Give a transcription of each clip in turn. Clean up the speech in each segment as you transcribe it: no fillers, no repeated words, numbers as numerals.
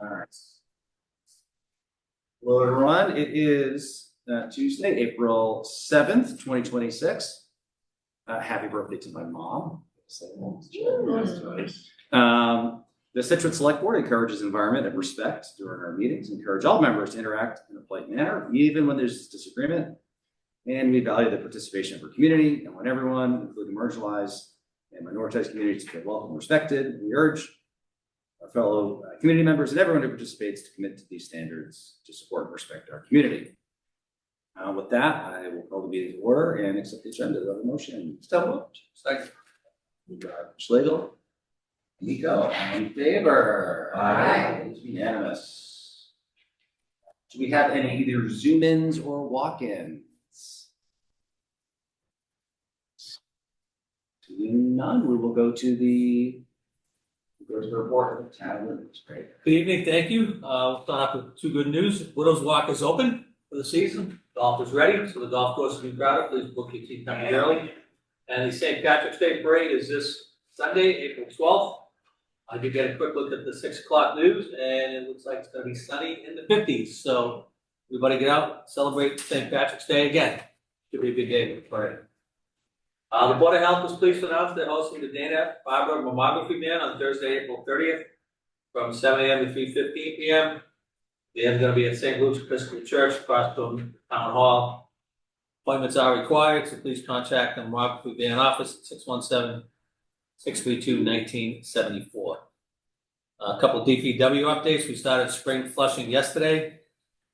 All right. Hello, everyone. It is Tuesday, April 7th, 2026. Happy birthday to my mom. The Scituate Select Board encourages environment of respect during our meetings, encourage all members to interact in a polite manner, even when there's disagreement. And we value the participation of our community and want everyone, including marginalized and minoritized communities, to feel welcome and respected. We urge our fellow community members and everyone who participates to commit to these standards to support and respect our community. With that, I will call the meeting to order and accept the agenda. Do I have a motion? So moved. Second. Schlegel. Nico, all in favor? Aye. It's unanimous. Do we have any either Zoom-ins or walk-ins? None. We will go to the report of the town. Great. Good evening, thank you. We'll start off with two good news. Widows Walk is open for the season. Golf is ready, so the golf course will be crowded. Please book your tee time early. And the St. Patrick's Day Parade is this Sunday, April 12th. I did get a quick look at the 6 o'clock news, and it looks like it's going to be sunny in the 50s. So everybody get out, celebrate St. Patrick's Day again. Should be a good day for the parade. The Board of Health was pleased to announce they're hosting the Dana Barbara Mammography Ban on Thursday, April 30th from 7 a.m. to 3:15 p.m. The end is going to be at St. Luke's Episcopal Church across from Town Hall. Appointments are required, so please contact the Mammography Ban office at 617-632-1974. A couple DPW updates. We started spring flushing yesterday.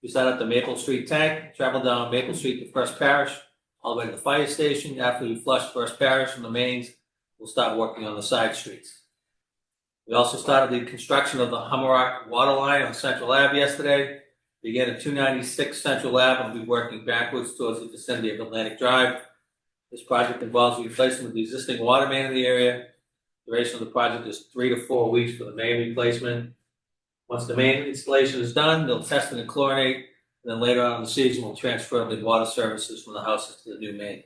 We started at the Maple Street tank, traveled down Maple Street to First Parish, all the way to the fire station. After we flush First Parish from the mains, we'll start working on the side streets. We also started the construction of the Hummerock water line on Central Ave yesterday. Began at 296 Central Ave and we'll be working backwards towards the vicinity of Atlantic Drive. This project involves the replacement of the existing water main in the area. The duration of the project is 3 to 4 weeks for the main replacement. Once the main installation is done, they'll test it and chlorinate. And then later on in the season, we'll transfer the water services from the houses to the new main.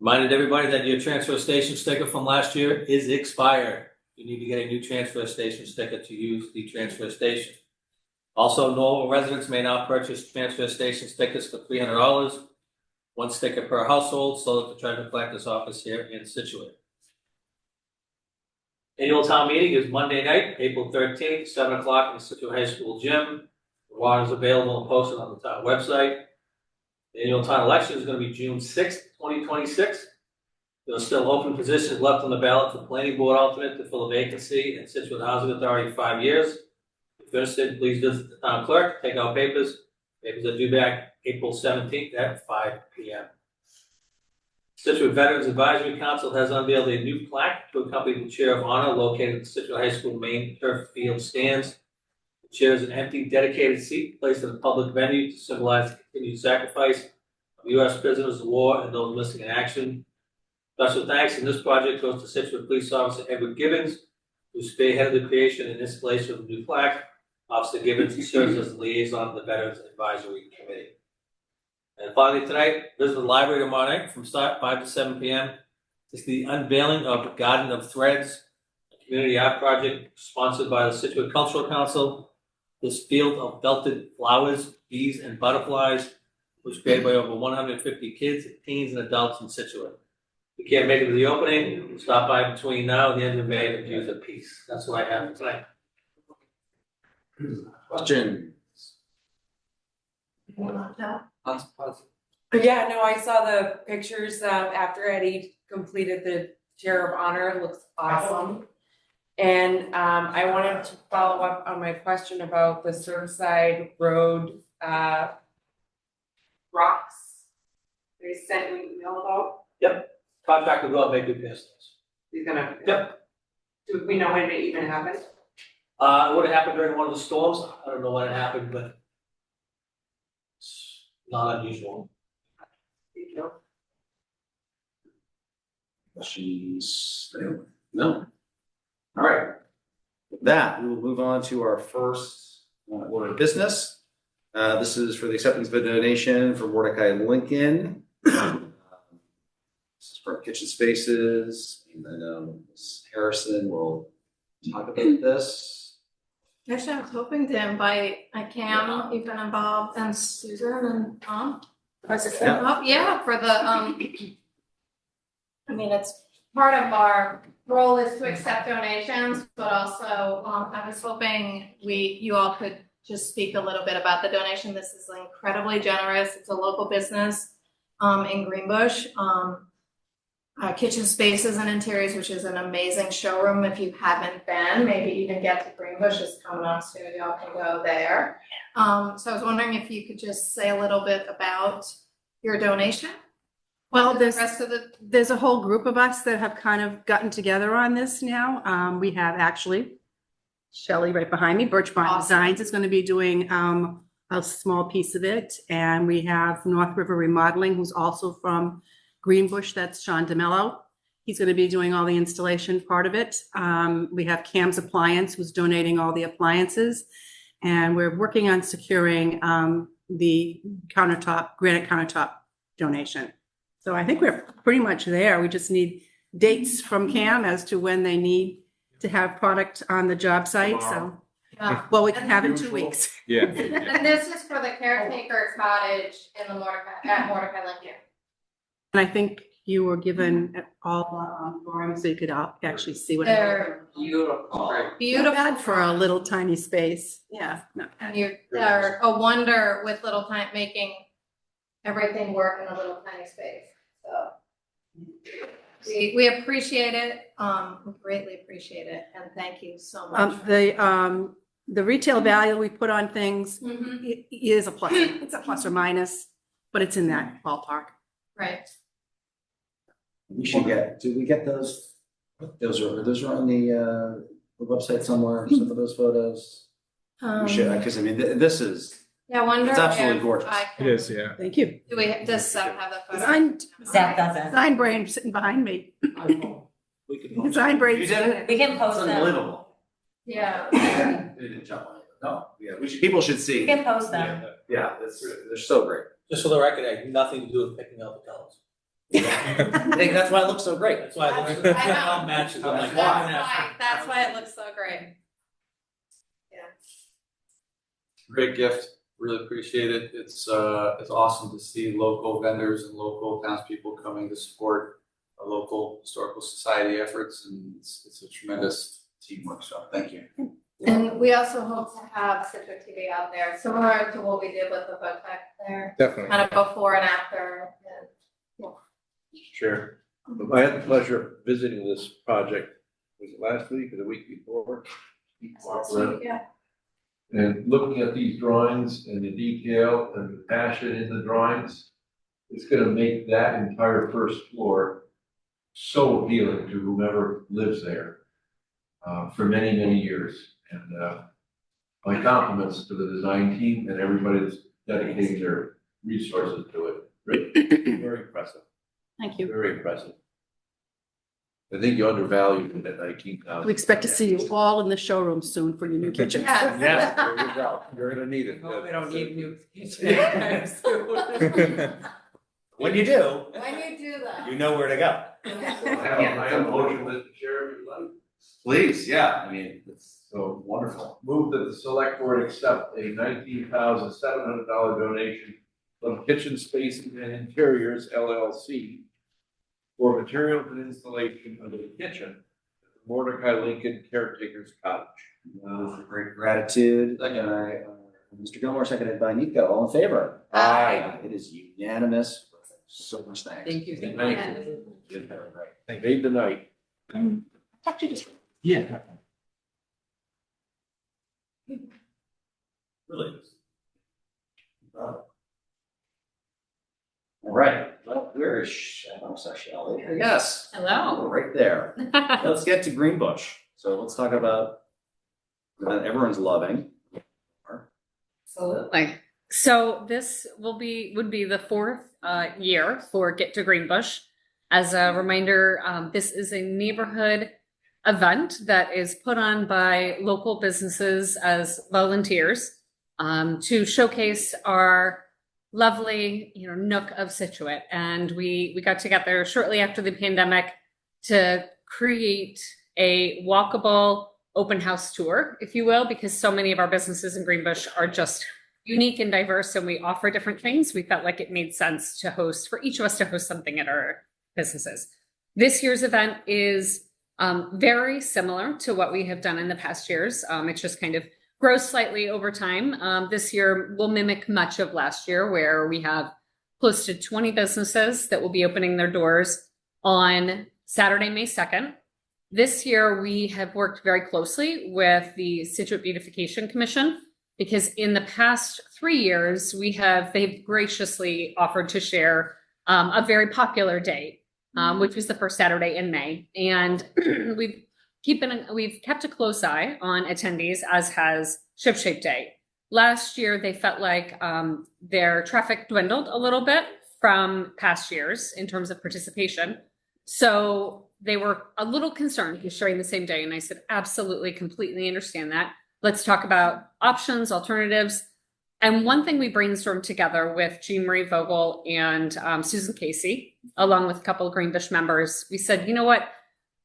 Reminded everybody that your transfer station sticker from last year is expired. You need to get a new transfer station sticker to use the transfer station. Also, Norwell residents may now purchase transfer station stickers for $300, one sticker per household, sold at the treasurer collector's office here in Scituate. Annual town meeting is Monday night, April 13th, 7 o'clock in the Scituate High School gym. The warrant is available and posted on the town website. The annual town election is going to be June 6th, 2026. There are still open positions left on the ballot for planning board alternate to fill a vacancy in Scituate Housing Authority 5 years. If you're interested, please visit the town clerk, take out papers. Papers are due back April 17th at 5 p.m. Scituate Veterans Advisory Council has unveiled a new plaque to accompany the chair of honor located at the Scituate High School main turf field stands. The chair is an empty, dedicated seat placed in a public venue to symbolize the continued sacrifice of U.S. prisoners of war and those missing in action. Special thanks in this project goes to Scituate Police Officer Edward Gibbons, who spearheaded the creation and installation of the new plaque. Officer Gibbons serves as the liaison of the Veterans Advisory Committee. And finally tonight, visit the library tomorrow night from 5 to 7 p.m. It's the unveiling of Garden of Threads, a community art project sponsored by the Scituate Cultural Council. This field of belted flowers, bees, and butterflies was created by over 150 kids, teens, and adults in Scituate. If you can't make it to the opening, stop by between now and the end of May to view the piece. That's what I have tonight. Question. Yeah, no, I saw the pictures after Eddie completed the chair of honor. It looks awesome. And I wanted to follow up on my question about the Surfside Road rocks. They sent me an email about. Yep. Contractor will make good business. He's gonna. Yep. Do we know when it even happened? It would have happened during one of the storms. I don't know when it happened, but it's not unusual. Thank you. Questions? No. All right. With that, we will move on to our first order of business. This is for the acceptance of a donation for Mordecai Lincoln. This is for kitchen spaces. And then Ms. Harrison will talk about this. Actually, I was hoping to invite Cam, you've been involved, and Susan and Tom. Yeah. Oh, yeah, for the, I mean, it's part of our role is to accept donations, but also, I was hoping you all could just speak a little bit about the donation. This is incredibly generous. It's a local business, in Greenbush. Kitchen Spaces and Interiors, which is an amazing showroom. If you haven't been, maybe even get to Greenbush, it's coming on soon, y'all can go there. So I was wondering if you could just say a little bit about your donation. Well, The rest of the, there's a whole group of us that have kind of gotten together on this now. We have actually Shelley right behind me, Birch Barn Awesome. Designs is going to be doing a small piece of it. And we have North River Remodeling, who's also from Greenbush, that's Sean DeMello. He's going to be doing all the installation part of it. We have Cam's Appliance, who's donating all the appliances. And we're working on securing the granite countertop donation. So I think we're pretty much there. We just need dates from Cam as to when they need to have product on the job site. So, well, we can have it in 2 weeks. Yeah. and this is for the caretaker cottage in the at Mordecai Lincoln. And I think you were given all drawings so you could actually see what. They're Beautiful. beautiful. Bad for a little tiny space. Yeah. No. And they're a wonder with little time, making everything work in a little tiny space, so. We appreciate it, we greatly appreciate it, and thank you so much. The retail value we put on things Mhm, is a plus. It's a plus or minus, but it's in that ballpark. right, We should do we get those? Those are on the website somewhere, some of those photos. We should, because I mean, this is, yeah, I wonder. It's absolutely if gorgeous. I It can- is, yeah. Thank you. Do does Seth have the photo? Design doesn't. brain sitting behind me. we could. Design brain. You did it? We can It's post them. unbelievable. Yeah, They didn't jump on it. No, yeah, people should see. We can post them. Yeah, they're so great. Just for the record, I had nothing to do with picking out the colors. I think that's why it looks so great. That's why I looked I at know. how it matches. I'm like, that's why it looks so great. Great gift, really appreciate it. It's awesome to see local vendors and local townspeople coming to support our local historical society efforts, and it's a tremendous teamwork, so thank you. And we also hope to have Scituate TV out there, similar to what we did with the book back there, Definitely. kind of before and after. Chair, I had the pleasure of visiting this project, was it last week or the week before? Yeah. And looking at these drawings and the detail and the passion in the drawings, it's gonna make that entire first floor so appealing to whomever lives there for many, many years. And my compliments to the design team and everybody that's dedicating their resources to it. Very impressive. Thank you. Very impressive. I think you undervalued it at 19,000. We expect to see you all in the showroom soon for your new kitchen. Yes. Yes, there you go. You're gonna need it. We don't need new. When you do, When you do that. you know where to go. I have a motion, Mr. Chair, if you'd like. Please, yeah, I mean, it's So wonderful. move that the select board accept a $19,700 donation from Kitchen Spaces and Interiors LLC for materials and installation of the kitchen at the Mordecai Lincoln Caretaker's Cottage. With great gratitude, Mr. Gilmore, seconded by Nico, all in favor? Aye. It is unanimous, so much thanks. Thank you. Thank you. Made the night. Yeah. Really is. All right, well, where is Shelley? Yes. Hello. We're right there. Let's get to Greenbush. So let's talk about that everyone's loving. Absolutely. So this would be the fourth year for Get to Greenbush. As a reminder, this is a neighborhood event that is put on by local businesses as volunteers to showcase our lovely, nook of Scituate. And we got together shortly after the pandemic to create a walkable, open house tour, if you will, because so many of our businesses in Greenbush are just unique and diverse and we offer different things. We felt like it made sense to host, for each of us to host something at our businesses. This year's event is very similar to what we have done in the past years. It's just kind of grows slightly over time. This year will mimic much of last year, where we have close to 20 businesses that will be opening their doors on Saturday, May 2nd. This year, we have worked very closely with the Scituate Beautification Commission, because in the past 3 years, they've graciously offered to share a very popular day, which was the first Saturday in May. And we've kept a close eye on attendees, as has Ship Shape Day. Last year, they felt like their traffic dwindled a little bit from past years in terms of participation. So they were a little concerned with sharing the same day. And I said, absolutely, completely understand that. Let's talk about options, alternatives. And one thing we brainstormed together with Jean Marie Vogel and Susan Casey, along with a couple of Greenbush members, we said, you know what?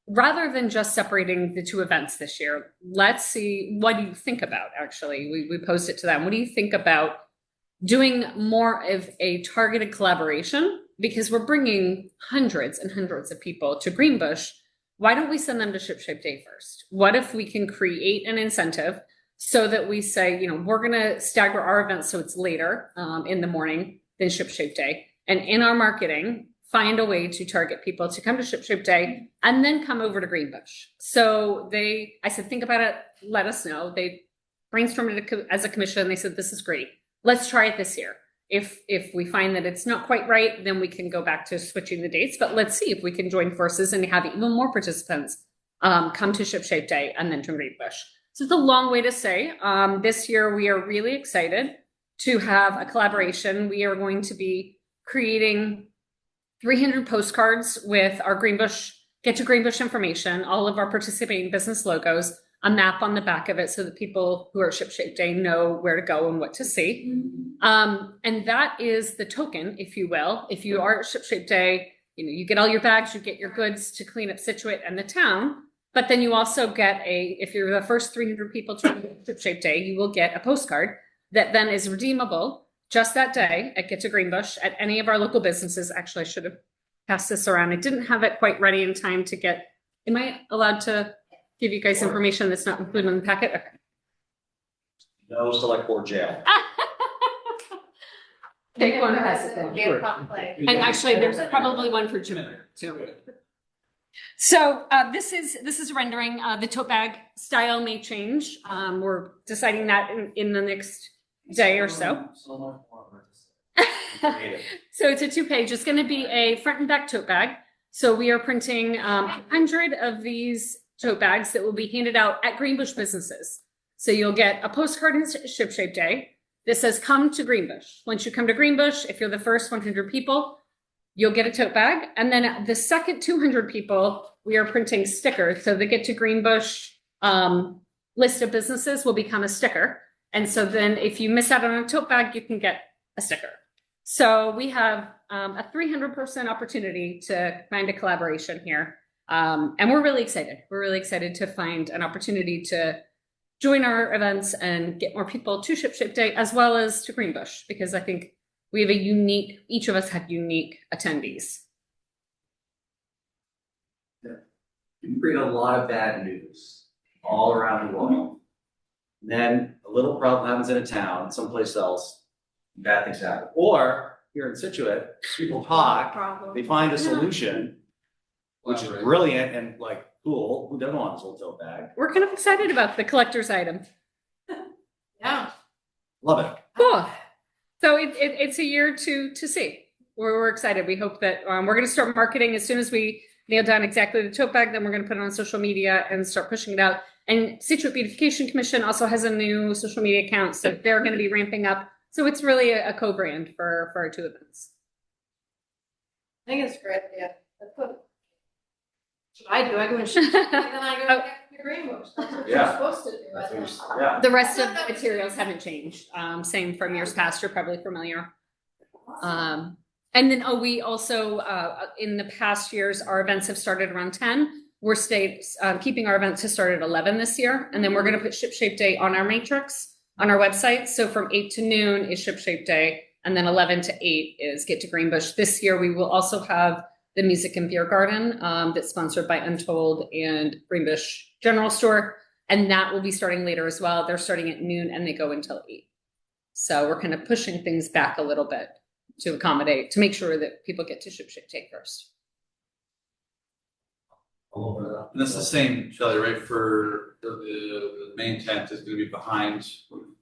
Rather than just separating the two events this year, let's see, what do you think about, actually? We posed it to them. What do you think about doing more of a targeted collaboration? Because we're bringing hundreds and hundreds of people to Greenbush. Why don't we send them to Ship Shape Day first? What if we can create an incentive so that we say, you know, we're going to stagger our events so it's later in the morning than Ship Shape Day. And in our marketing, find a way to target people to come to Ship Shape Day and then come over to Greenbush. So I said, think about it, let us know. They brainstormed it as a commission. They said, this is great. Let's try it this year. If we find that it's not quite right, then we can go back to switching the dates. But let's see if we can join forces and have even more participants come to Ship Shape Day and then to Greenbush. So it's a long way to say. This year, we are really excited to have a collaboration. We are going to be creating 300 postcards with our Get to Greenbush information, all of our participating business logos, a map on the back of it so that people who are at Ship Shape Day know where to go and what to see. And that is the token, if you will. If you are at Ship Shape Day, you know, you get all your bags, you get your goods to clean up Scituate and the town, but then you also get if you're the first 300 people to Ship Shape Day, you will get a postcard that then is redeemable just that day at Get to Greenbush at any of our local businesses. Actually, I should have passed this around. I didn't have it quite ready in time to get, am I allowed to give you guys information that's not included in the packet? Okay. No select board jail. Take one pass it then. Sure. Play. And actually, there's probably one for Jim too. So this is rendering. The tote bag style may change. We're deciding that in the next day or so. So it's a 2-page. It's going to be a front and back tote bag. So we are printing 100 of these tote bags that will be handed out at Greenbush businesses. So you'll get a postcard in Ship Shape Day that says, come to Greenbush. Once you come to Greenbush, if you're the first 100 people, you'll get a tote bag. And then the second 200 people, we are printing stickers. So the Get to Greenbush list of businesses will become a sticker. And so then if you miss out on a tote bag, you can get a sticker. So we have a 300% opportunity to find a collaboration here. And we're really excited. We're really excited to find an opportunity to join our events and get more people to Ship Shape Day as well as to Greenbush, because I think we have each of us have unique attendees. Yeah. You bring a lot of bad news all around the world. And then a little problem happens in a town, someplace else, bad things happen. Or here in Scituate, people talk, they find a solution, which is brilliant and like cool. Who doesn't want this little tote bag? We're kind of excited about the collector's item. Yeah. Love it. Cool. So it's a year to see. We're excited. We hope that we're going to start marketing as soon as we nail down exactly the tote bag. Then we're going to put it on social media and start pushing it out. And Scituate Beautification Commission also has a new social media account, so they're going to be ramping up. So it's really a co-brand for our two events. I think it's a great idea. That's what I do. I go and shoot, and then I go back to Greenbush. That's what Yeah. you're supposed to do. I think. Yeah. The rest of the materials haven't changed. Same from years past. You're probably familiar. And then we also in the past years, our events have started around 10. keeping our event to start at 11 this year, and then we're going to put Ship Shape Day on our matrix on our website. So from 8 to noon is Ship Shape Day, and then 11 to 8 is Get to Greenbush. This year we will also have the Music and Beer Garden that's sponsored by Untold and Greenbush General Store, and that will be starting later as well. They're starting at noon and they go until 8. So we're kind of pushing things back a little bit to accommodate, to make sure that people get to Ship Shape Day first. And it's the same, Shelley, right, for the main tent is gonna be behind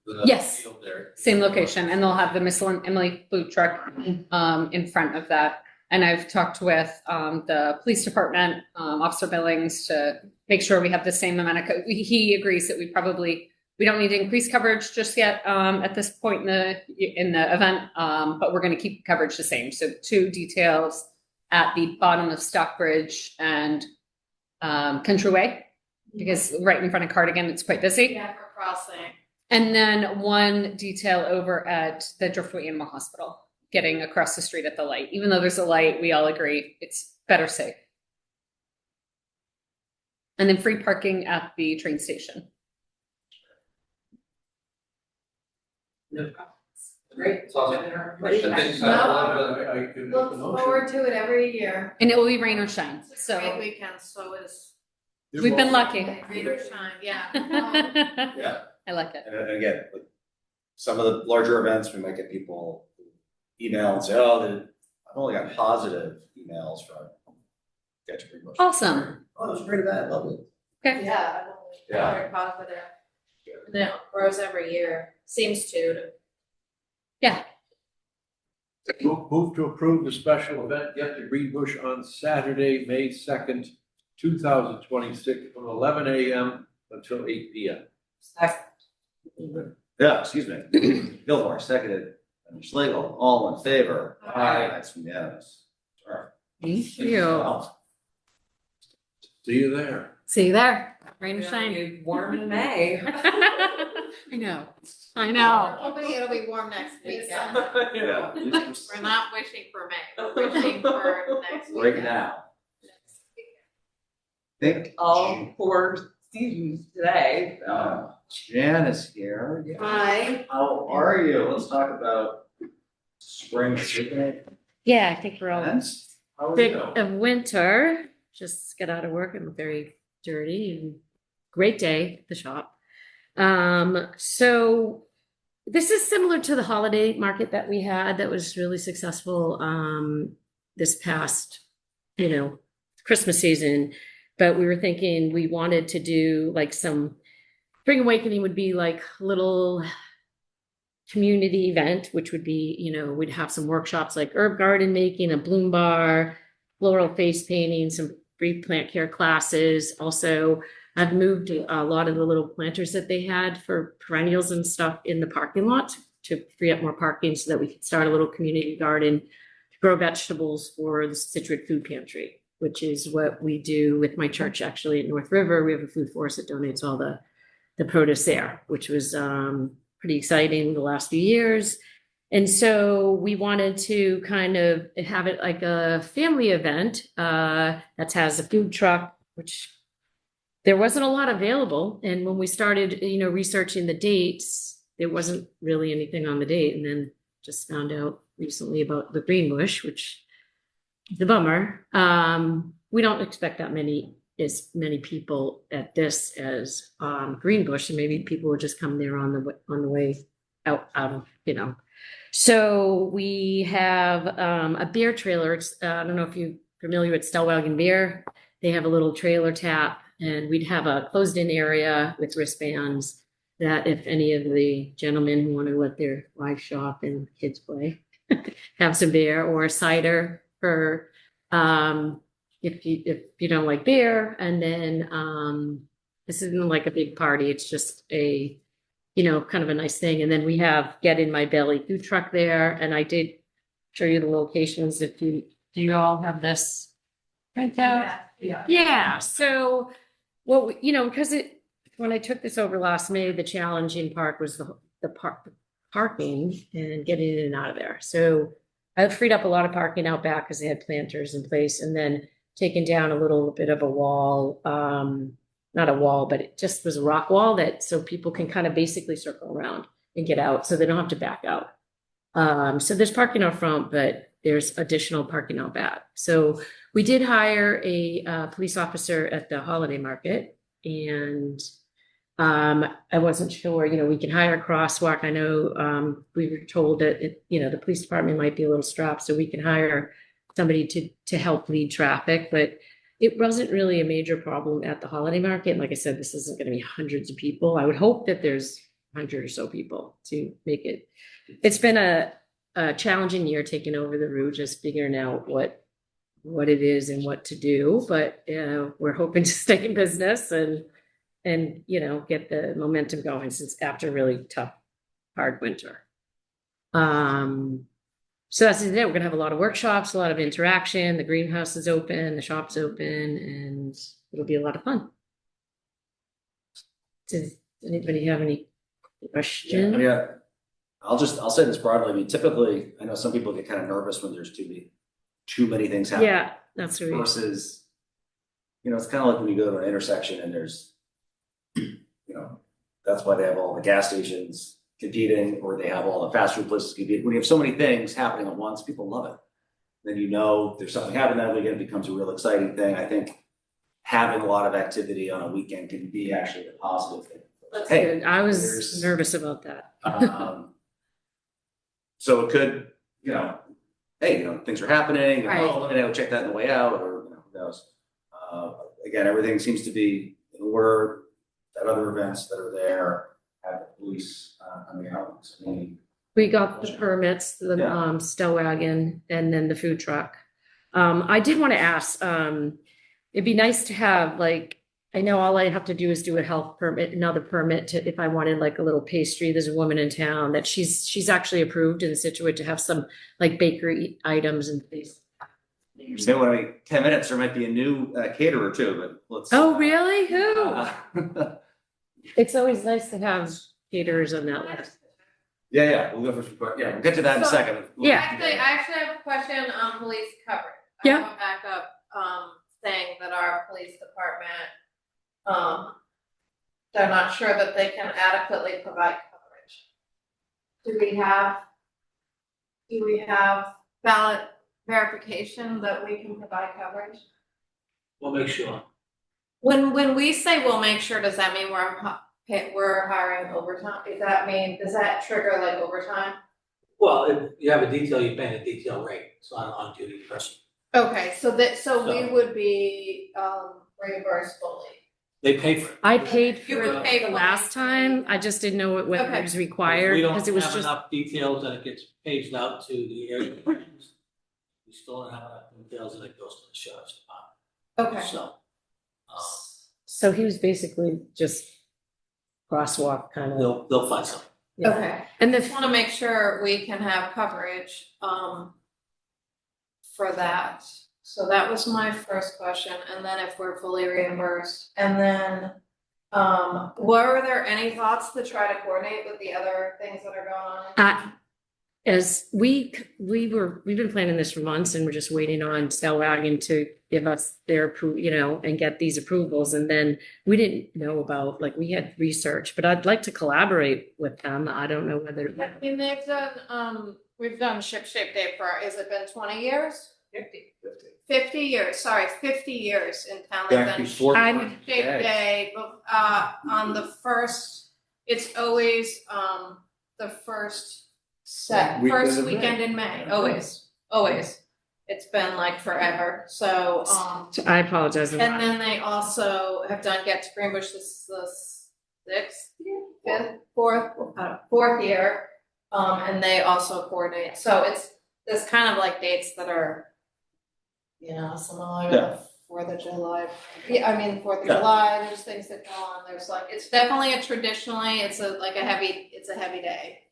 the Yes. field there. Same location, and they'll have the Miss Emily food truck in front of that. And I've talked with the police department, Officer Billings, to make sure we have the same amount of, he agrees that we don't need to increase coverage just yet at this point in the event, but we're gonna keep coverage the same. So 2 details at the bottom of Stockbridge and Country Way, because right in front of Cardigan, it's quite busy. Yeah, for crossing. And then 1 detail over at the Driftway Animal Hospital, getting across the street at the light. Even though there's a light, we all agree it's better safe. And then free parking at the train station. Great. It's awesome. Look forward to it every year. And it will be rain or shine, It's a so great weekend, so is. we've been lucky. Rain or shine, yeah. Yeah, I like it. and again, like, some of the larger events, we might get people email and say, oh, I've only got positive emails from Get to Greenbush. Awesome. Oh, it was a great event, lovely. Okay. Yeah. Yeah. Very positive. And it grows every year, seems to. Move to approve the special event, Get to Greenbush on Saturday, May 2nd, 2026, from 11 a.m. until 8 p.m. Yeah, excuse me. Gilmore, seconded. And Schlegel, all in favor? Aye. That's unanimous. All right. Thank you. See you there. See you there. Rain or shine. Warm in May. I know. I know. Hoping it'll be warm next weekend. Yeah. We're not wishing for May, we're wishing for next weekend. Right now. Think. All 4 seasons today, so. Jan is here. Yeah. Hi. How are you? Let's talk about spring picnic Yeah, I think we're all events. How are sick you? of winter. Just got out of work. I'm very dirty and great day at the shop. So this is similar to the holiday market that we had that was really successful this past, Christmas season. But we were thinking we wanted to do like some Spring Awakening would be like a little community event, which would be, we'd have some workshops like herb garden making, a bloom bar, floral face painting, some free plant care classes. Also, I've moved a lot of the little planters that they had for perennials and stuff in the parking lot to free up more parking so that we could start a little community garden to grow vegetables for the Scituate Food Pantry, which is what we do with my church actually at North River. We have a food forest that donates all the produce there, which was pretty exciting the last few years. And so we wanted to kind of have it like a family event that has a food truck, which there wasn't a lot available. And when we started, researching the dates, there wasn't really anything on the date. And then just found out recently about the Greenbush, which is a bummer. We don't expect as many people at this as Greenbush, and maybe people will just come there on the way out, So we have a beer trailer. I don't know if you're familiar with Stellwagen Beer. They have a little trailer tap, and we'd have a closed-in area with wristbands that if any of the gentlemen who want to let their wives shop and kids play, have some beer or cider for if you don't like beer. And then this isn't like a big party. It's just a kind of a nice thing. And then we have Get in My Belly food truck there. And I did show you the locations. Do you all have this right out? Yeah. So because when I took this over last May, the challenging part was the parking and getting in and out of there. So I freed up a lot of parking out back because they had planters in place. And then taken down a little bit of a wall, not a wall, but it just was a rock wall that, so people can kind of basically circle around and get out, so they don't have to back out. So there's parking out front, but there's additional parking out back. So we did hire a police officer at the holiday market, and I wasn't sure, we can hire a crosswalk. I know we were told that the police department might be a little strapped, so we can hire somebody to help lead traffic, but it wasn't really a major problem at the holiday market. Like I said, this isn't going to be hundreds of people. I would hope that there's 100 or so people to make it. It's been a challenging year taking over the route, just figuring out what it is and what to do. But we're hoping to stay in business and get the momentum going since after a really tough, hard winter. So that's it. We're gonna have a lot of workshops, a lot of interaction. The greenhouse is open, the shop's open, and it'll be a lot of fun. Does anybody have any questions? Yeah, I'll say this broadly. I mean, typically, I know some people get kind of nervous when there's too many things happening. Yeah, that's right. Versus, it's kind of like when you go to an intersection and there's, that's why they have all the gas stations competing, or they have all the fast food places competing. When you have so many things happening at once, people love it. Then there's something happening that weekend, it becomes a real exciting thing. I think having a lot of activity on a weekend can be actually a positive thing. That's good. I was nervous about that. So it could, hey, things are happening. Right. Oh, let me check that on the way out, or who knows. Again, everything seems to be in order. At other events that are there, have the police coming out. We got the permits, the Stow wagon, and then the food truck. I did want to ask, it'd be nice to have, I know all I have to do is do a health permit, another permit if I wanted a little pastry. There's a woman in town that she's actually approved in Scituate to have some bakery items and things. Say what 10 minutes, there might be a new caterer too, but let's. Oh, really? Who? It's always nice to have caterers on that list. Yeah, we'll go for, we'll get to that in a second. Yeah. I actually have a question on police coverage. Yeah. I have a backup, saying that our police department, they're not sure that they can adequately provide coverage. Do we have ballot verification that we can provide coverage? We'll make sure. When we say we'll make sure, does that mean we're hiring overtime? Does that trigger overtime? Well, if you have a detail, you're paying a detail rate. It's not an on-duty person. Okay, so we would be reimbursed fully. They pay for it. I paid You for would it pay the for last it. time. I just didn't know whether Okay. it was required We don't because it was have just. enough details and it gets paged out to the area. We still don't have enough details and it goes to the sheriff's department. Okay. So, So he was basically just crosswalk kind of. they'll find something. Yeah. Okay. And Just wanna make sure we can have coverage, for that. So that was my first question, and then if we're fully reimbursed, and then, were there any thoughts to try to coordinate with the other things that are going on? As we've been planning this for months and we're just waiting on Stellwagen to give us their and get these approvals. And then we didn't know about, we had research, but I'd like to collaborate with them. I don't know whether. I mean, they've done, we've done Ship Shape Day for, has it been 20 years? 50 years, sorry, 50 years in town. They've Back done before. I'm- Shape Day, on the first, it's always, the first weekend in May, always. It's been forever, so, I apologize. and then they also have done Get to Greenbush, this is the fourth year. And they also coordinate, so there's kind of dates that are, similar to the 4th of July. Yeah, I mean, 4th of July, there's things that go on, there's it's definitely it's a heavy day.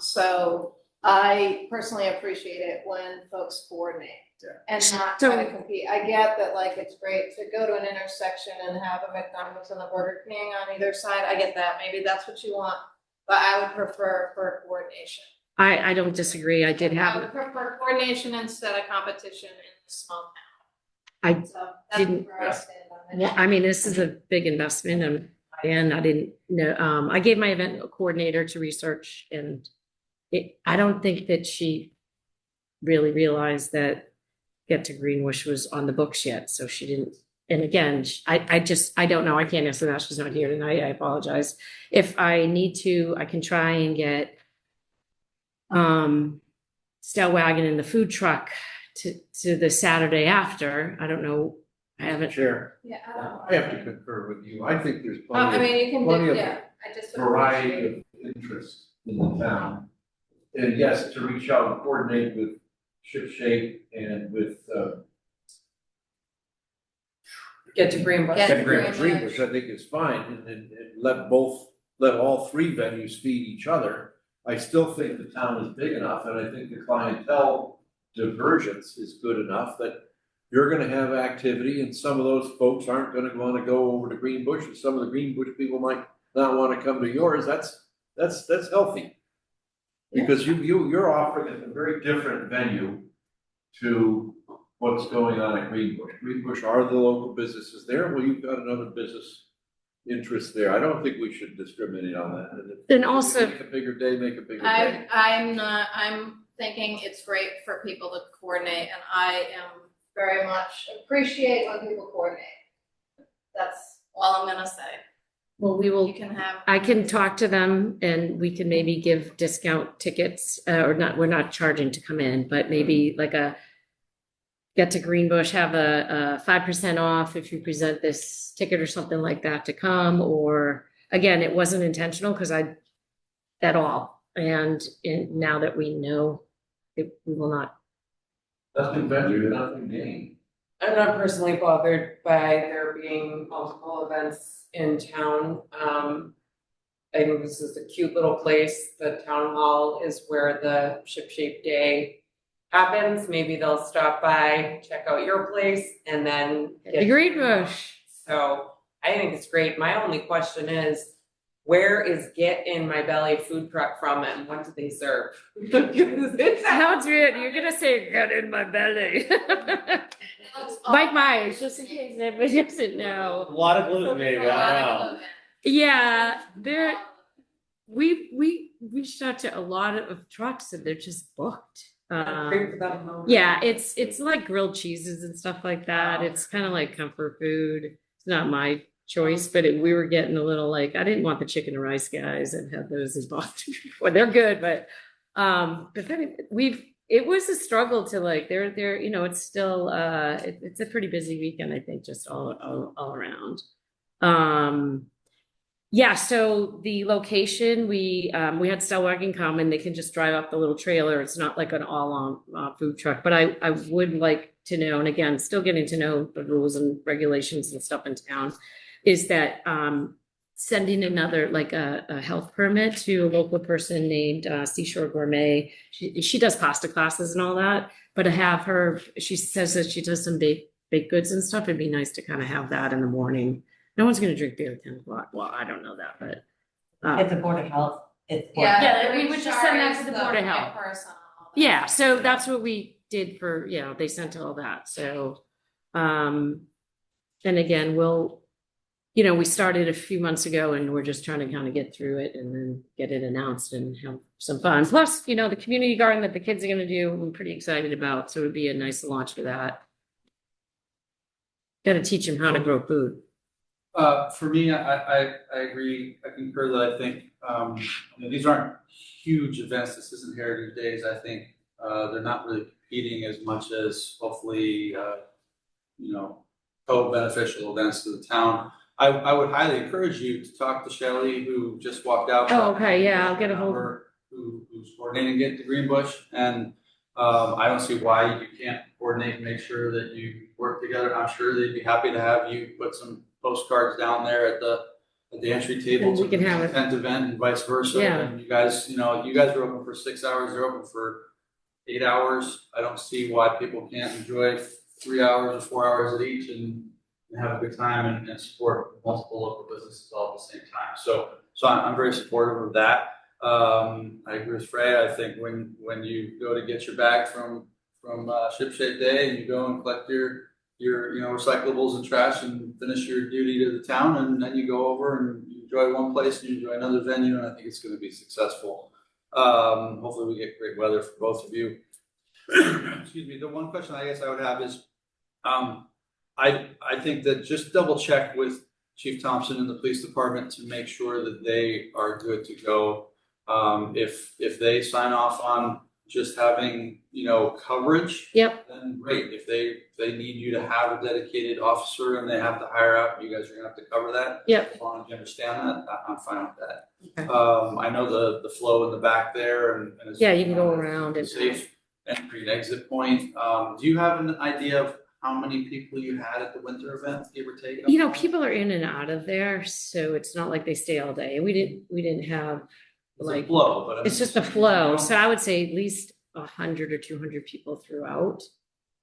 So I personally appreciate it when folks coordinate. And not try to compete. I get that it's great to go to an intersection and have a McDonald's and a Burger King on either side, I get that, maybe that's what you want, but I would prefer for coordination. I don't disagree. I did I have. would prefer coordination instead of competition in a small I So that's Didn't- where I stand on it. Well, I mean, this is a big investment and I didn't know, I gave my event coordinator to research and I don't think that she really realized that Get to Greenbush was on the books yet, so she didn't. And again, I don't know. I can't answer that. She's not here tonight. I apologize. If I need to, I can try and get Stellwagen and the food truck to the Saturday after. I don't know. I haven't. Chair, Yeah, I don't know. I have to concur with you. I think there's I plenty mean, you can plenty do, of yeah, I just. would variety appreciate- of interest in the town. And yes, to reach out and coordinate with Ship Shape and with, Get to Greenbush. Get to Greenbush, Greenbush. Greenbush, I think is fine, and let all three venues feed each other. I still think the town is big enough, and I think the clientele divergence is good enough that you're gonna have activity, and some of those folks aren't gonna wanna go over to Greenbush, and some of the Greenbush people might not wanna come to yours. That's healthy. Because you're offering a very different venue to what's going on at Greenbush. Greenbush are the local businesses there, well, you've got another business interest there. I don't think we should discriminate on that. And also- Make a bigger day, make a bigger day. I'm thinking it's great for people to coordinate, and I am very much appreciate when people coordinate. That's all I'm gonna say. Well, we You will. can have. I can talk to them and we can maybe give discount tickets, or not, we're not charging to come in, but maybe like a Get to Greenbush, have a 5% off if you present this ticket or something like that to come, or again, it wasn't intentional because at all. And now that we know we will not. Nothing venture, nothing gain. I'm not personally bothered by there being multiple events in town. I think this is a cute little place. The town hall is where the Ship Shape Day happens. Maybe they'll stop by, check out your place, and then get The Greenbush. So I think it's great. My only question is, where is Get in My Belly food truck from, and what do they serve? How weird. You're gonna say get in my belly. Mike Myers, just in case everybody doesn't know. A lot of gluten maybe, I don't know. Yeah, we reached out to a lot of trucks and they're just booked. Yeah, it's like grilled cheeses and stuff like that. It's kind of like comfort food. It's not my choice, but we were getting a little like, I didn't want the chicken and rice guys and have those in Boston before. They're good, but then it was a struggle to like, they're, it's still, it's a pretty busy weekend, I think, just all around. Yeah, so the location, we had Stellwagen come and they can just drive up the little trailer. It's not like an all-on food truck, but I would like to know, and again, still getting to know the rules and regulations and stuff in town, is that sending another, like a health permit to a local person named Seashore Gourmet. She does pasta classes and all that, but to have her, she says that she does some baked goods and stuff. It'd be nice to kind of have that in the morning. No one's gonna drink beer at 10 o'clock. Well, I don't know that, but. It's a Board of Health. It's. Yeah, we would just send that to the Board of Health. Person. Yeah, so that's what we did for, they sent all that, so, and again, we started a few months ago and we're just trying to kind of get through it and then get it announced and have some fun. Plus, the community garden that the kids are gonna do, I'm pretty excited about, so it'd be a nice launch for that. Gotta teach them how to grow food. For me, I agree, I concur that I think, these aren't huge events, this isn't Heritage Days, I think, they're not really competing as much as hopefully, co-beneficial events to the town. I would highly encourage you to talk to Shelley, who just walked out. Oh, okay, yeah, I'll get a hold of her. Who's coordinating Get to Greenbush, and I don't see why you can't coordinate and make sure that you work together. I'm sure they'd be happy to have you put some postcards down there at the entry table And we to can the have it. tent event and vice versa. Yeah. And you guys are open for 6 hours, they're open for 8 hours. I don't see why people can't enjoy 3 hours or 4 hours at each and have a good time and support multiple local businesses all at the same time. So I'm very supportive of that. I agree with Freya. I think when you go to get your bag from Ship Shape Day and you go and collect your your, recyclables and trash and finish your duty to the town, and then you go over and you enjoy one place and you enjoy another venue, and I think it's gonna be successful. Hopefully we get great weather for both of you. Excuse me, the one question I guess I would have is, I think that just double check with Chief Thompson and the police department to make sure that they are good to go. If they sign off on just having, coverage. Yep. Then great. If they need you to have a dedicated officer and they have to hire out, you guys are gonna have to cover that. Yep. As long as you understand that, I'm fine with that. Okay. I know the flow in the back there and it's. Yeah, you can go around and. Safe entry and exit point. Do you have an idea of how many people you had at the winter event, give or take? People are in and out of there, so it's not like they stay all day. We didn't have It's a like, flow, but I it's mean, just a flow. So I would say at least 100 or 200 people throughout.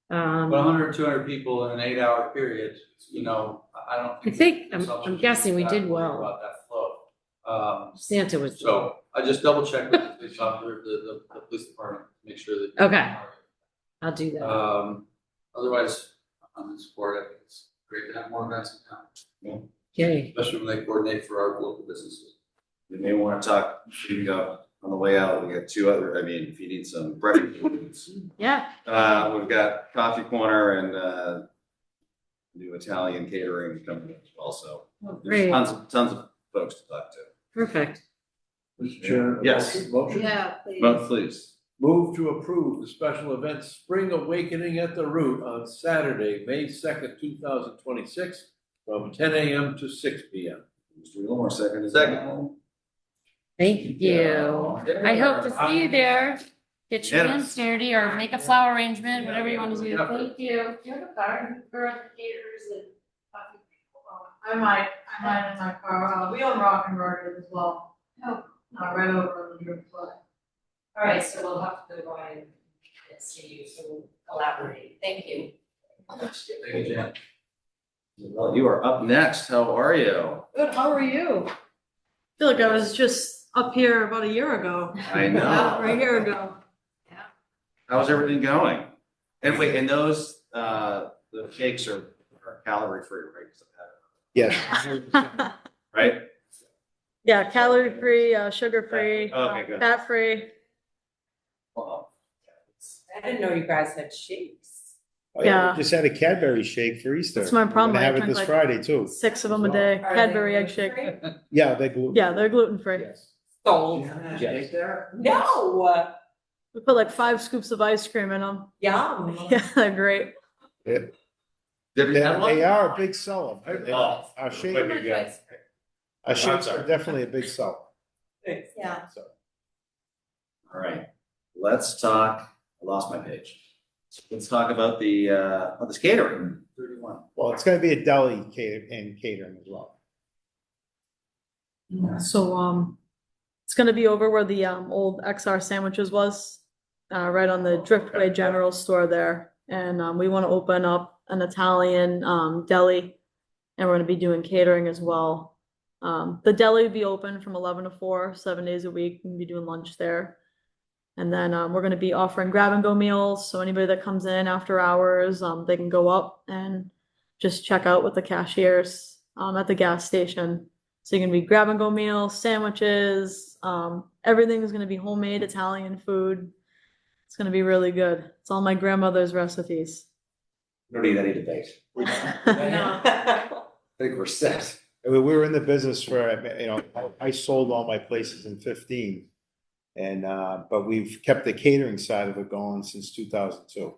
But 100, 200 people in an 8-hour period, I don't. I think, I'm assumptions guessing we are did that worried well. about that flow. Santa was. So I just double check with the police officer, the police department, to make sure that. Okay. I'll do that. Otherwise, I'm in support. I think it's great to have more events in town, Yay. especially when they coordinate for our local businesses. We may want to talk, shooting up on the way out, we got two other, if you need some breakfast foods. Yeah. We've got Coffee Corner and, new Italian catering coming as well, so. Great. There's tons of folks to talk to. Perfect. Mr. Chair. Yes. Motion? please. Vote please. Move to approve the special event Spring Awakening at the Root on Saturday, May 2nd, 2026, from 10 a.m. to 6 p.m. Mr. Gilmore, second. Second. Thank you. I hope to see you there. Get your hands dirty or make a flower arrangement, whatever you want to do. Thank you. Do you have a card for caterers and coffee people? I might in my car, we own Rock and Roll as well. Oh. Right over on the Drip Fly. All right, so we'll have to go by and see you, so we'll collaborate. Thank you. Thank you, Jan. Well, you are up next. How are you? Good, how are you? I feel like I was just up here about a year ago. I know. Yeah, right here ago. How's everything going? And wait, and those, the cakes are calorie free, right? 'Cause I've had it, Yes. right? Yeah, calorie free, sugar free, Okay, good. fat free. Well, I didn't know you guys had shakes. Yeah. Just had a Cadbury shake for Easter. That's my problem. We're I gonna have it drink this like Friday too. 6 of them a day. Are Cadbury they egg shake. gluten-free? Yeah, they're gluten. Yeah, they're gluten free. Sold. Shake there? No. We put like 5 scoops of ice cream in them. Yum. Yeah, they're great. Have you had one? They are a big seller. Oh. Our shake, Quick again. our shakes sorry. are definitely a big seller. Yeah. All right, let's talk, I lost my page. Let's talk about this catering, 31. Well, it's gonna be a deli catering as well. So it's gonna be over where the old XR sandwiches was, right on the Driftway General Store there. And we want to open up an Italian deli, and we're gonna be doing catering as well. The deli will be open from 11 to 4, 7 days a week. We'll be doing lunch there. And then we're gonna be offering grab and go meals. So anybody that comes in after hours, they can go up and just check out with the cashiers at the gas station. So you can be grab and go meals, sandwiches, everything is gonna be homemade Italian food. It's gonna be really good. It's all my grandmother's recipes. We don't need any debate. I think we're set. I mean, we were in the business for, I sold all my places in 15. And, but we've kept the catering side of it going since 2002.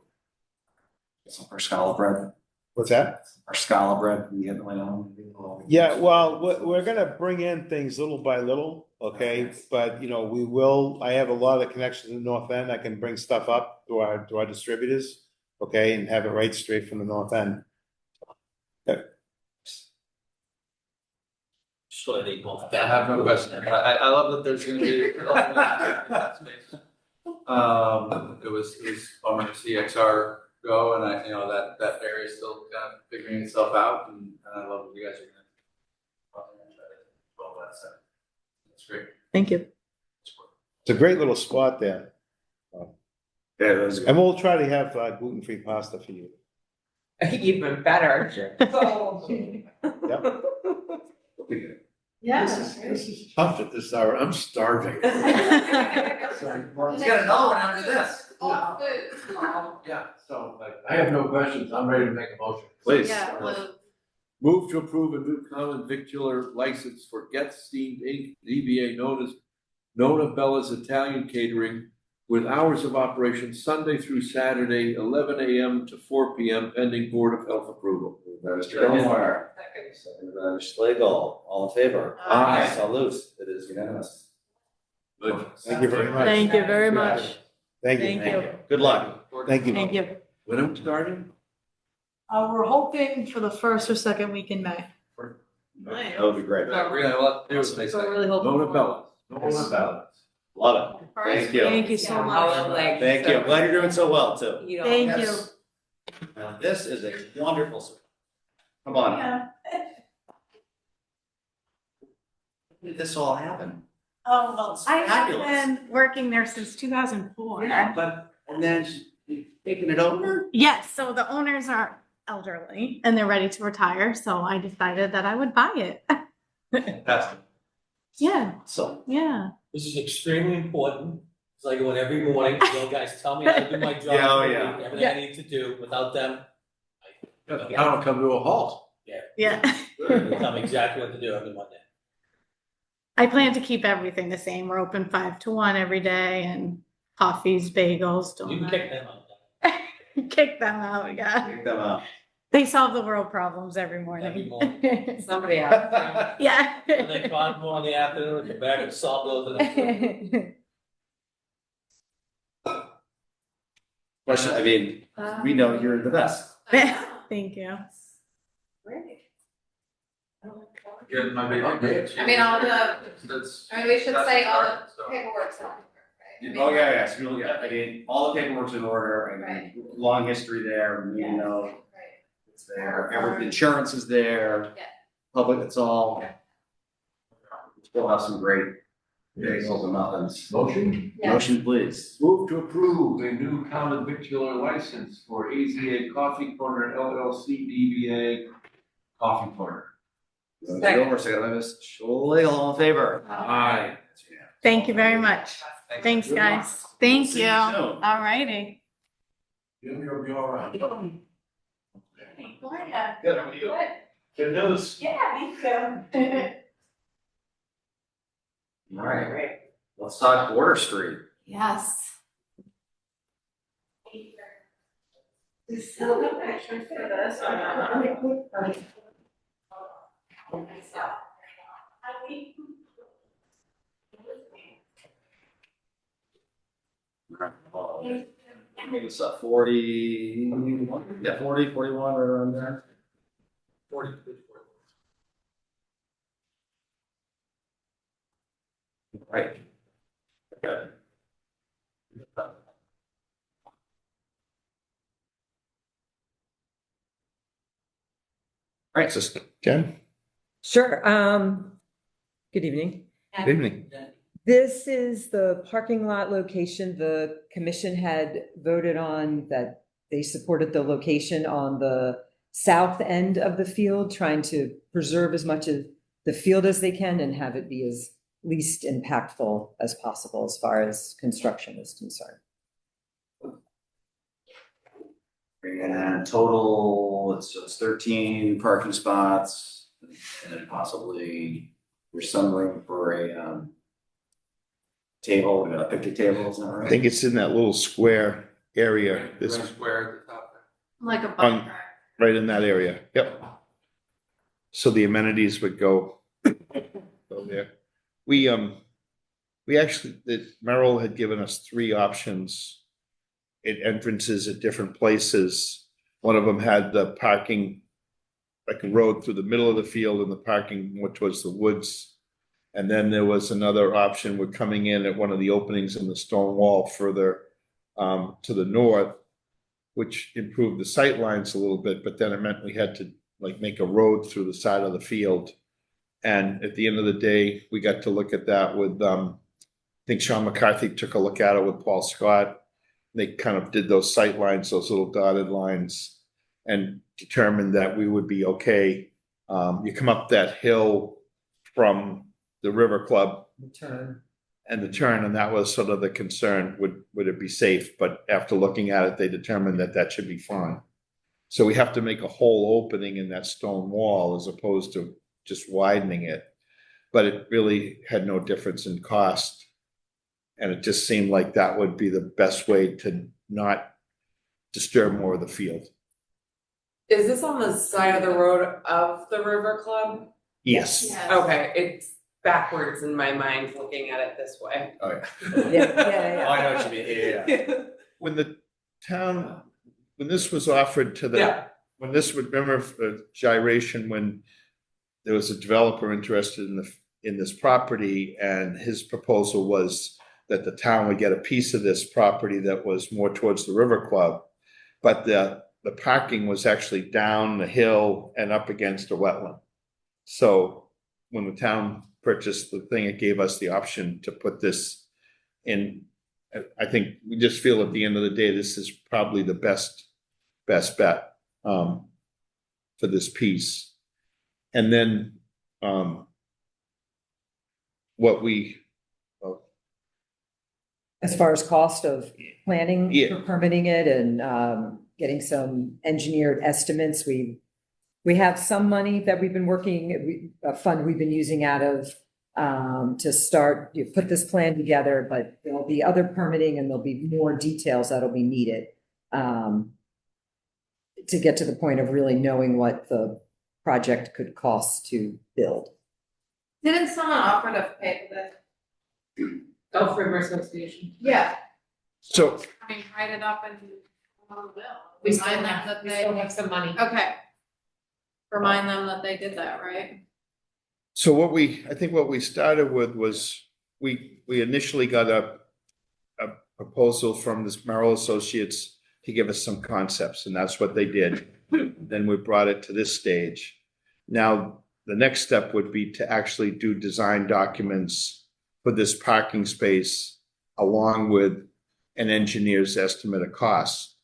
Our scallop bread, What's that? our scallop bread, we get my own. Yeah, well, we're gonna bring in things little by little, okay? But, we will, I have a lot of connections in the North End. I can bring stuff up to our distributors, okay? And have it right straight from the North End. Sure, they both. I have no question. I love that there's gonna be. It was bummer to see XR go, and that area is still kind of figuring itself out, and I love what you guys are gonna. That's great. Thank you. It's a great little spot there. Yeah, it was And we'll try to have gluten-free pasta for you. Even better. This is tough at this hour. I'm starving. He's got another one after this. Yeah, so like, I have no questions. I'm ready to make a motion. Please. Yeah, Move to approve a new common victular license for Get Steamed Inc., DBA known as Nona Bella's Italian Catering, with hours of operation Sunday through Saturday, 11 a.m. to 4 p.m. pending Board of Health approval. Mr. Gilmore. Second by Mr. Schlegel, all in favor? Aye. Salute, it is unanimous. Good. Thank you very much. Thank you very much. Thank you. Thank you. Good luck. Thank you. Thank you. When are we starting? We're hoping for the first or second week in May. That would be great. Really, well, here's what they say. So we're really hoping. Nona Bella's. Nona Bella's. Love it. Thank you. Thank you so much. Thank you. I'm glad you're doing so well too. Thank you. Now, this is a wonderful. Come on. How did this all happen? Oh, well, It's I have fabulous. been working there since 2004. But, and then taking it over? Yes, so the owners are elderly and they're ready to retire, so I decided that I would buy it. Fantastic. Yeah, So, yeah. This is extremely important. It's like when every morning, you guys tell me how to do my job. Yeah, oh, yeah. Everything I need to do. Without them, I don't come to a halt. Yeah. they tell me exactly what to do every Monday. I plan to keep everything the same. We're open 5 to 1 every day and coffees, bagels, You can donuts. kick them out. Kick them out, yeah. take them out. They solve the world problems every morning. Every morning. Somebody else. Yeah. And then talk more in the afternoon, come back and solve those. Question, I mean, we know you're the best. Thank you. Yeah, my big update. I mean, all the, That's. I mean, we should that's say all start, the so. paperwork's on, right? I mean, Oh, yeah, yes, I mean, all the paperwork's in order, and Right. long history there, you know, Right. it's there, every insurance is there. Yeah. Public, it's all. We'll have some great bagels and muffins. Motion? Yeah. Motion, please. Move to approve a new common victular license for AZA Coffee Corner LLC DBA Coffee Corner. Mr. Gilmore, second by Ms. Schlegel, all in favor? Aye. Thank you very much. Thanks, Good guys. luck. Thank See you. you soon. All righty. Jim, you'll be all right. Good, how are you? Good news. Yeah, me too. All right, let's talk Border Street. Yes. I think it's 40, yeah, 40, 41, right around there. 40. Right. Okay. All right, so Jen? Sure. Good evening. Good evening. This is the parking lot location. The commission had voted on that they supported the location on the south end of the field, trying to preserve as much of the field as they can and have it be as least impactful as possible as far as construction is concerned. and total, it's 13 parking spots, and then possibly there's some room for a table, a picnic table, is that I right? think it's in that little square area, this, Red square at the top there. Like a On- buffer. right in that area, yep. So the amenities would go there. We actually, Merrill had given us 3 options at entrances at different places. One of them had the parking, like a road through the middle of the field and the parking more towards the woods. And then there was another option with coming in at one of the openings in the stone wall further to the north, which improved the sight lines a little bit, but then it meant we had to like make a road through the side of the field. And at the end of the day, we got to look at that with, I think Sean McCarthy took a look at it with Paul Scott. They kind of did those sight lines, those little dotted lines. And determined that we would be okay. You come up that hill from the River Club Return. and the turn, and that was sort of the concern, would it be safe? But after looking at it, they determined that that should be fine. So we have to make a whole opening in that stone wall as opposed to just widening it. But it really had no difference in cost. And it just seemed like that would be the best way to not disturb more of the field. Is this on the side of the road of the River Club? Yes. Yes. Okay, it's backwards in my mind looking at it this way. Oh, yeah. Yeah. Oh, I know what you mean, yeah. When the town, when this was offered to the, Yeah. when this would, remember the gyration when there was a developer interested in this property, and his proposal was that the town would get a piece of this property that was more towards the River Club. But the parking was actually down the hill and up against a wetland. So when the town purchased the thing, it gave us the option to put this in. I think we just feel at the end of the day, this is probably the best bet for this piece. And then what we As far as cost of planning Yeah. for permitting it and getting some engineered estimates, we have some money that we've been working, a fund we've been using out of to start, put this plan together, but there'll be other permitting and there'll be more details that'll be needed to get to the point of really knowing what the project could cost to build. Didn't someone offer to pay for this? Gulf River Association. Yeah, so I mean, write it up and on the bill. We still Remind them have, that we they, still have some money. okay. Remind them that they did that, right? So I think what we started with was, we initially got a proposal from this Merrill Associates to give us some concepts, and that's what they did. Then we brought it to this stage. Now, the next step would be to actually do design documents for this parking space, along with an engineer's estimate of costs.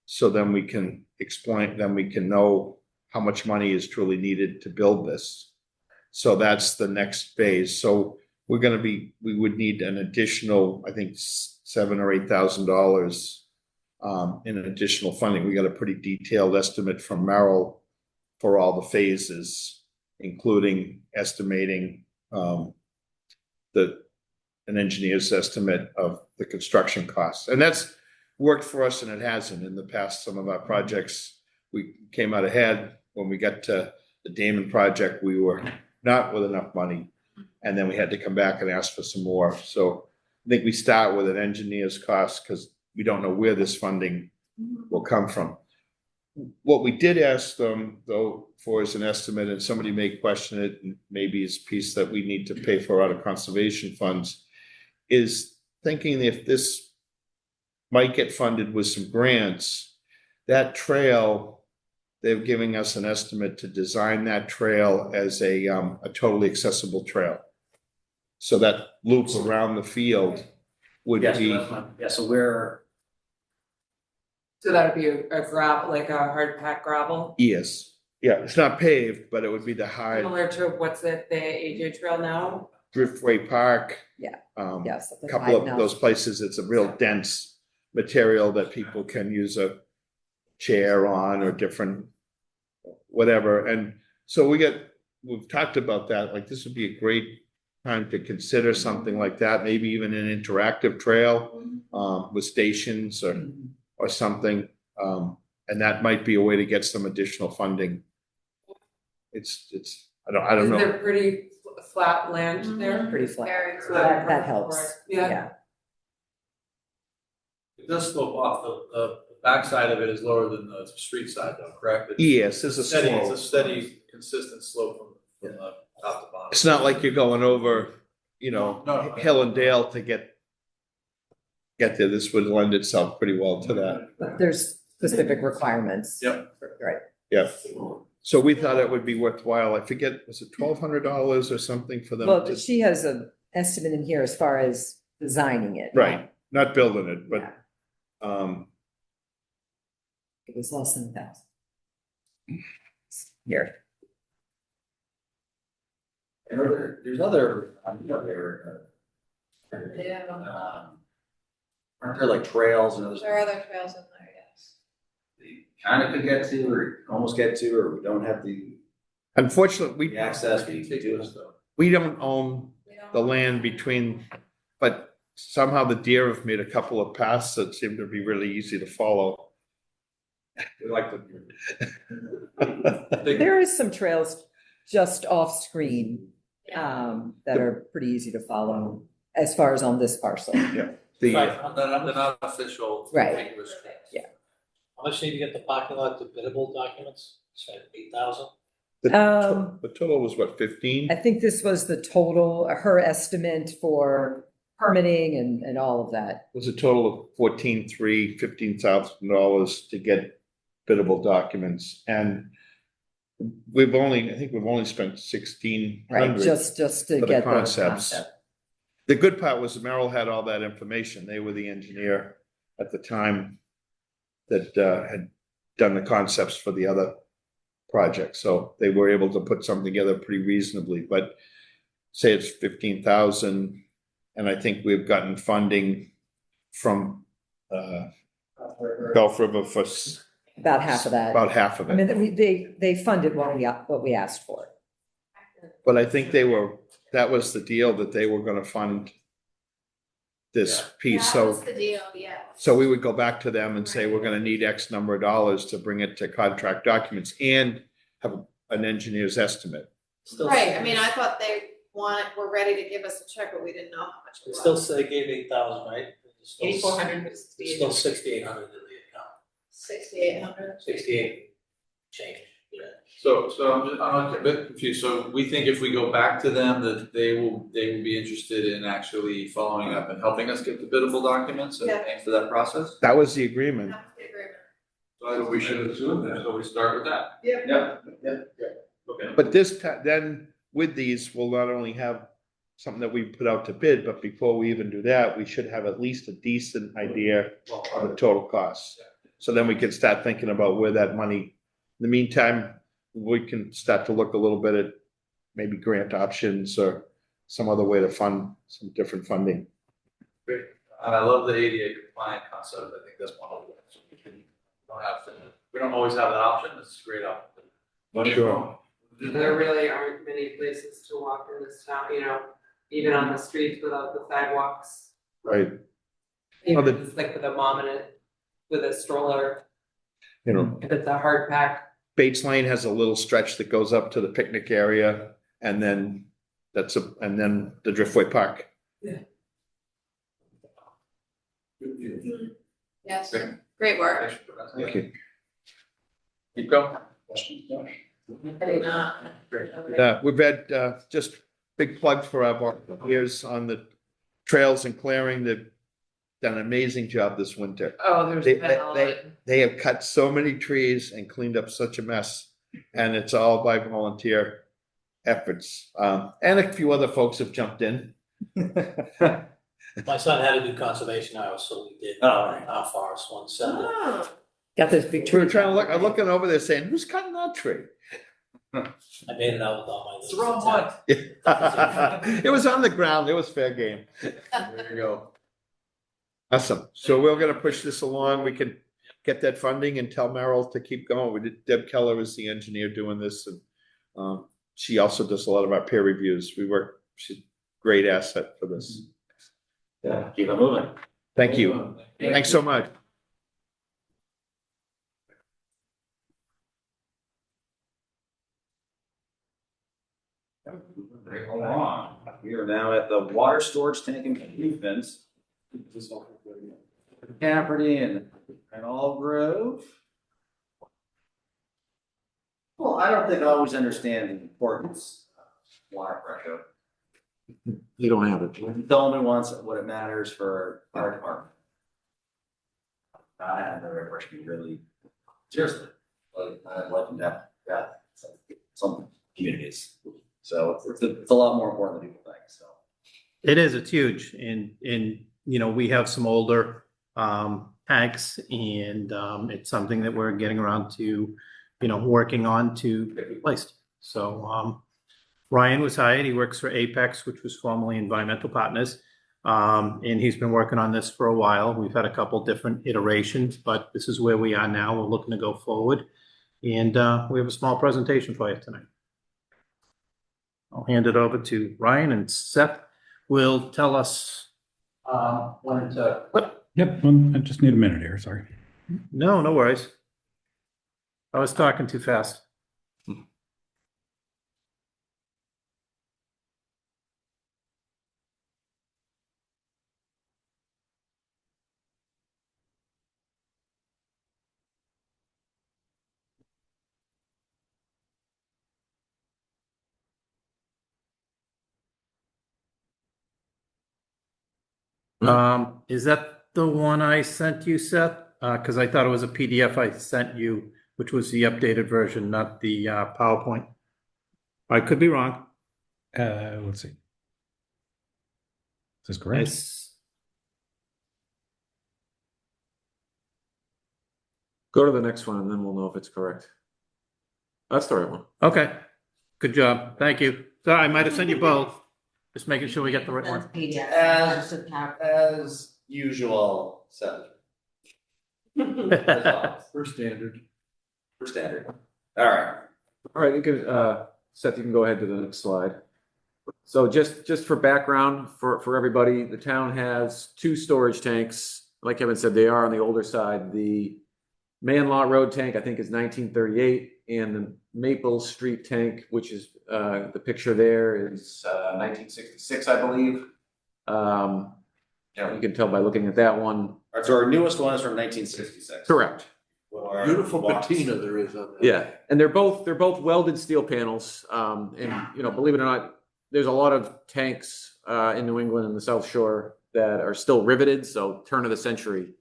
So then we can explain, then we can know how much money is truly needed to build this. So that's the next phase. So we would need an additional, I think, $7,000 or $8,000 in additional funding. We got a pretty detailed estimate from Merrill for all the phases, including estimating an engineer's estimate of the construction costs. And that's worked for us, and it hasn't. In the past, some of our projects, we came out ahead. When we got to the Damon project, we were not with enough money, and then we had to come back and ask for some more. So I think we start with an engineer's cost because we don't know where this funding will come from. What we did ask them, though, for is an estimate, and somebody may question it, and maybe it's a piece that we need to pay for out of conservation funds, is thinking if this might get funded with some grants, that trail, they're giving us an estimate to design that trail as a totally accessible trail. So that loop around the field would Yes, be. yeah, so we're, So that would be a gravel, like a hard pack gravel, Yes, yeah, it's not paved, but it would be the high similar to what's it, the AJ Trail now? Driftway Park. Yeah. A Yes. couple of those places, it's a real dense material that people can use a chair on or different, whatever. And so we've talked about that, like this would be a great time to consider something like that, maybe even an interactive trail with stations or something. And that might be a way to get some additional funding. It's, I don't know. Is there pretty flat land there? Pretty flat. Very So That helps. Yeah. It does slope off, the backside of it is lower than the street side though, correct? It's Yes, there's a steady, it's a slope. steady, consistent slope from the top to bottom. It's not like you're going over, No. hill and dale to get there. This would lend itself pretty well to that. But there's specific requirements. Yep. Right. Yeah. So we thought it would be worthwhile. I forget, was it $1,200 or something for them? Well, she has an estimate in here as far as designing it. Right, not building it, but, It was less than 1,000. Here. And there's other, aren't there like trails and others? There are other trails in there, yes. We kind of could get to, or almost get to, or we don't have the Unfortunately, access, we can do it. we don't own We don't- the land between, but somehow the deer have made a couple of paths that seem to be really easy to follow. We like the. There is some trails just off screen that are pretty easy to follow as far as on this parcel. The, They're not official. Right. contiguous trails. Yeah. How much need to get the parking lot, the biddable documents? Say 8,000? the total was what, 15? I think this was the total, her estimate for permitting and all of that. It was a total of $15,000 to get biddable documents, and I think we've only spent Right, $1,600 just to for the get the concepts. concept. The good part was Merrill had all that information. They were the engineer at the time that had done the concepts for the other projects. So they were able to put something together pretty reasonably, but say it's 15,000, and I think we've gotten funding from Gulf River for About half of that. about half of I it. mean, they funded what we asked for. But I think that was the deal, that they were gonna fund this piece, That was so, the deal, yeah. so we would go back to them and say, we're gonna need X number of dollars to bring it to contract documents and have an engineer's estimate. Still- Right, I mean, I thought were ready to give us a check, but we didn't know how much it They was. still say they gave 8,000, right? It's still- 8,400 It's still 6,800 in the account, 6,800. 68 change, yeah. So I'm a bit confused. So we think if we go back to them, that they will be interested in actually following up and helping us get the biddable documents and Yeah. paying for that process? That was the agreement. That was the agreement. So we should assume that, so we start with that. Yeah. Okay. But then with these, we'll not only have something that we put out to bid, but before we even do that, we should have at least a decent idea of the total costs. So then we can start thinking about where that money, in the meantime, we can start to look a little bit at maybe grant options or some other way to fund some different funding. Great. And I love the ADA compliant concept. I think that's one of the ones we don't always have that option. It's a great option. Sure. There really aren't many places to walk in this town, even on the streets without the sidewalks. Right, Even the- if it's like with a mom in it, with a stroller, you know, if it's a hard pack. Bates Lane has a little stretch that goes up to the picnic area, and then and then the Driftway Park. Yes, Great. great work. Thank you. Keep going. We've had, just big plug for our volunteers on the trails and clearing. They've done an amazing job this winter. Oh, there's They- been a lot. They have cut so many trees and cleaned up such a mess, and it's all by volunteer efforts. And a few other folks have jumped in. My son had to do conservation hours, so we did Oh, right. our forest one Sunday. Oh, Got those big We were trees. trying to look, I'm looking over there saying, who's cutting that tree? I made it out with all my. It's the wrong one. It was on the ground. It was fair game. There you go. Awesome. So we're gonna push this along. We can get that funding and tell Merrill to keep going. Deb Keller is the engineer doing this, and she also does a lot of our peer reviews. She's a great asset for this. Yeah, keep it moving. Thank you. Thanks so much. Right along. We are now at the water storage tank and improvements. Property and All Grove. Well, I don't think I always understand the importance of water pressure. You don't have it. Tell me once what it matters for our department. I have no impression really, seriously, like, I'd like them to have that, some communities. So it's a lot more important than people think, so. It is, it's huge. And, we have some older tanks and it's something that we're getting around to working on to get replaced. So, Ryan was hired. He works for Apex, which was formerly Environmental Partners. And he's been working on this for a while. We've had a couple different iterations, but this is where we are now. We're looking to go forward. And we have a small presentation for you tonight. I'll hand it over to Ryan, and Seth will tell us when to. Yep, I just need a minute here, sorry. No worries. I was talking too fast. Is that the one I sent you, Seth? Because I thought it was a PDF I sent you, which was the updated version, not the PowerPoint. I could be wrong. Let's see. Is this correct? Go to the next one and then we'll know if it's correct. That's the right one. Okay. Good job. Thank you. Sorry, I might have sent you both. Just making sure we get the right one. As usual, Seth. For standard. All right. All right, you can, Seth, you can go ahead to the next slide. So just for background for everybody, the town has 2 storage tanks. Like Kevin said, they are on the older side. The Man-Law Road tank, I think, is 1938, and the Maple Street tank, which is the picture there, is 1966, I believe. You can tell by looking at that one. All right, so our newest one is from 1966. Correct. Beautiful patina there is on that. Yeah, and they're both welded steel panels. And believe it or not, there's a lot of tanks in New England and the South Shore that are still riveted. So turn of the century.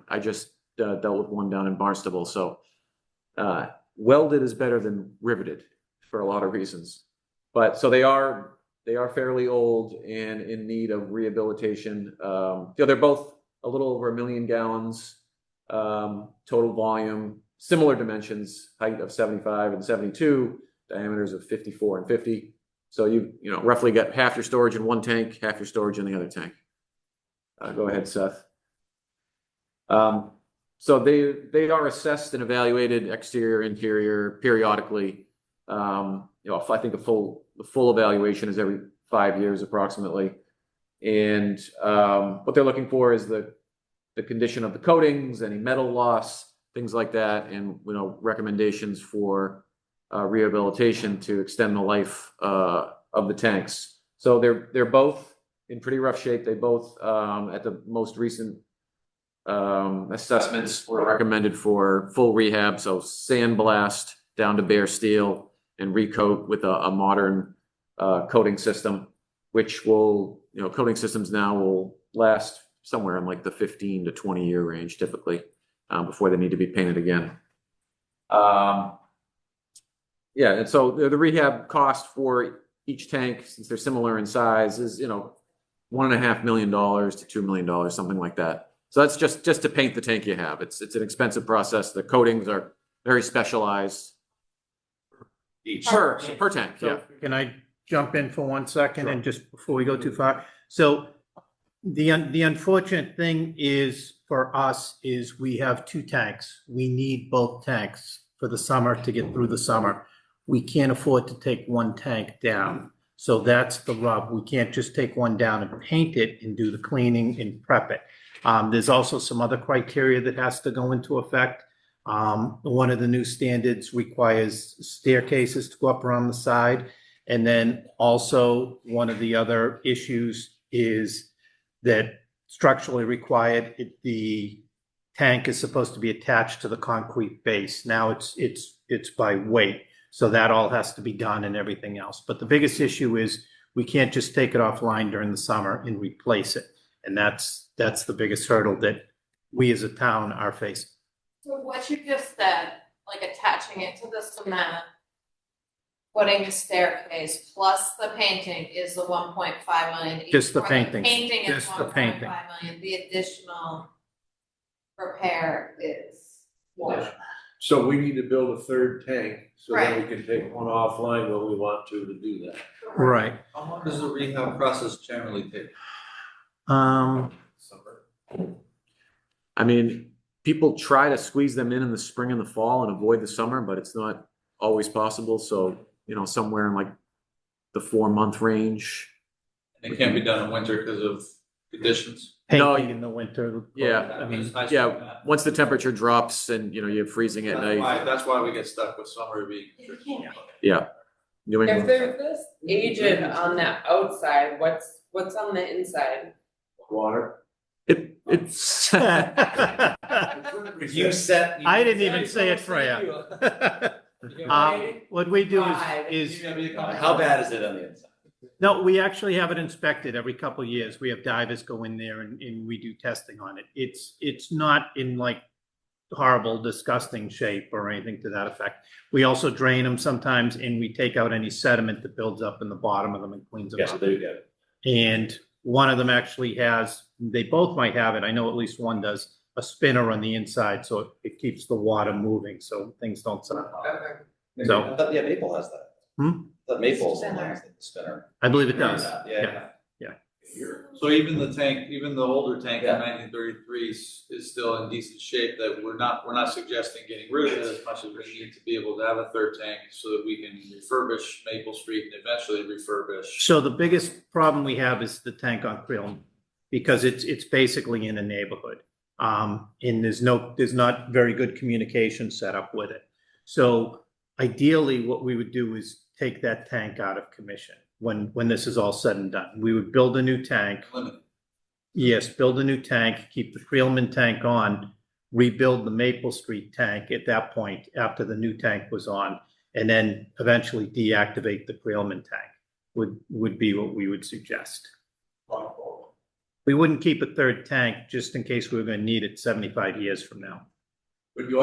I just dealt with one down in Barnstable. So welded is better than riveted for a lot of reasons. But so they are fairly old and in need of rehabilitation. They're both a little over 1 million gallons. Total volume, similar dimensions, height of 75 and 72, diameters of 54 and 50. So you roughly get half your storage in one tank, half your storage in the other tank. Go ahead, Seth. So they are assessed and evaluated exterior, interior periodically. I think the full evaluation is every 5 years approximately. And what they're looking for is the condition of the coatings, any metal loss, things like that, and recommendations for rehabilitation to extend the life of the tanks. So they're both in pretty rough shape. They both at the most recent assessments were recommended for full rehab, so sandblast down to bare steel and recoat with a modern coating system, which will coating systems now will last somewhere in like the 15 to 20 year range typically before they need to be painted again. And so the rehab cost for each tank, since they're similar in size, is $1.5 million to $2 million, something like that. So that's just to paint the tank you have. It's an expensive process. The coatings are very specialized. Each per tank. So Yeah. can I jump in for 1 second? Sure. And just before we go too far? So the unfortunate thing is for us is we have 2 tanks. We need both tanks for the summer to get through the summer. We can't afford to take one tank down. So that's the rub. We can't just take one down and paint it and do the cleaning and prep it. There's also some other criteria that has to go into effect. One of the new standards requires staircases to go up around the side. And then also one of the other issues is that structurally required, the tank is supposed to be attached to the concrete base. Now it's by weight. So that all has to be done and everything else. But the biggest issue is we can't just take it offline during the summer and replace it. And that's the biggest hurdle that we as a town are facing. So what you just said, like attaching it to the cement, putting a staircase plus the painting is the 1.5 million. Just the Or painting. Painting is Just the 1.5 painting. million. The additional repair is what? So we need to build a third tank so that we can take one offline when we want to do that. Right. How long does the rehab process generally take? Summer. I mean, people try to squeeze them in the spring and the fall and avoid the summer, but it's not always possible. So, somewhere in like the 4-month range. And it can't be done in winter because of conditions? Painting in the winter. Yeah, I mean, once the temperature drops and, you're freezing at night. That's why we get stuck with summer being. Yeah. New If England. there's this agent on the outside, what's on the inside? Water. It's. You set. I didn't even say it, Freya. What we do is. How bad is it on the inside? No, we actually have it inspected every couple of years. We have divers go in there and we do testing on it. It's not in like horrible, disgusting shape or anything to that effect. We also drain them sometimes and we take out any sediment that builds up in the bottom of them and cleans them Yes, up. there you go. And one of them actually has, they both might have it, I know at least one does, a spinner on the inside, so it keeps the water moving, so things don't set up. So- I thought, Maple has that. Hmm? I thought Maple's the one that's the spinner. I believe it does. Yeah. So even the older tank in 1933 is still in decent shape, that we're not suggesting getting rid of it as much as we need to be able to have a third tank so that we can refurbish Maple Street and eventually refurbish. So the biggest problem we have is the tank on Creelman, because it's basically in a neighborhood. And there's not very good communication set up with it. So ideally, what we would do is take that tank out of commission when this is all said and done. We would build a new tank. Yes, build a new tank, keep the Creelman tank on, rebuild the Maple Street tank at that point after the new tank was on, and then eventually deactivate the Creelman tank would be what we would suggest. We wouldn't keep a third tank just in case we were going to need it 75 years from now. But we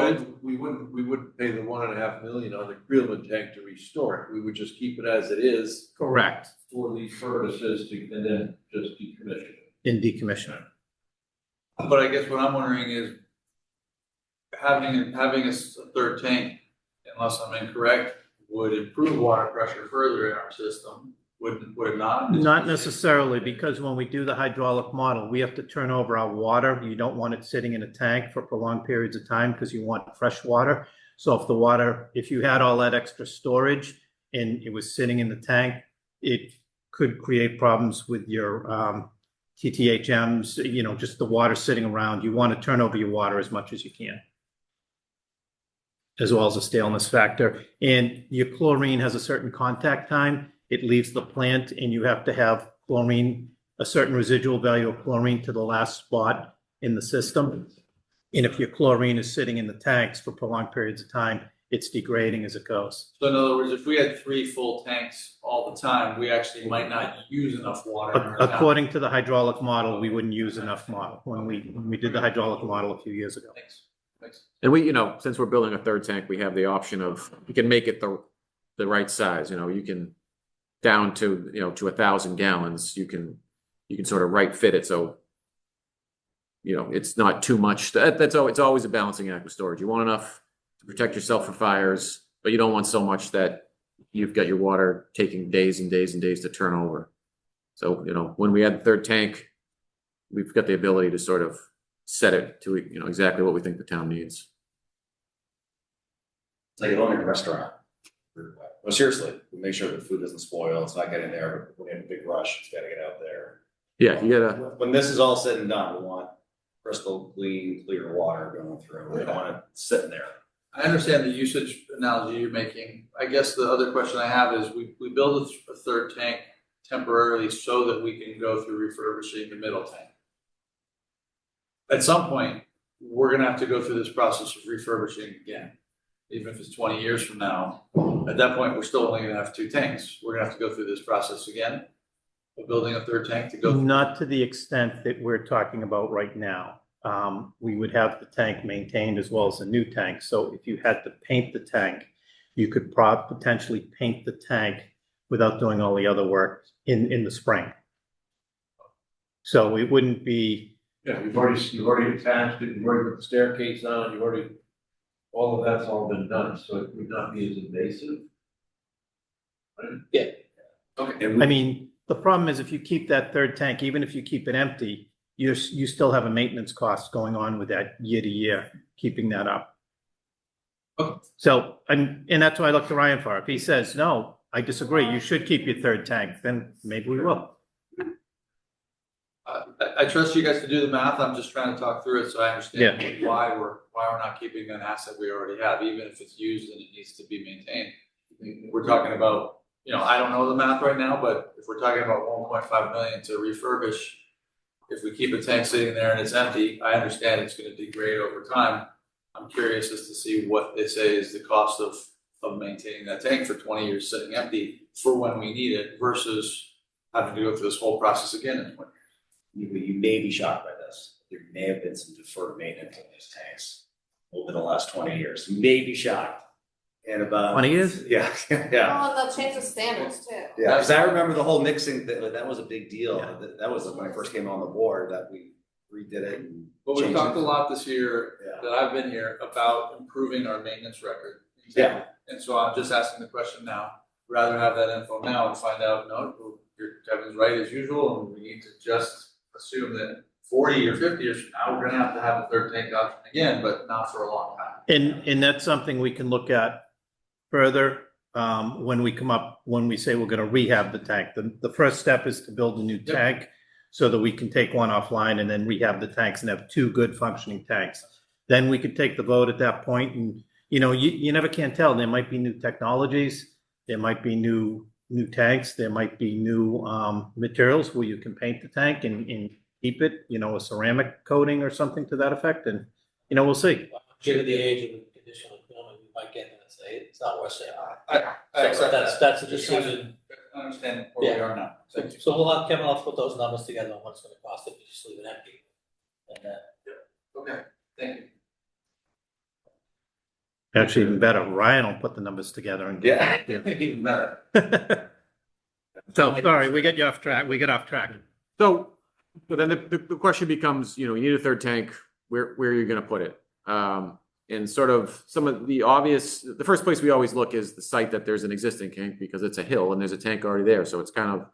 wouldn't pay the $1.5 million on the Creelman tank to restore it. We would just keep it as it is. Correct. For these purposes and then just decommission it. In decommission. But I guess what I'm wondering is having a third tank, unless I'm incorrect, would improve water pressure further in our system. Would it not? Not necessarily, because when we do the hydraulic model, we have to turn over our water. You don't want it sitting in a tank for prolonged periods of time because you want fresh water. So if you had all that extra storage and it was sitting in the tank, it could create problems with your TTHMs, just the water sitting around. You want to turn over your water as much as you can, as well as a staleness factor. And your chlorine has a certain contact time. It leaves the plant and you have to have chlorine, a certain residual value of chlorine to the last spot in the system. And if your chlorine is sitting in the tanks for prolonged periods of time, it's degrading as it goes. So in other words, if we had 3 full tanks all the time, we actually might not use enough water in our town. According to the hydraulic model, we wouldn't use enough model when we did the hydraulic model a few years ago. Thanks. And we, since we're building a third tank, we have the option of, you can make it the right size, you can down to, to 1,000 gallons, you can sort of right fit it. So, it's not too much. It's always a balancing act with storage. You want enough to protect yourself from fires, but you don't want so much that you've got your water taking days and days and days to turn over. So, when we add the third tank, we've got the ability to sort of set it to, exactly what we think the town needs. It's like owning a restaurant. No, seriously, we make sure the food doesn't spoil. It's not getting there, but when in a big rush, it's got to get out there. Yeah, you gotta. When this is all said and done, we want crystal clean, clear water going through. We don't want it sitting there. I understand the usage analogy you're making. I guess the other question I have is we build a third tank temporarily so that we can go through refurbishing the middle tank. At some point, we're going to have to go through this process of refurbishing again, even if it's 20 years from now. At that point, we're still only going to have 2 tanks. We're going to have to go through this process again of building a third tank to go through. Not to the extent that we're talking about right now. We would have the tank maintained as well as a new tank. So if you had to paint the tank, you could potentially paint the tank without doing all the other work in the spring. So it wouldn't be. Yeah, you've already attached it, you've already put the staircase on, you've already all of that's all been done, so it would not be as invasive. Okay. And I we, mean, the problem is if you keep that third tank, even if you keep it empty, you still have a maintenance cost going on with that year to year, keeping that up. Okay. So, and that's why I look to Ryan for. If he says, no, I disagree, you should keep your third tank, then maybe we will. I trust you guys to do the math. I'm just trying to talk through it so I understand why we're not keeping an asset we already have, even if it's used and it needs to be maintained. We're talking about, I don't know the math right now, but if we're talking about 1.5 million to refurbish, if we keep a tank sitting there and it's empty, I understand it's going to degrade over time. I'm curious as to see what they say is the cost of maintaining that tank for 20 years sitting empty for when we need it versus having to go through this whole process again in 20 years. you may be shocked by this. There may have been some deferred maintenance on these tanks over the last 20 years. You may be shocked. And about 20 years? Yeah, yeah. Well, they'll change the standards too. Yeah, because I remember the whole mixing, that was a big deal. That was when I first came on the board, that we redid it. And But we've changed talked it. a lot this year Yeah. that I've been here about improving our maintenance record. Yeah. And so I'm just asking the question now, rather have that info now and find out, no, Kevin's right as usual, and we need to just assume that 40 or 50 years from now, we're gonna have to have a third tank option again, but not for a long time. And that's something we can look at further, when we say we're gonna rehab the tank. The first step is to build a new tank so that we can take one offline and then rehab the tanks and have two good functioning tanks. Then we could take the vote at that point, and, you never can tell. There might be new technologies, there might be new tanks, there might be new, materials where you can paint the tank and keep it, a ceramic coating or something to that effect, and, we'll see. Given the age of the condition of the building, we might get them and say, it's not worth saying. I accept that. That's a Just trying to decision. understand where we are now. Thank you. So we'll have Kevin, I'll put those numbers together on what it's gonna cost if you just leave it empty. And Okay, thank you. Actually, even better, Ryan will put the numbers together and. Yeah, even better. So, sorry, we get off track. So, but then the question becomes, you need a third tank, where are you gonna put it? And sort of some of the first place we always look is the site that there's an existing tank, because it's a hill and there's a tank already there, so it's kind of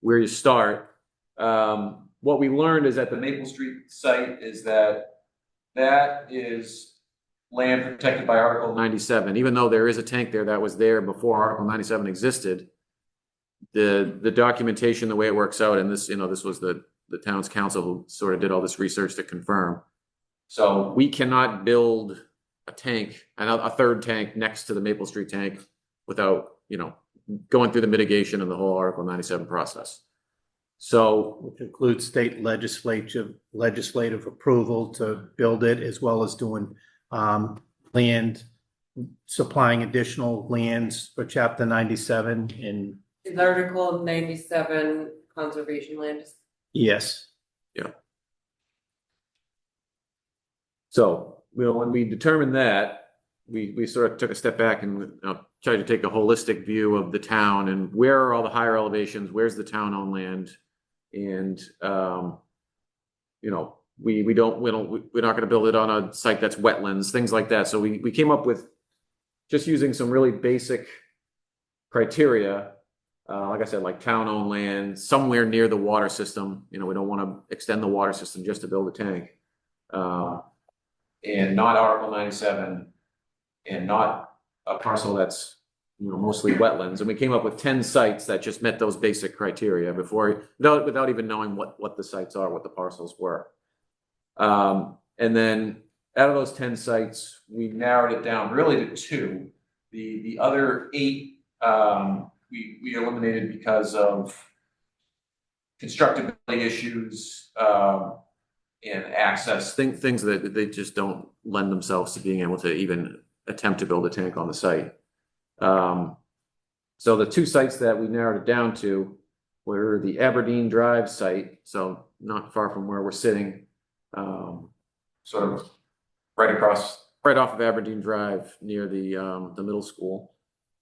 where you start. What we learned is at the Maple Street site is that is land protected by Article 97, even though there is a tank there that was there before Article 97 existed. The documentation, the way it works out, and this, this was the town's council who sort of did all this research to confirm. So we cannot build a tank, a third tank next to the Maple Street tank without, going through the mitigation and the whole Article 97 process. So, Which includes state legislative approval to build it, as well as doing, land, supplying additional lands for Chapter 97 in. Is Article 97 conservation land? Yes. Yeah. So, when we determined that, we sort of took a step back and tried to take a holistic view of the town and where are all the higher elevations, where's the town-owned land, and we're not going to build it on a site that's wetlands, things like that. So we came up with just using some really basic criteria, like I said, like town-owned land, somewhere near the water system. We don't want to extend the water system just to build a tank, and not Article 97, and not a parcel that's mostly wetlands. And we came up with 10 sites that just met those basic criteria without even knowing what the sites are, what the parcels were. And then out of those 10 sites, we narrowed it down really to 2. The other 8 we eliminated because of constructability issues, and access, things that they just don't lend themselves to being able to even attempt to build a tank on the site. So the 2 sites that we narrowed it down to were the Aberdeen Drive site, so not far from where we're sitting, sort of right off of Aberdeen Drive near the middle school.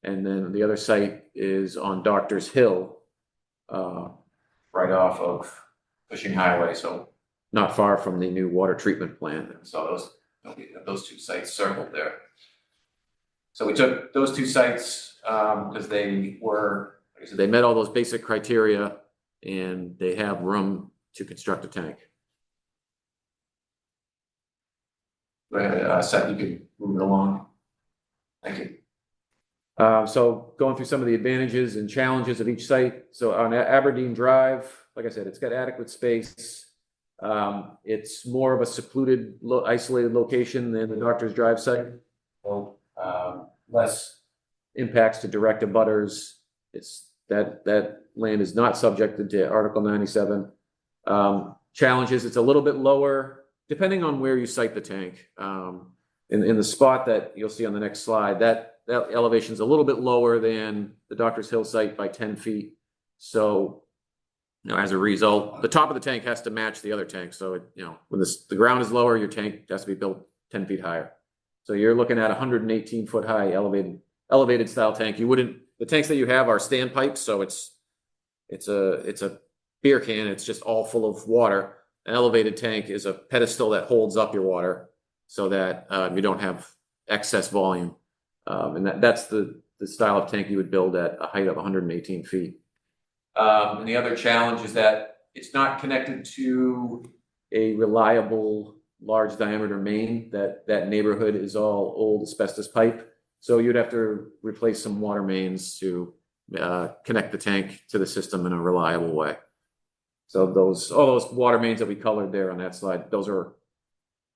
And then the other site is on Doctors Hill, right off of Cushing Highway, so not far from the new water treatment plant. So we have those two sites circled there. So we took those two sites because they were, like I said, they met all those basic criteria and they have room to construct a tank. Go ahead, Seth, you can move it along. Thank you. So going through some of the advantages and challenges of each site. So on Aberdeen Drive, like I said, it's got adequate space. It's more of a secluded, isolated location than the Doctor's Drive site. So less impacts to direct abutters. It's that land is not subjected to Article 97. Challenges, it's a little bit lower, depending on where you site the tank. In the spot that you'll see on the next slide, that elevation is a little bit lower than the Doctor's Hill site by 10 feet. So, as a result, the top of the tank has to match the other tank. So, when the ground is lower, your tank has to be built 10 feet higher. So you're looking at 118 foot high elevated style tank. The tanks that you have are standpipes, so it's a beer can. It's just all full of water. An elevated tank is a pedestal that holds up your water so that you don't have excess volume. And that's the style of tank you would build at a height of 118 feet. And the other challenge is that it's not connected to a reliable large diameter main. That neighborhood is all old asbestos pipe. So you'd have to replace some water mains to connect the tank to the system in a reliable way. So all those water mains that we colored there on that slide,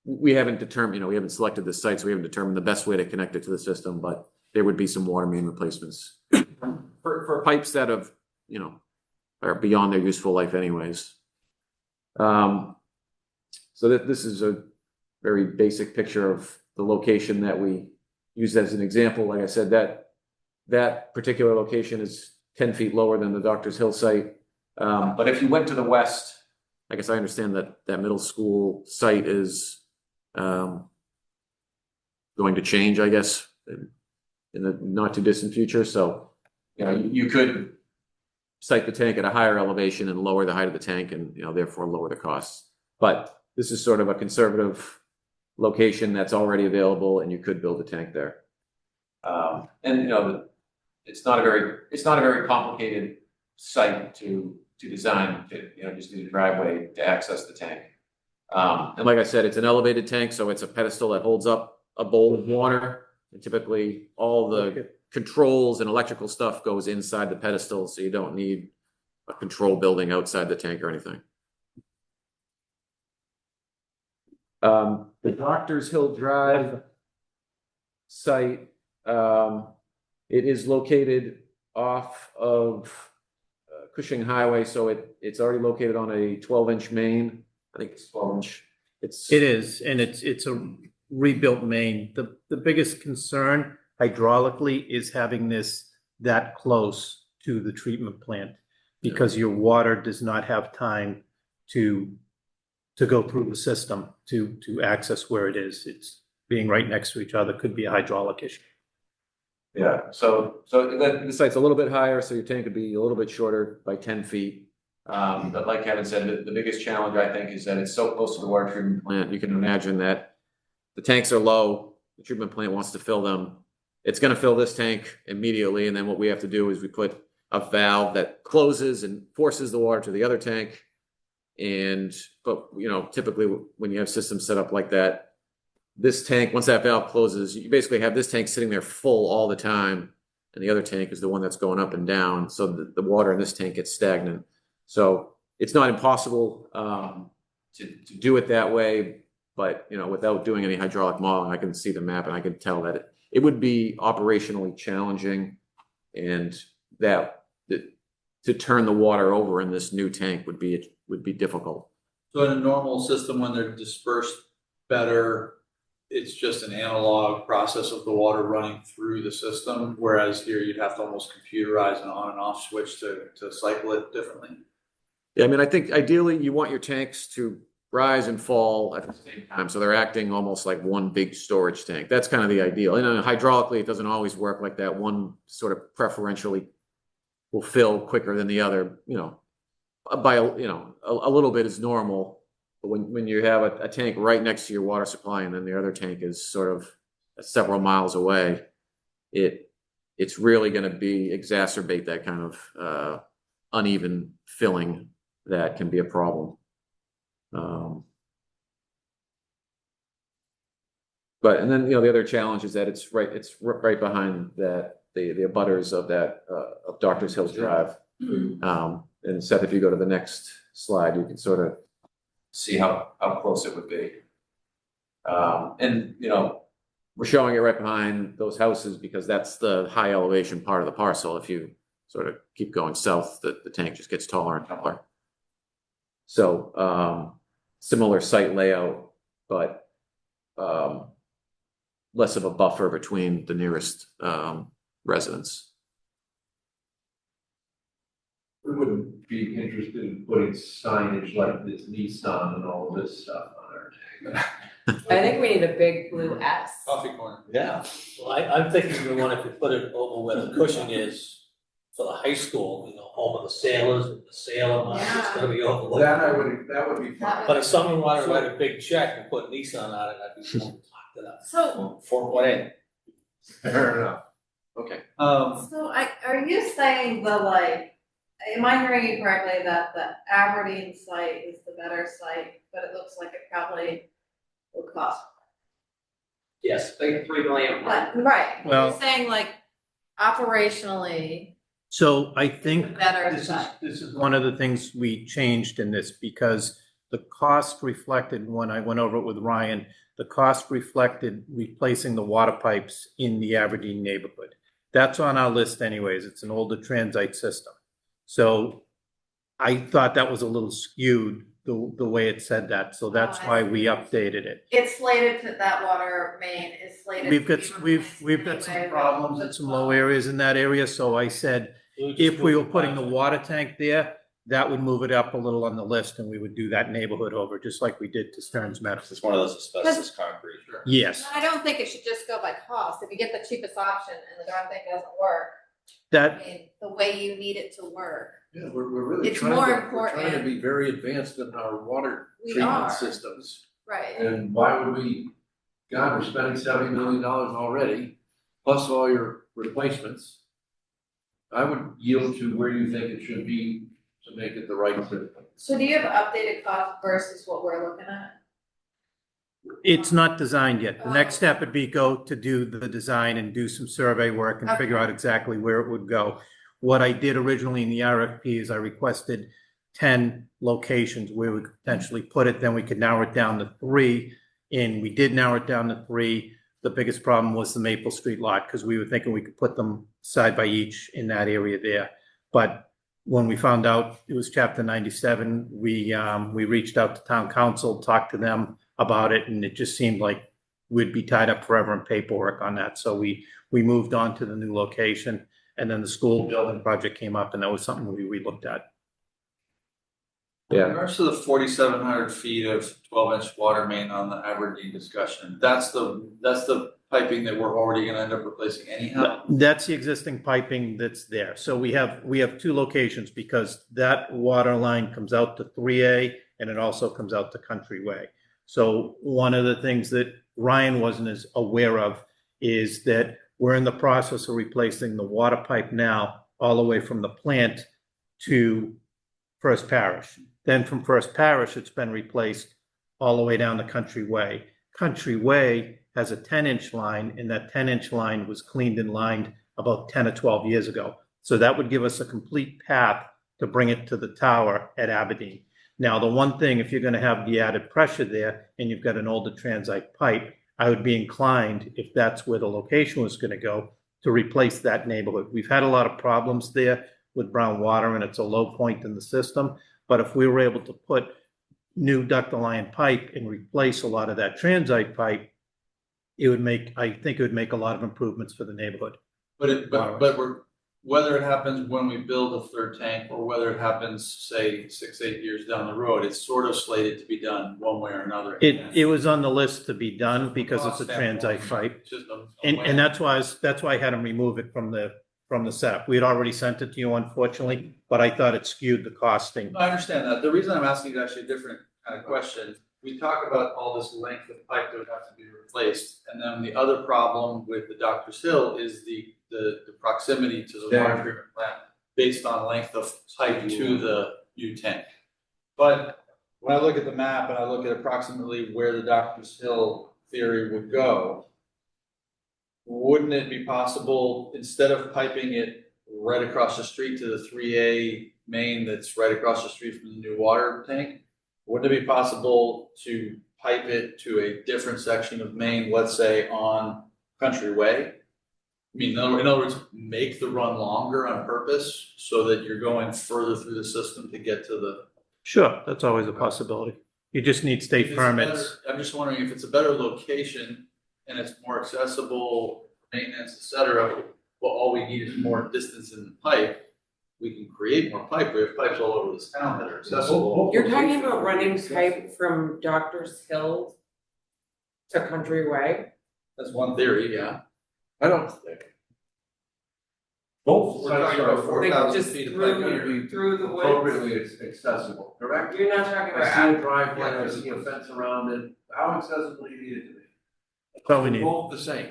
we haven't determined, we haven't selected the site, so we haven't determined the best way to connect it to the system, but there would be some water main replacements for pipes that are beyond their useful life anyways. So this is a very basic picture of the location that we used as an example. Like I said, that particular location is 10 feet lower than the Doctor's Hill site. But if you went to the west, I guess I understand that middle school site is going to change, I guess, in the not too distant future. So, you could site the tank at a higher elevation and lower the height of the tank and, therefore lower the costs. But this is sort of a conservative location that's already available and you could build a tank there. And, it's not a very complicated site to design. Just need a driveway to access the tank. And like I said, it's an elevated tank, so it's a pedestal that holds up a bowl of water. And typically all the controls and electrical stuff goes inside the pedestal, so you don't need a control building outside the tank or anything. The Doctor's Hill Drive site, it is located off of Cushing Highway, so it's already located on a 12-inch main. I think it's 12-inch. It is, and it's a rebuilt main. The biggest concern hydraulically is having this that close to the treatment plant because your water does not have time to go through the system to access where it is. It's being right next to each other could be a hydraulic issue. Yeah, so the site's a little bit higher, so your tank could be a little bit shorter by 10 feet. But like Kevin said, the biggest challenge I think is that it's so close to the water treatment plant. You can imagine that the tanks are low, the treatment plant wants to fill them. It's going to fill this tank immediately, and then what we have to do is we put a valve that closes and forces the water to the other tank. But typically when you have systems set up like that, this tank, once that valve closes, you basically have this tank sitting there full all the time, and the other tank is the one that's going up and down. So the water in this tank gets stagnant. So it's not impossible to do it that way, but without doing any hydraulic modeling, I can see the map and I can tell that it would be operationally challenging, and that to turn the water over in this new tank would be difficult. So in a normal system, when they're dispersed better, it's just an analog process of the water running through the system, whereas here you'd have to almost computerize an on and off switch to cycle it differently. Yeah, I mean, I think ideally you want your tanks to rise and fall at the same time, so they're acting almost like one big storage tank. That's kind of the ideal. And hydraulically, it doesn't always work like that. One sort of preferentially will fill quicker than the other. By a little bit is normal, But when you have a tank right next to your water supply and then the other tank is sort of several miles away, it's really going to exacerbate that kind of uneven filling that can be a problem. But and then the other challenge is that it's right behind that the abutters of that of Doctors Hills Drive. And Seth, if you go to the next slide, you can sort of see how close it would be. And we're showing it right behind those houses because that's the high elevation part of the parcel. If you sort of keep going south, the tank just gets taller and taller. So similar site layout, but less of a buffer between the nearest residents. We wouldn't be interested in putting signage like this Nissan and all this stuff on our tank. I think we need a big blue S. Coffee corner. Yeah. Well, I'm thinking we want to put it over where the Cushing is for the high school, home of the sailors, with the sailor mine, it's gonna be overlooked. That would be fine. But if someone wanted to write a big check and put Nissan on it, I'd be willing to talk to them. So, 4.8. Fair enough. Okay. are you saying am I hearing you correctly that the Aberdeen site is the better site, but it looks like it probably will cost? Yes, like $3 million. Right, Well- you're saying operationally, So I think better this is, site. this is one of the things we changed in this because the cost reflected, when I went over it with Ryan, the cost reflected replacing the water pipes in the Aberdeen neighborhood. That's on our list anyways. It's an older transite system. So I thought that was a little skewed, the way it said that. So that's I why see. we updated it. It's slated to, that water main is slated. We've to got, be we've got replaced some anyway. problems in some low areas in that area. So I said, if we were putting the water tank there, that would move it up a little on the list and we would do that neighborhood over, just like we did to Stearns Meadows. It's one of those asbestos concrete. Yes, I don't think it should just go by cost. If you get the cheapest option and the darn thing doesn't work, that, the way you need it to work. Yeah, we're really It's trying more we're trying to important. be very advanced in our water We treatment are. systems. Right. And why would God, we're spending $70 million already, plus all your replacements. I would yield to where you think it should be to make it the right fit. So do you have updated cost versus what we're looking at? it's not designed yet. The next step would be go to do the design and do some survey work and figure out exactly where it would go. What I did originally in the RFP is I requested 10 locations where we could potentially put it, then we could narrow it down to 3. And we did narrow it down to 3. The biggest problem was the Maple Street lot because we were thinking we could put them side by each in that area there. But when we found out it was Chapter 97, we reached out to town council, talked to them about it, and it just seemed like we'd be tied up forever in paperwork on that. So we moved on to the new location, and then the school building project came up, and that was something we looked at. In regards to the 4,700 feet of 12-inch water main on the Aberdeen discussion, that's the piping that we're already gonna end up replacing anyhow? That's the existing piping that's there. So we have 2 locations because that water line comes out to 3A and it also comes out to Country Way. So one of the things that Ryan wasn't as aware of is that we're in the process of replacing the water pipe now all the way from the plant to First Parish. Then from First Parish, it's been replaced all the way down to Country Way. Country Way has a 10-inch line, and that 10-inch line was cleaned and lined about 10 or 12 years ago. So that would give us a complete path to bring it to the tower at Aberdeen. Now, the one thing, if you're going to have the added pressure there and you've got an older transite pipe, I would be inclined, if that's where the location was going to go, to replace that neighborhood. We've had a lot of problems there with brown water, and it's a low point in the system. But if we were able to put new ductile iron pipe and replace a lot of that transite pipe, I think it would make a lot of improvements for the neighborhood. But whether it happens when we build a third tank or whether it happens, say, 6-8 years down the road, it's sort of slated to be done one way or another. It was on the list to be done because it's a transite pipe. And that's why I had him remove it from the setup. We had already sent it to you, unfortunately, but I thought it skewed the costing. I understand that. The reason I'm asking is actually a different kind of question. We talk about all this length of pipe that would have to be replaced, and then the other problem with the Doctor's Hill is the proximity to the water treatment plant based on length of pipe to the new tank. But when I look at the map and I look at approximately where the Doctor's Hill theory would go, wouldn't it be possible, instead of piping it right across the street to the 3A main that's right across the street from the new water tank, wouldn't it be possible to pipe it to a different section of Maine, let's say on Country Way? I mean, in other words, make the run longer on purpose so that you're going further through the system to get to the. Sure, that's always a possibility. You just need state If it's permits. I'm just wondering if it's a better location and it's more accessible, maintenance, et cetera, well, all we need is more distance in the pipe. We can create more pipe. We have pipes all over this town that are accessible. You're talking about running pipe from Doctor's Hill to Country Way? That's one theory, yeah. I don't think. Both We're talking about 4,000 just feet of through- pipe here. through the woods? Appropriately accessible, correct? You're not talking I about. see a driveway, I see a fence around it, how accessible do you need it to be? That's all we need. Both the same.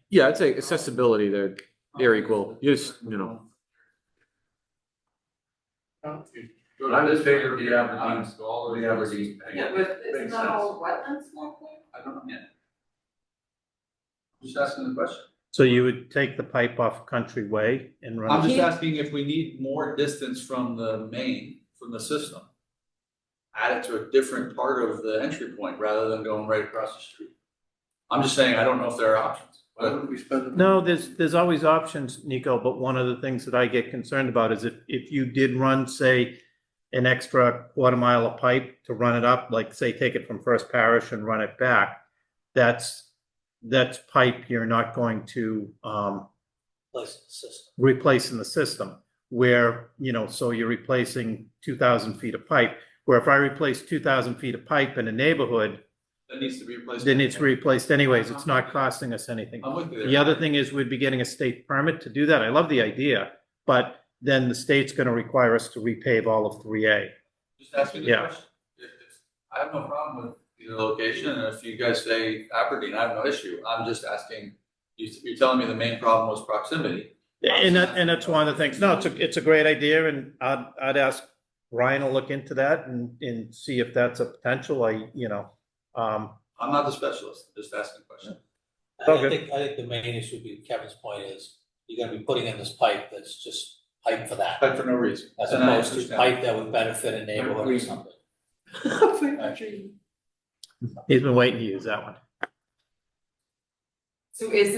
Yeah, I'd say accessibility, they're equal. You just, you know, I just figured the Aberdeen, the Aberdeen. Yeah, but Makes isn't that all wetlands back there? I don't know yet. Just asking the question. So you would take the pipe off Country Way and run. I'm it- just asking if we need more distance from the main, from the system. Add it to a different part of the entry point rather than going right across the street. I'm just saying, I don't know if there are options. Why wouldn't we spend? No, there's always options, Nico, but one of the things that I get concerned about is if you did run, say, an extra quarter mile of pipe to run it up, like say, take it from First Parish and run it back, that's pipe you're not going to replace in the system. Where, so you're replacing 2,000 feet of pipe, where if I replace 2,000 feet of pipe in a neighborhood, That needs to be replaced. then it's replaced anyways. It's not costing us anything. I'm with you there. The other thing is we'd be getting a state permit to do that. I love the idea, but then the state's gonna require us to repave all of 3A. Just asking the Yeah. question. I have no problem with either location, and if you guys say Aberdeen, I have no issue. I'm just asking, you're telling me the main problem was proximity. And that's one of the things. No, it's a great idea, and I'd ask Ryan to look into that and see if that's a potential. I'm not the specialist, just asking a question. Okay. I think the main issue would be Kevin's point is, you're gonna be putting in this pipe that's just pipe for that, But for no reason. as And I opposed to understand. pipe that would benefit a neighborhood or something. He's been waiting to use that one. So is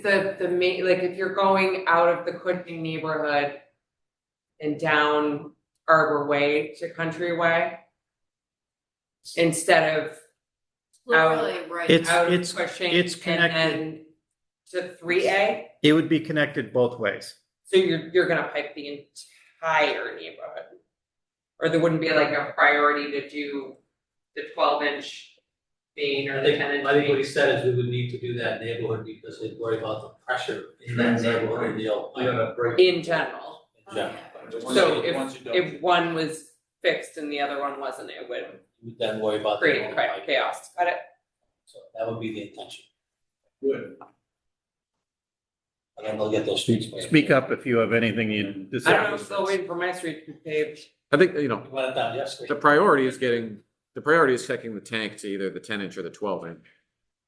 the main, like, if you're going out of the Cushing neighborhood and down Arbor Way to Country Way? Instead of out, Literally right. out It's- of Cushing it's and connected. then to 3A? It would be connected both ways. So you're gonna pipe the entire neighborhood? Or there wouldn't be like a priority to do the 12-inch main or I the think, 10-inch I think what main? he said is we would need to do that neighborhood because they worry about the pressure in that neighborhood, the old pipe. You're gonna break. In general? in general. So Once you don't- if one was fixed and the other one wasn't, it would You would then worry about the create old pipe. chaos. Got it? So that would be the intention. Good. And then they'll get those streets. Speak up if you have anything you I don't know, decide. I'm still waiting for my street to be paved. I think, We went it down yesterday. the priority is checking the tank to either the 10-inch or the 12-inch.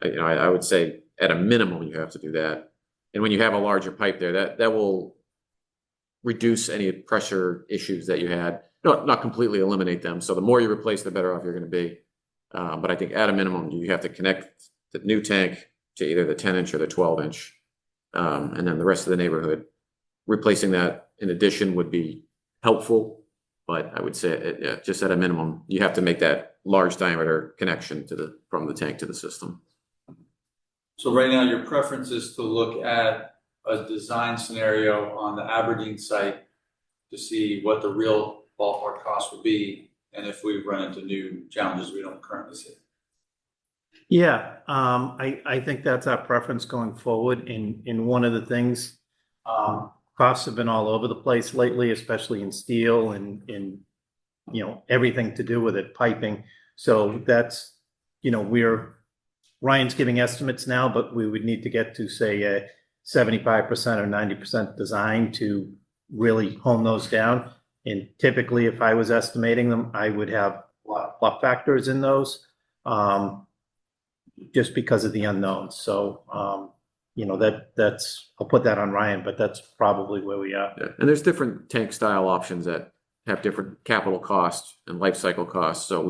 I would say at a minimum, you have to do that. And when you have a larger pipe there, that will reduce any pressure issues that you had. No, not completely eliminate them. So the more you replace, the better off you're gonna be. But I think at a minimum, you have to connect the new tank to either the 10-inch or the 12-inch. And then the rest of the neighborhood, replacing that in addition would be helpful. But I would say, just at a minimum, you have to make that large diameter connection from the tank to the system. So right now, your preference is to look at a design scenario on the Aberdeen site to see what the real ballpark cost would be, and if we run into new challenges we don't currently see. Yeah, I think that's our preference going forward. In one of the things, costs have been all over the place lately, especially in steel and in everything to do with it, piping. So that's, Ryan's giving estimates now, but we would need to get to, say, a 75% or 90% design to really hone those down. And typically, if I was estimating them, I would have lot factors in those, just because of the unknowns. So, I'll put that on Ryan, but that's probably where we are. Yeah. And there's different tank style options that have different capital costs and life cycle costs. So,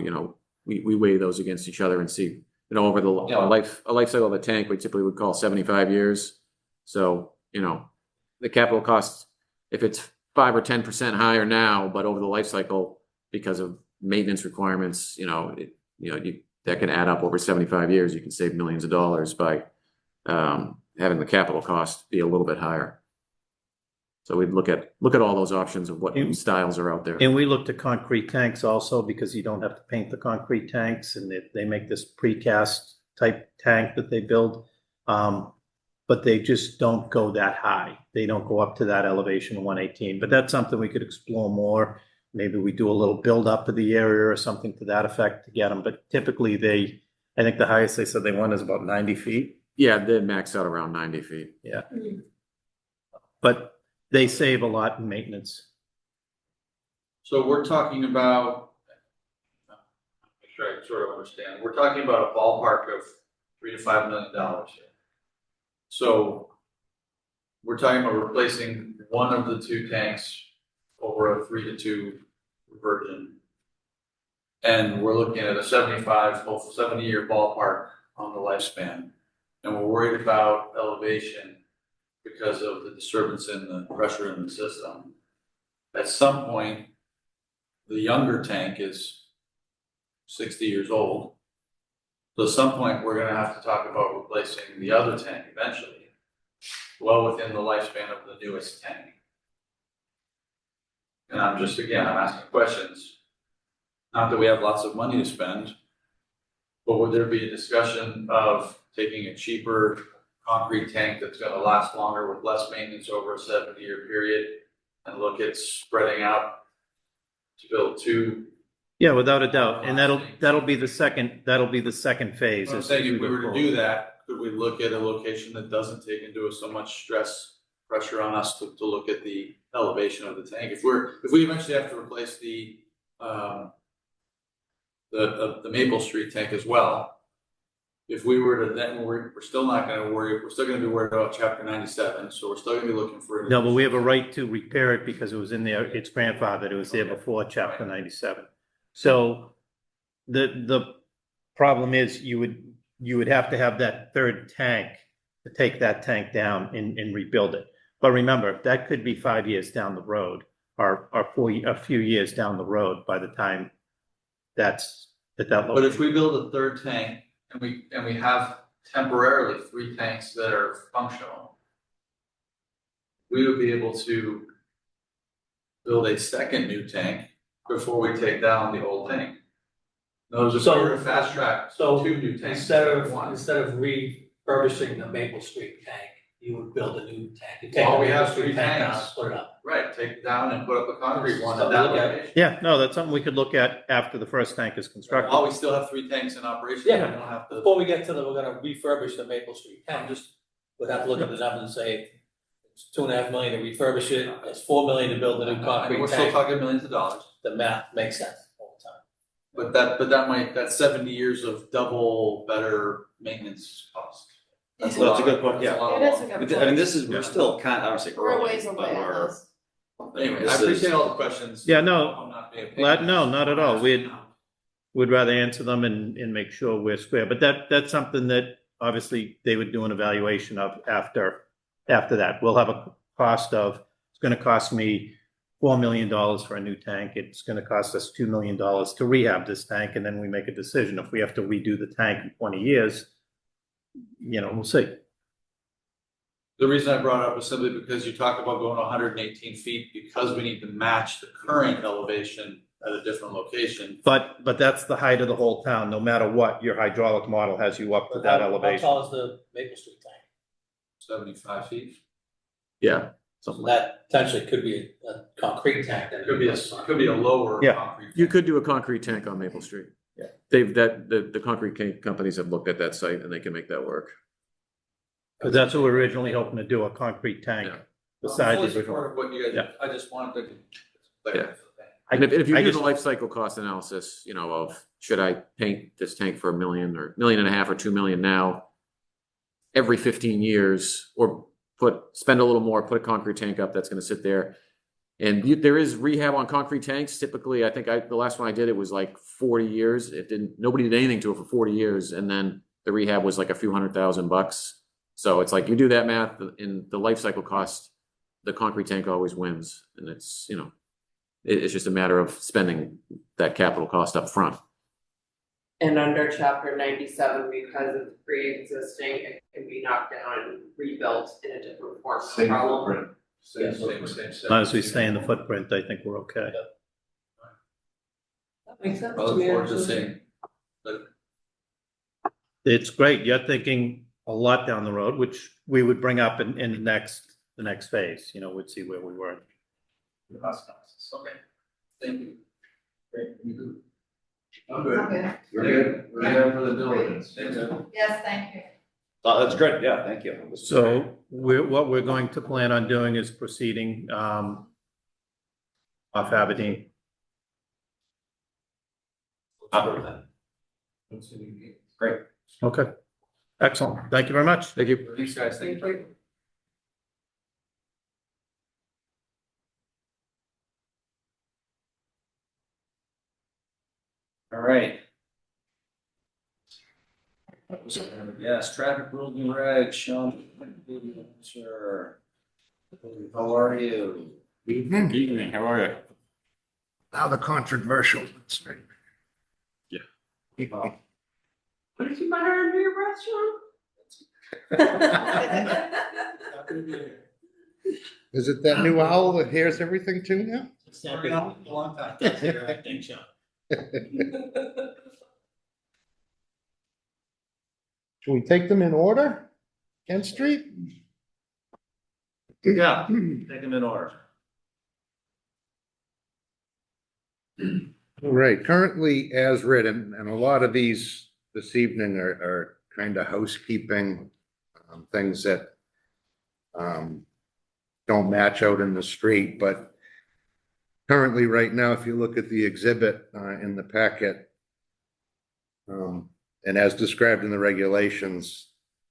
we weigh those against each other and see, over the a life cycle of a tank, we typically would call 75 years. So, the capital costs, if it's 5 or 10% higher now, but over the life cycle, because of maintenance requirements, that can add up over 75 years. You can save millions of dollars by having the capital cost be a little bit higher. So we'd look at all those options of what styles are out there. And we looked at concrete tanks also, because you don't have to paint the concrete tanks, and they make this precast type tank that they build. But they just don't go that high. They don't go up to that elevation of 118. But that's something we could explore more. Maybe we do a little build up of the area or something to that effect to get them. But typically I think the highest they said they want is about 90 feet. Yeah, they max out around 90 feet. Yeah. But they save a lot in maintenance. So we're talking about, make sure I sort of understand, we're talking about a ballpark of $3 to $5 million here. So we're talking about replacing one of the two tanks over a 3-to-2 conversion. And we're looking at a 70-year ballpark on the lifespan. And we're worried about elevation because of the disturbance in the pressure in the system. At some point, the younger tank is 60 years old. So at some point, we're gonna have to talk about replacing the other tank eventually, well within the lifespan of the newest tank. And I'm asking questions. Not that we have lots of money to spend, but would there be a discussion of taking a cheaper concrete tank that's gonna last longer with less maintenance over a 70-year period and look at spreading out to build two? Yeah, without a doubt. And that'll be the second phase. I'm saying if we were to do that, could we look at a location that doesn't take into so much pressure on us to look at the elevation of the tank? If we eventually have to replace the Maple Street tank as well, if we were to, then we're still not going to worry. We're still going to be worried about Chapter 97. So we're still going to be looking for. No, but we have a right to repair it because it was in there. It's grandfathered. It was there before Chapter 97. So the problem is you would have to have that third tank to take that tank down and rebuild it. But remember, that could be 5 years down the road, or a few years down the road by the time that's at that level. But if we build a third tank and we have temporarily 3 tanks that are functional, we would be able to build a second new tank before we take down the old tank. Those are sort of fast track. So 2 new tanks. instead of refurbishing the Maple Street tank, you would build a new tank. You take Well, the we Maple have Street 3 tank down, tanks. put it up. Right, take it down and put up a concrete one at Something that to look at. location. Yeah, no, that's something we could look at after the first tank is constructed. While we still have 3 tanks in operation, Yeah. we don't have to. Before we get to we're gonna refurbish the Maple Street tank, we'd have to look at the numbers and say, it's $2.5 million to refurbish it, it's $4 million to build a new concrete We're still tank. talking millions of dollars. The math makes sense all the time. That's 70 years of double better maintenance cost. That's Well, that's a good point, yeah. It is a good point. I mean, we're still kind of, I don't say We're a early, ways but away on we're. this. Anyway, This I is- appreciate all the questions. Yeah, no. I'm not being a pain. No, not at all. We'd rather answer them and make sure we're square. But that's something that obviously they would do an evaluation of after that. We'll have a cost of, it's gonna cost me $4 million for a new tank. It's gonna cost us $2 million to rehab this tank, and then we make a decision. If we have to redo the tank in 20 years, we'll see. The reason I brought it up was simply because you talked about going 118 feet because we need to match the current elevation at a different location. But that's the height of the whole town. No matter what, your hydraulic model has you up to that elevation. How tall is the Maple Street tank? 75 feet. Yeah. something So like that potentially could be a concrete tank. That Could be a lower Yeah. concrete. that. You could do a concrete tank on Maple Street. Yeah. The concrete companies have looked at that site and they can make that work. Because that's what we were originally hoping to do, a concrete tank. Yeah. Beside Fully the original. support of what you guys, Yeah. I just wanted to. Yeah. And if you I do the just- life cycle cost analysis, of should I paint this tank for $1 million or $1.5 million or $2 million now, every 15 years, or spend a little more, put a concrete tank up that's going to sit there. And there is rehab on concrete tanks. Typically, I think the last one I did, it was like 40 years. Nobody did anything to it for 40 years. And then the rehab was like a few $100,000. So it's like you do that math in the life cycle cost, the concrete tank always wins. And it's, it's just a matter of spending that capital cost up front. And under chapter 97, because it's pre-existing, it can be knocked down and rebuilt in a different form. Same Problem. footprint. Same Yes. footprint. As long as we stay in the footprint, I think we're okay. That makes sense I to look me. forward to actually. seeing. It's great. You're thinking a lot down the road, which we would bring up in the next phase, we'd see where we were. Okay, thank you. Great. I'm good. Okay. We're good. We're there for the diligence. Yes, thank you. Oh, that's great. Yeah, thank you. So what we're going to plan on doing is proceeding, off Aberdeen. Great. Okay. Excellent. Thank you very much. Thank you. Thanks, guys. Thank you. All right. Yes, traffic rules and regs, Sean. Sure. How are you? Evening, how are you? Now the controversial. What did you mutter under your breath, Sean? Is it that new owl that hears everything too now? Long time. Thanks, Sean. Should we take them in order? Kent Street? Yeah, take them in order. All right, currently as written, and a lot of these this evening are kind of housekeeping, things that don't match out in the street, but currently right now, if you look at the exhibit in the packet, and as described in the regulations,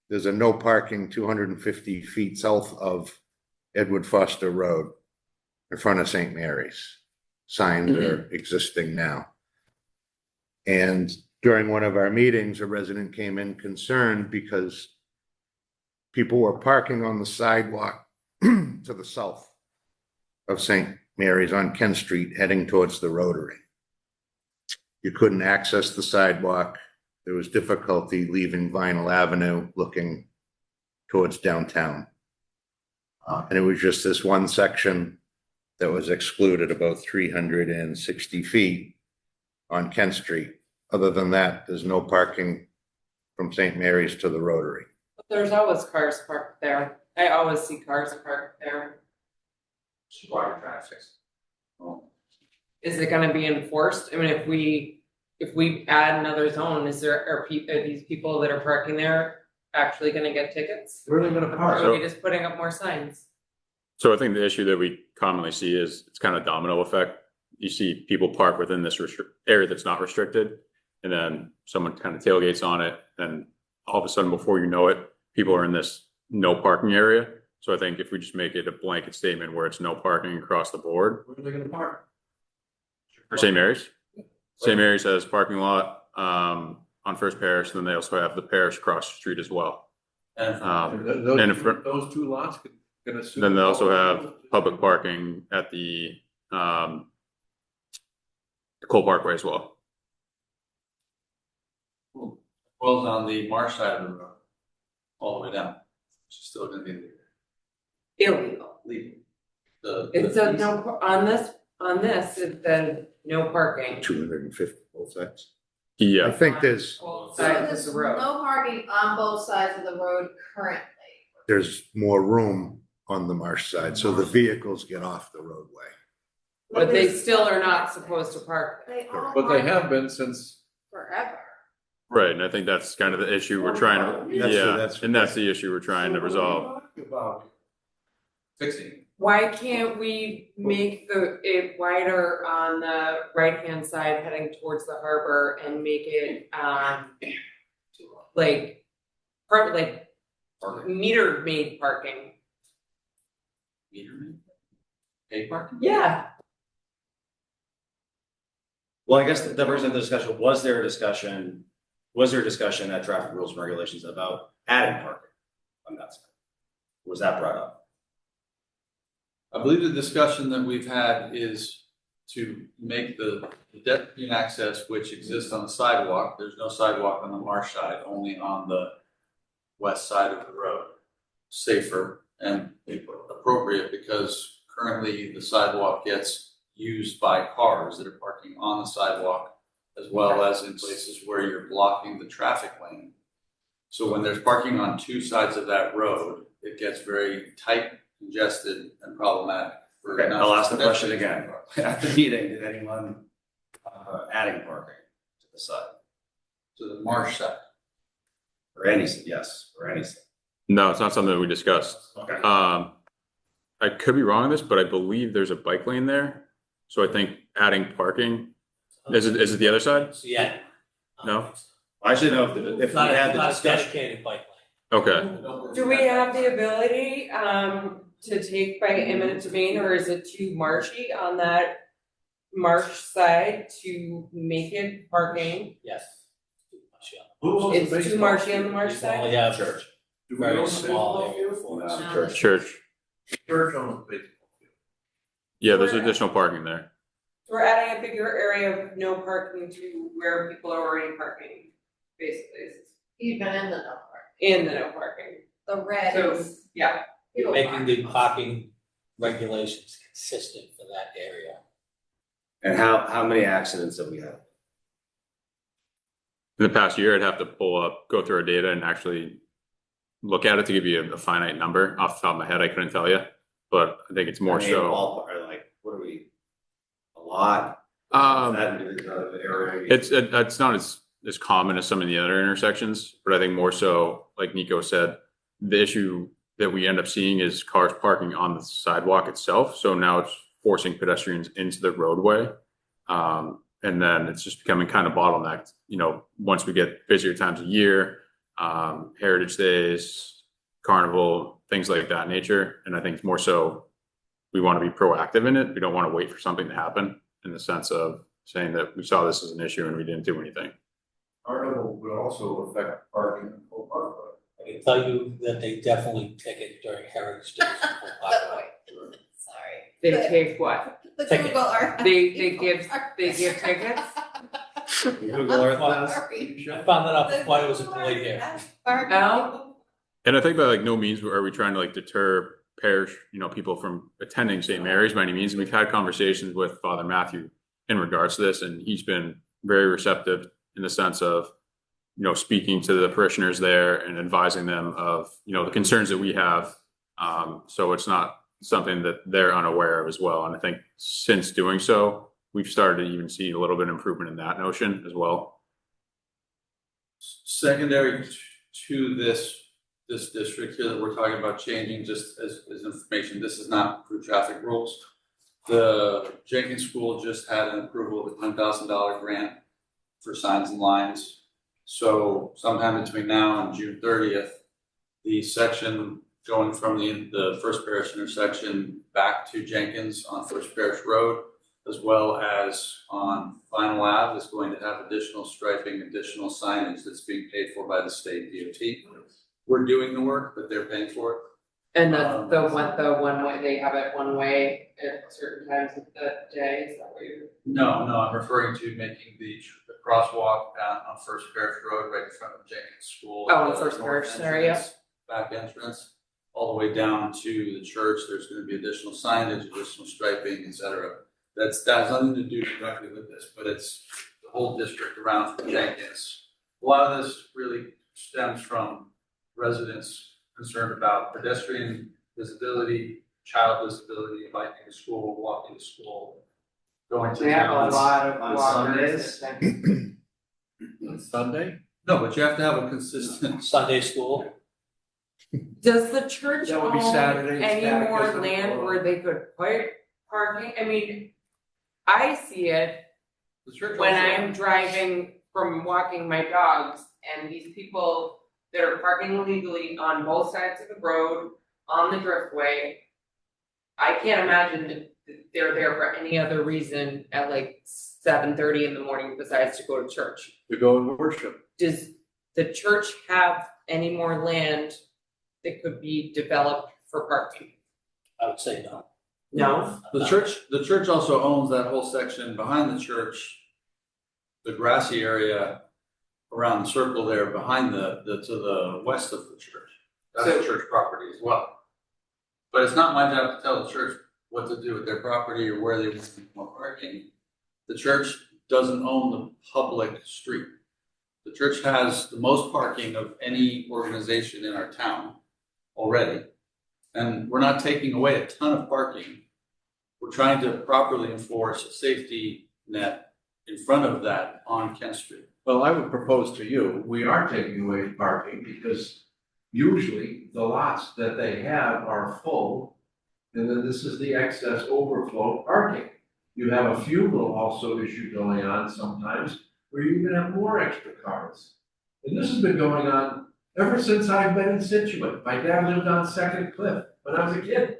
there's a no parking 250 feet south of Edward Foster Road in front of St. Mary's. Signs are existing now. And during one of our meetings, a resident came in concerned because people were parking on the sidewalk to the south of St. Mary's on Kent Street heading towards the Rotary. You couldn't access the sidewalk. There was difficulty leaving Vinyl Avenue looking towards downtown. And it was just this one section that was excluded about 360 feet on Kent Street. Other than that, there's no parking from St. Mary's to the Rotary. There's always cars parked there. I always see cars parked there. Water traffic. Is it gonna be enforced? I mean, if we add another zone, are these people that are parking there actually gonna get tickets? Where are they gonna Or park? are we just putting up more signs? So I think the issue that we commonly see is it's kind of domino effect. You see people park within this area that's not restricted, and then someone kind of tailgates on it, and all of a sudden, before you know it, people are in this no parking area. So I think if we just make it a blanket statement where it's no parking across the board. Where are they gonna park? For St. Mary's? St. Mary's has parking lot on First Parish, and then they also have the parish across the street as well. And And if- Those two lots gonna. Then they also have public parking at the Cole Parkway as well. Well, on the marsh side of the road, all the way down, which is still gonna be Illegal. legal. It says no, on this, it said no parking. 250 both sides. I Yeah, think there's Both So sides of there's the road. no parking on both sides of the road currently. more room on the marsh side, so the vehicles get off the roadway. But they still are not supposed to park there. But they have been since. Forever. Right, and I think that's kind of the issue we're trying to, That's- yeah, that's- and that's the issue we're trying to resolve. About Fixing. Why can't we make it wider on the right-hand side heading towards the harbor and make it, like, meter maid parking? Paid parking? Yeah. Well, I guess that brings up the discussion, was there a discussion at traffic rules and regulations about adding parking on that side? Was that brought up? I believe the discussion that we've had is to make the pedestrian access, which exists on the sidewalk, there's no sidewalk on the marsh side, only on the west side of the road, safer and appropriate, because currently the sidewalk gets used by cars that are parking on the sidewalk, as well as in places where you're blocking the traffic lane. So when there's parking on two sides of that road, it gets very tight, congested, and problematic. for Okay, not I'll just ask the question pedestrians, again. but At the meeting, did anyone, adding parking to the side? To the marsh side. Or any, yes, or any. No, it's not something that we discussed. Okay. I could be wrong on this, but I believe there's a bike lane there. So I think adding parking, is it the other side? Yeah. No? I should know if we It's not, had it's the not a discussion. dedicated bike Okay. Do we have the ability, to take by eminent domain, or is it too marshy on that marsh side to make it parking? Yes. It's too marshy on the marsh You side? only have Church. very small area for No, it. church. Church. Church on the baseball field. Yeah, there's additional parking there. We're adding a bigger area of no parking to where people are already parking, basically, Even in the no park. in the no parking. The red So, is. yeah, You're making the parking regulations consistent for that area. And how many accidents have we had? In the past year, I'd have to go through our data and actually look at it to give you a finite number. Off the top of my head, I couldn't tell you, but I think it's more I mean, so. ballpark, like, what are we? A lot? That area. It's not as common as some of the other intersections, but I think more so, like Nico said, the issue that we end up seeing is cars parking on the sidewalk itself. So now it's forcing pedestrians into the roadway. And then it's just becoming kind of bottlenecked, once we get busier times of year, Heritage Days, Carnival, things like that nature. And I think it's more so we want to be proactive in it. We don't want to wait for something to happen, in the sense of saying that we saw this as an issue and we didn't do anything. Carnival would also affect parking in Full Parkway. I can tell you that they definitely ticket during Heritage Days. Sorry. they take what? The Ticket. Google Earth. They give tickets? Google Earth does? I found that out before I was employed here. No? And I think by no means are we trying to deter parish, people from attending St. Mary's by any means. And we've had conversations with Father Matthew in regards to this, and he's been very receptive in the sense of, speaking to the parishioners there and advising them of, the concerns that we have. So it's not something that they're unaware of as well. And I think since doing so, we've started to even see a little bit of improvement in that notion as well. Secondary to this district here that we're talking about changing, just as information, this is not through traffic rules. The Jenkins School just had an approval of a $10,000 grant for signs and lines. So sometime between now and June 30th, the section going from the First Parish intersection back to Jenkins on First Parish Road, as well as on Final Ave, is going to have additional striping, additional signage that's being paid for by the state DOT. We're doing the work, but they're paying for it. And the one way, they have it one way at certain times of the day, is that what you're? No, I'm referring to making the crosswalk on First Parish Road right in front of Jenkins School. Oh, on the First north Parish, sorry, yeah. entrance, back entrance, all the way down to the church. There's going to be additional signage, additional striping, et cetera. That has nothing to do directly with this, but it's the whole district around from Jenkins. A lot of this really stems from residents concerned about pedestrian visibility, child visibility, biking to school, walking to school, going to We have a towns. lot of on walkers. Sundays. Sunday? No, but you have to have a consistent. Sunday school. Does the church That would be own Saturdays, any more catechism, land or- where they could put parking? I mean, I see it The church when also- I'm driving from walking my dogs and these people that are parking illegally on both sides of the road, on the driftway. I can't imagine that they're there for any other reason at like 7:30 in the morning besides to go to church. To go and worship. Does the church have any more land that could be developed for parking? I would say no. No? The church also owns that whole section behind the church, the grassy area around the circle there behind to the west of the church. That's the church property as well. But it's not my job to tell the church what to do with their property or where they want more parking. The church doesn't own the public street. The church has the most parking of any organization in our town already. And we're not taking away a ton of parking. We're trying to properly enforce a safety net in front of that on Kent Street. Well, I would propose to you, we are taking away parking because usually the lots that they have are full. And then this is the excess overflow parking. You have a funeral also issue going on sometimes where you can have more extra cars. And this has been going on ever since I've been in Scituate. My dad lived on Second Cliff when I was a kid.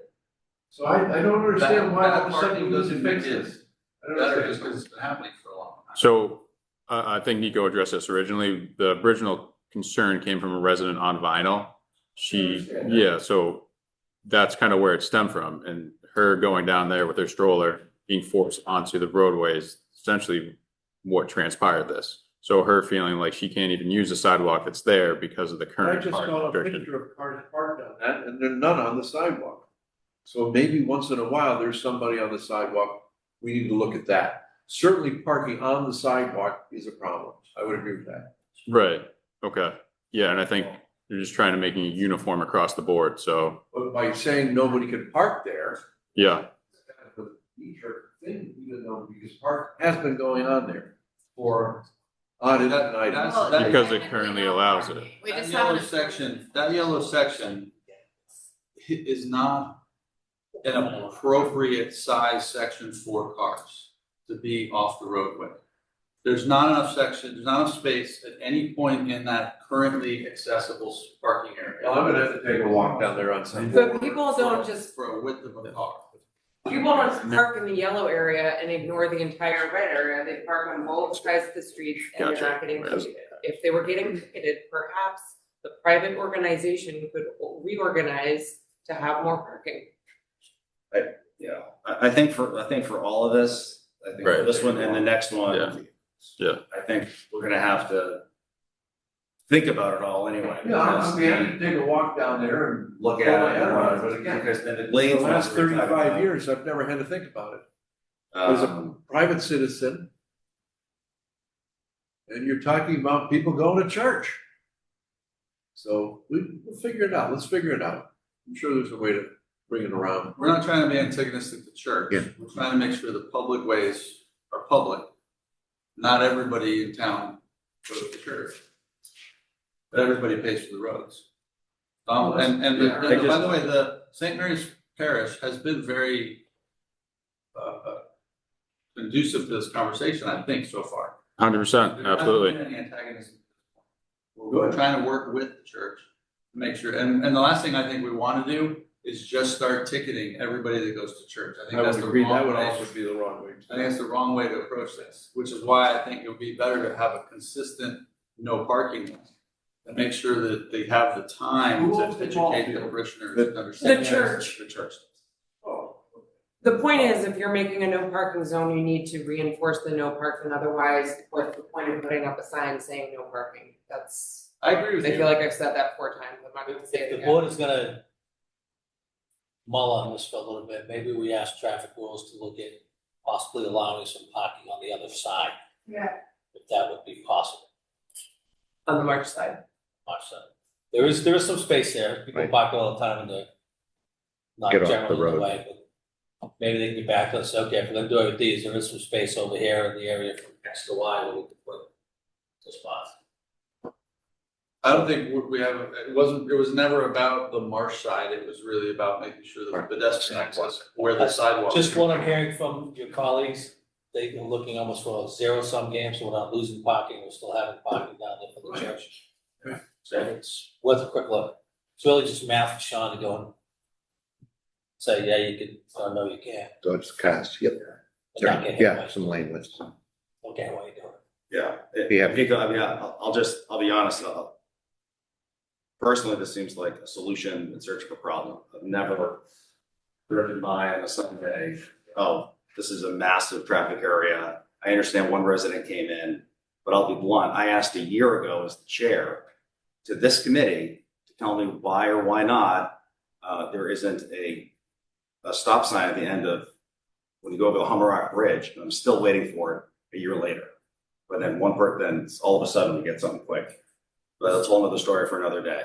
So I don't understand why all of a sudden you doesn't fix this. I don't Better understand. just because it's been happening for a long time. So I think Nico addressed this originally. The original concern came from a resident on Vinyl. Yeah, so that's kind of where it stemmed from. And her going down there with her stroller, being forced onto the roadway is essentially what transpired this. So her feeling like she can't even use the sidewalk that's there because of the I current just park saw a restriction. picture of cars parked on that, and there are none on the sidewalk. So maybe once in a while, there's somebody on the sidewalk, we need to look at that. Certainly parking on the sidewalk is a problem, I would agree with that. Right, okay. Yeah, and I think you're just trying to make it uniform across the board, so, But by saying nobody can park there, yeah. it's kind of a knee-jerk thing, even though, because park has been going on there for odd and items. Because it currently allows it. We That just yellow haven't. section, that yellow section is not an appropriate size section for cars to be off the roadway. There's not enough space at any point in that currently accessible parking area. Well, I'm gonna have to take a walk down there on Sunday. But people don't just, For a width of a car. people don't park in the yellow area and ignore the entire red area. They park on both sides of the streets and they're not getting ticketed. If they were getting ticketed, perhaps the private organization could reorganize to have more parking. I think for all of this, I think for Right. this one and the next one. Yeah. I think we're gonna have to think about it all anyway. Yeah, I'm gonna take a walk down there and Look pull at my it, head around it, but again, because then the the lanes. last we're talking 35 about, years, I've never had to think about it. As a um, private citizen, and you're talking about people going to church. So we'll figure it out. Let's figure it out. I'm sure there's a way to bring it around. We're not trying to be antagonistic to church. Yeah. We're trying to make sure the public ways are public. Not everybody in town goes to church. But everybody pays for the roads. By the way, the St. Mary's Parish has been very conducive to this conversation, I think, so far. 100%, There hasn't absolutely. been any antagonism. We're trying to work with the church to make sure, and the last thing I think we want to do is just start ticketing everybody that goes to church. I think I that's would the agree, that wrong would way. also be the wrong way. I think it's the wrong way to approach this, which is why I think it would be better to have a consistent no parking law. And make sure that they have the time Who to owns the ball educate the field? parishioners and understand. The church. The church. Oh, The point is, if you're making a no parking zone, you need to reinforce the no parking, otherwise, what's the point of putting up a sign saying no parking? That's, I agree with I you. feel like I've said that 4 times, I'm not gonna say it If the again. board is gonna mull on this for a little bit, maybe we ask traffic rules to look at possibly allowing some parking on the other side, Yeah. if that would be possible. On the March side. March side. There is some space there, people Right. park all the time in the not Get off the generally the road. way, but maybe they can get back to us, okay, if we're gonna do it with these, there is some space over here in the area from X to Y where we can put the spots. I don't think we have, it was never about the marsh side, it was really about making sure that the pedestrian access where the sidewalk. Just what I'm hearing from your colleagues, they've been looking almost for a zero-sum game, so we're not losing parking, we're still having parking down there for the church. Right. So it's worth a quick look. It's really just math for Sean to go and say, yeah, you can, or no, you can't. Dodge cars, yep. And not get hit Yeah, by some lane widths. Okay, what are you doing? Yeah. Yeah. I mean, I'll be honest, personally, this seems like a solution in search of a problem. I've never driven by on a Sunday, oh, this is a massive traffic area. I understand one resident came in, but I'll be blunt, I asked a year ago as the chair to this committee to tell me why or why not there isn't a stop sign at the end of when you go over the Hummerock Bridge. I'm still waiting for it a year later. But then then all of a sudden we get something quick. But that's a whole other story for another day.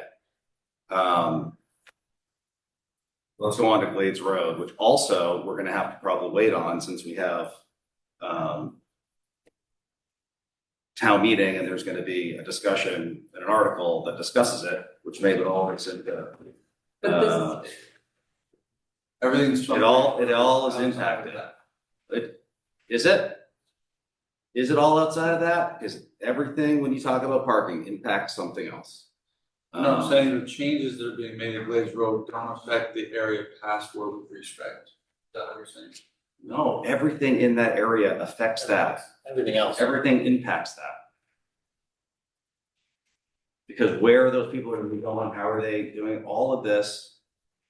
Let's go on to Glades Road, which also we're gonna have to probably wait on since we have town meeting and there's gonna be a discussion and an article that discusses it, which maybe all makes it But this is, Everything's. it all is impacted. Is it? Is it all outside of that? Because everything, when you talk about parking, impacts something else. No, I'm saying the changes that are being made at Glades Road don't affect the area past where we restrict. Is that what you're saying? No, everything in that area affects that. Everything else. Everything impacts that. Because where are those people going to be going? How are they doing? All of this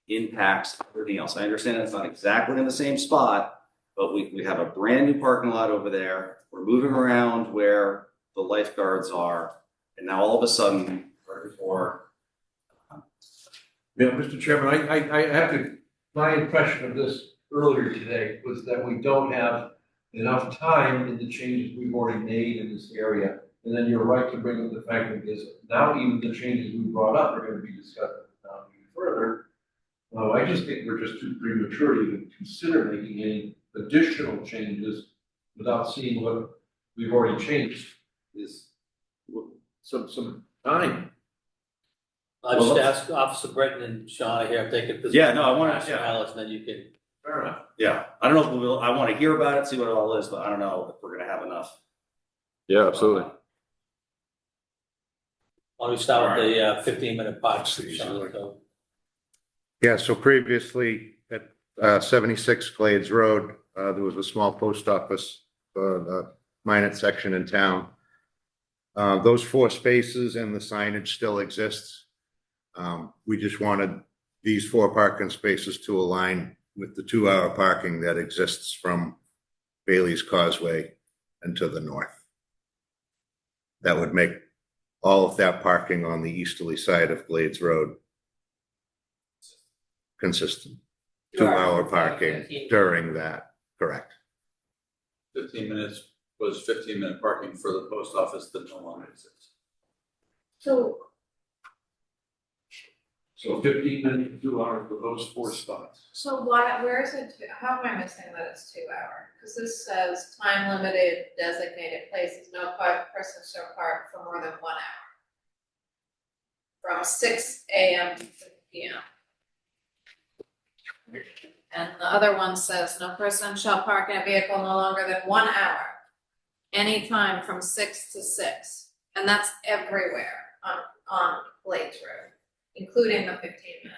impacts everything else. I understand it's not exactly in the same spot, but we have a brand new parking lot over there. We're moving around where the lifeguards are. And now all of a sudden, right before. Yeah, Mr. Chairman, I have to, my impression of this earlier today was that we don't have enough time in the changes we've already made in this area. And then you're right to bring up the fact that there's now even the changes we brought up are going to be discussed even further. I just think we're just too premature to even consider making any additional changes without seeing what we've already changed. Is some time. I'll just ask Officer Britton and Sean here if they could. Yeah, no, I want to. And then you can. Fair enough. Yeah, I don't know if we'll. I want to hear about it, see what it all is, but I don't know if we're going to have enough. Yeah, absolutely. Why don't we start with the 15-minute part, Sean? So, Yeah, so previously at 76 Glades Road, there was a small post office, the Minot section in town. Those 4 spaces and the signage still exists. We just wanted these 4 parking spaces to align with the 2-hour parking that exists from Bailey's Causeway and to the north. That would make all of that parking on the easterly side of Glades Road consistent. 2-hour parking during that, correct. 15 minutes was 15-minute parking for the post office that no longer exists. So 15 minutes, 2 hours for those 4 spots. So where is it, how am I missing that it's 2 hour? Because this says time limited designated places, no person shall park for more than 1 hour. From 6 AM to 6 PM. And the other one says, no person shall park in a vehicle no longer than 1 hour. Anytime from 6 to 6. And that's everywhere on Glades Road, including the 15-minute.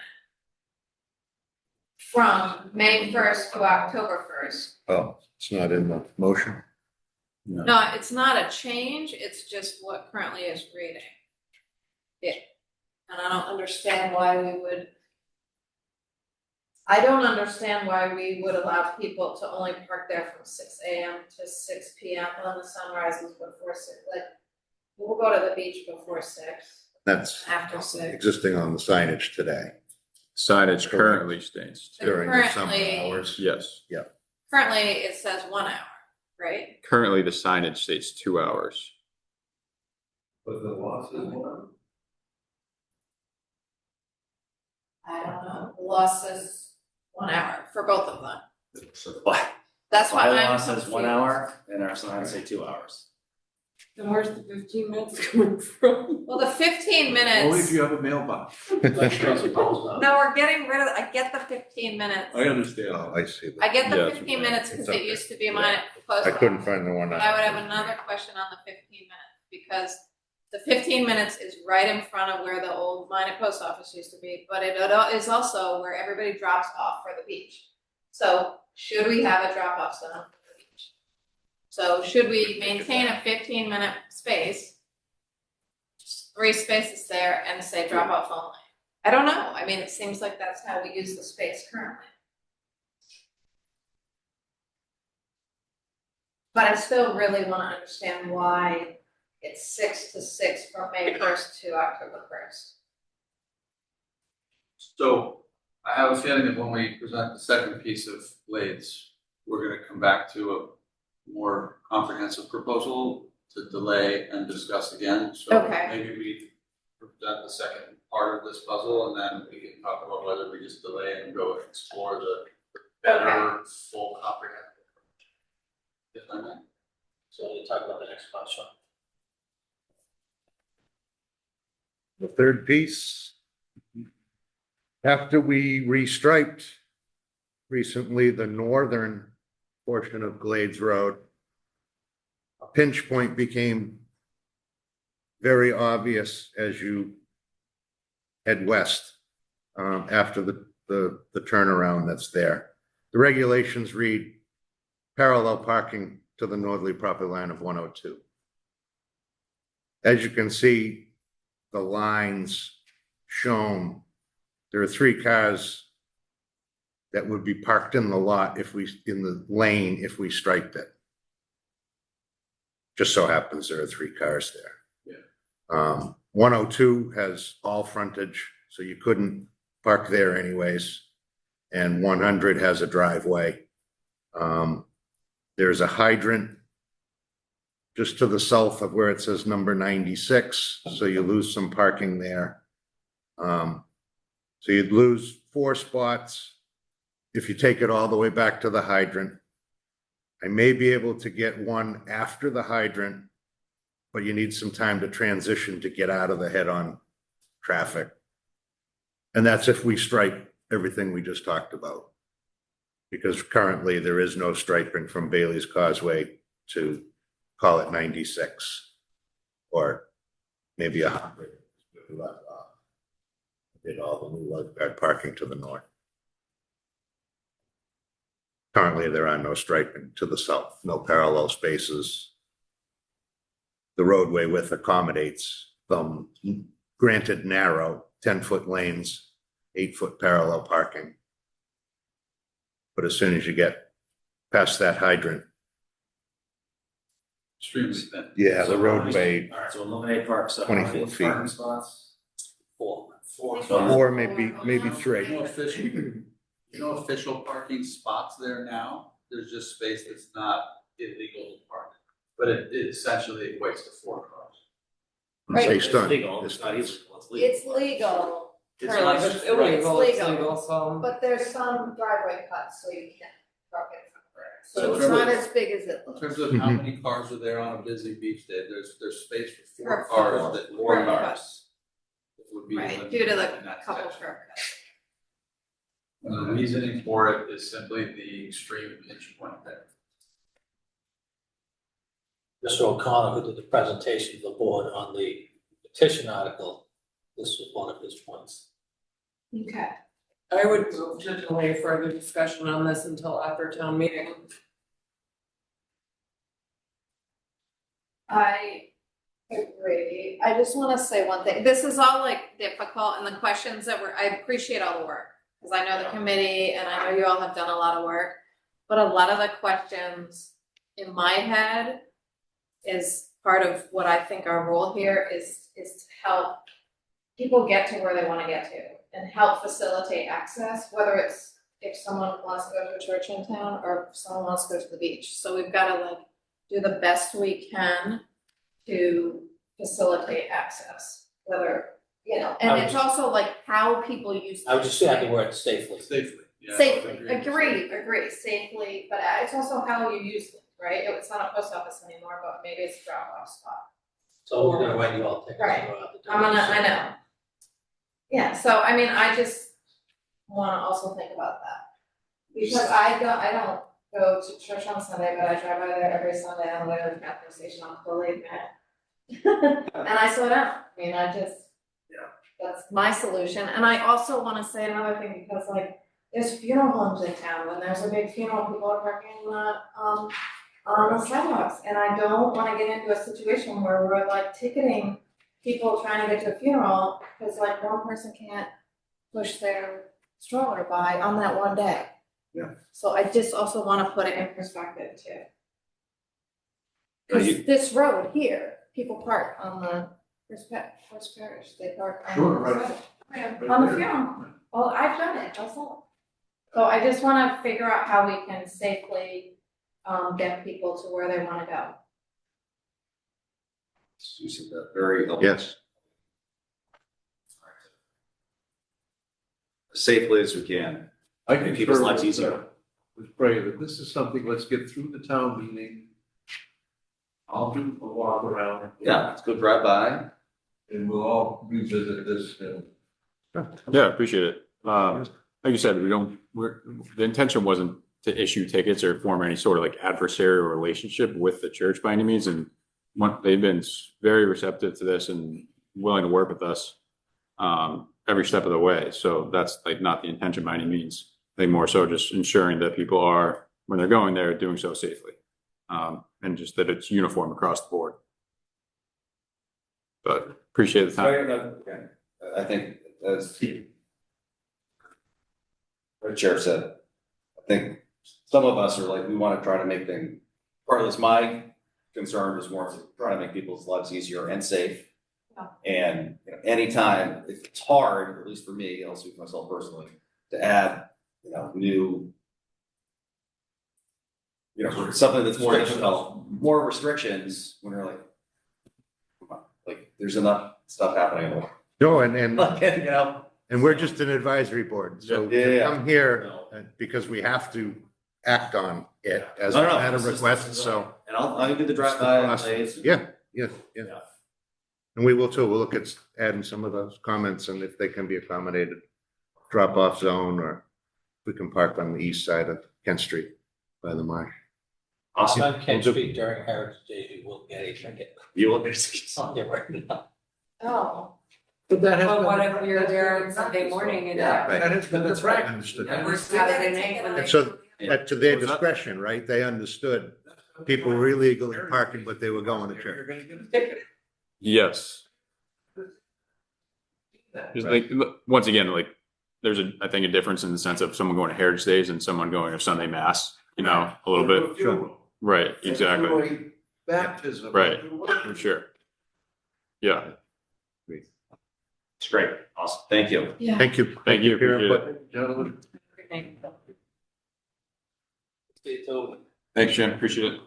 From May 1st to October 1st. Oh, it's not in the motion? No, it's not a change, it's just what currently is reading. Yeah, and I don't understand why we would allow people to only park there from 6 AM to 6 PM when the sun rises before 6, like, we'll go to the beach before 6. That's After 6. existing on the signage today. Signage currently states. During the summer Currently- hours. Yes. Yeah. Currently, it says 1 hour, right? Currently, the signage states 2 hours. But the law says 1 hour. I don't know, the law says 1 hour for both of them. So the by- That's why I'm bylaw says 1 confused. hour, and our signs say 2 hours. Then where's the 15 minutes coming from? Well, the 15 minutes. Only if you have a mailbox. No, we're getting rid of, I get the 15 minutes. I understand. Oh, I see. I get Yeah, the that's 15 minutes because It's it okay. used to be mine post. I couldn't find the one. But I would have another question on the 15 minutes because the 15 minutes is right in front of where the old Minot post office used to be, but it is also where everybody drops off for the beach. So should we have a drop off zone for the beach? So should we maintain a 15-minute space, 3 spaces there, and say drop off only? I don't know. I mean, it seems like that's how we use the space currently. But I still really want to understand why it's 6 to 6 from May 1st to October 1st. So I have a feeling that when we present the second piece of blades, we're gonna come back to a more comprehensive proposal to delay and discuss again. So Okay. maybe we present the second part of this puzzle and then we can talk about whether we just delay and go explore the better, full comprehensive approach. If I may. So we'll talk about the next question. The third piece. After we restriped recently the northern portion of Glades Road, a pinch point became very obvious as you head west after the turnaround that's there. The regulations read parallel parking to the northerly property line of 102. As you can see, the lines shown, there are 3 cars that would be parked in the lot in the lane if we striped it. Just so happens there are 3 cars there. Yeah. 102 has all frontage, so you couldn't park there anyways. And 100 has a driveway. There's a hydrant just to the south of where it says number 96, so you lose some parking there. So you'd lose 4 spots if you take it all the way back to the hydrant. I may be able to get one after the hydrant, but you need some time to transition to get out of the head-on traffic. And that's if we stripe everything we just talked about. Because currently there is no striping from Bailey's Causeway to, call it 96, or maybe 100. Did all the new lifeguard parking to the north. Currently, there are no striping to the south, no parallel spaces. The roadway width accommodates them, granted narrow, 10-foot lanes, 8-foot parallel parking. But as soon as you get past that hydrant, Extremely thin. yeah, the roadway, All right, so eliminate parks, 24 feet. parking spots. 4. or maybe 3. No official parking spots there now. There's just space that's not illegal to park. But it essentially equates to 4 cars. Right. Based on It's legal, it's not illegal, it's legal. It's legal, It's Or like not- it's illegal, it's It's legal. legal, so. but there's some driveway cuts, so you can't park it somewhere. So So it's in not terms as big as it In looks. terms of how many cars are there on a busy beach day, there's space for 4 For cars four. that Four 4 cars. cars. Would be Right, limited due to in the that couple section. curb cuts. And the reasoning for it is simply the extreme pinch point there. Mr. O'Connor, who did the presentation to the board on the petition article, this was one of his points. Okay. I would move to delay further discussion on this until after town meeting. I agree. I just wanna say one thing. This is all like difficult and the questions that I appreciate all the work. Cause I know the committee and I know you all have done a lot of work. But a lot of the questions in my head is part of what I think our role here is to help people get to where they wanna get to and help facilitate access, whether it's if someone wants to go to a church in town or if someone wants to go to the beach. So we've gotta like do the best we can to facilitate access, whether, and it's also like how people use. I would just add the word safely. Safely. Yeah, Safely, agree, safely, but it's also how you use it, right? It's not a post office anymore, but maybe it's a drop off spot. So we're gonna write you all tickets. Right. Go out the door. I know. Yeah, so I mean, I just wanna also think about that. Because I don't go to church on Sunday, but I drive by there every Sunday on the way to the petrol station on the late night. And I slow down, I mean, that's my solution, and I also wanna say another thing, because like, there's funeral homes in town, when there's a big funeral, people are parking on the sidewalks, and I don't wanna get into a situation where we're like ticketing people trying to get to a funeral, cause like one person can't push their stroller by on that one day. Yeah. So I just also wanna put it in perspective too. Now you- This road here, people park on the First Parish, they park on Sure, the right. sidewalk. On the funeral, well, I've done it, that's all. So I just wanna figure out how we can safely, get people to where they wanna go. You said that very helpful. Yes. As safely as we can. I Make people's concur lives with, easier. with Bray that this is something, let's get through the town meeting. I'll do a walk around. Yeah, let's go drive by. And we'll all revisit this. Yeah, appreciate it. Like you said, the intention wasn't to issue tickets or form any sort of like adversarial relationship with the church by any means. And they've been very receptive to this and willing to work with us every step of the way. So that's like not the intention by any means. I think more so just ensuring that people are, when they're going there, doing so safely. And just that it's uniform across the board. But appreciate the time. Okay. I think as the chair said, I think some of us are like, we want to try to make things, part of this, my concern is more to try to make people's lives easier and safe. Yeah. And anytime, it's hard, or at least for me, I'll speak for myself personally, to add, new, something that's more difficult, more restrictions when you're like, come on, like there's enough stuff happening. No, and Like, and we're just an advisory board, so to come here because we have to act on it as a matter of request, so. And I'll do the drive-by days. Yeah. And we will too, we'll look at adding some of those comments and if they can be accommodated, drop-off zone, or we can park on the east side of Kent Street by the marsh. Awesome. On Kent Street during Heritage Day, you will get a ticket. You will get I'll get right now. Oh. But that has But been- what if you're there on Sunday morning and That has been, that's right. Understood. Saturday night when And they. so, to their discretion, right, they understood people were illegally parking, but they were going to church. Yes. Just like, once again, like there's I think a difference in the sense of someone going to Heritage Days and someone going to Sunday Mass, a little bit. Sure. Right, exactly. Baptism. Right, for sure. Yeah. It's great. Awesome. Thank you. Yeah. Thank you. Thank you. for your Appreciate input. it. Gentlemen. Stay tuned. Thanks, Jim. Appreciate it.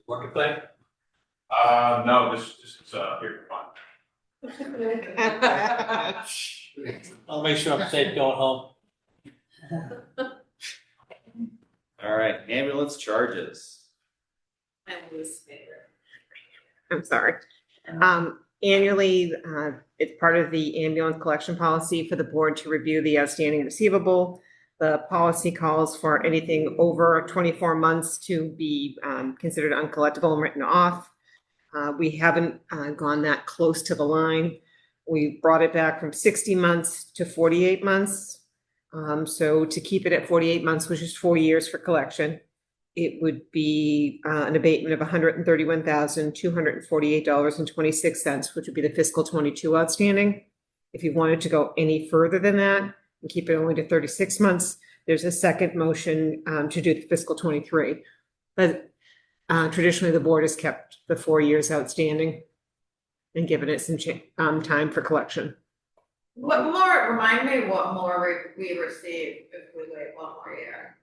Working plan? No, just here for fun. I'll make sure I'm safe going home. All right, ambulance charges. My least favorite. I'm sorry. Annually, it's part of the ambulance collection policy for the board to review the outstanding receivable. The policy calls for anything over 24 months to be considered uncollectible and written off. We haven't gone that close to the line. We brought it back from 60 months to 48 months. So to keep it at 48 months, which is 4 years for collection, it would be an abatement of $131,248.26, which would be the fiscal 22 outstanding. If you wanted to go any further than that and keep it only to 36 months, there's a second motion to do the fiscal 23. But traditionally, the board has kept the 4 years outstanding and given it some time for collection. Remind me what more we receive if we wait one more year.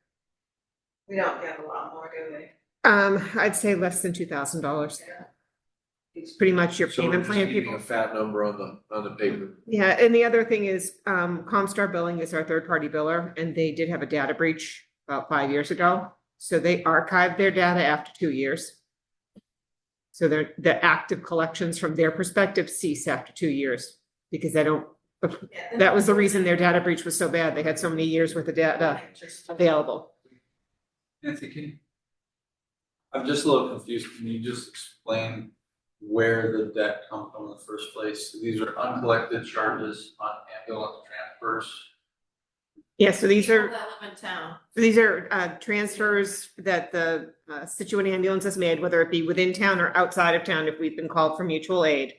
We don't get a lot more, do we? I'd say less than $2,000. It's pretty much your So we're payment just plan, keeping people. a fat number on the paper. Yeah, and the other thing is, Comstar Billing is our third-party biller, and they did have a data breach about 5 years ago. So they archived their data after 2 years. So the active collections from their perspective cease after 2 years because they don't, that was the reason their data breach was so bad. They had so many years worth of data available. Nancy, I'm just a little confused. Can you just explain where the debt come from in the first place? These are uncollected charges on ambulance transfers. Yeah, so these are. People that live in town. These are transfers that the Scituate ambulance has made, whether it be within town or outside of town, if we've been called for mutual aid.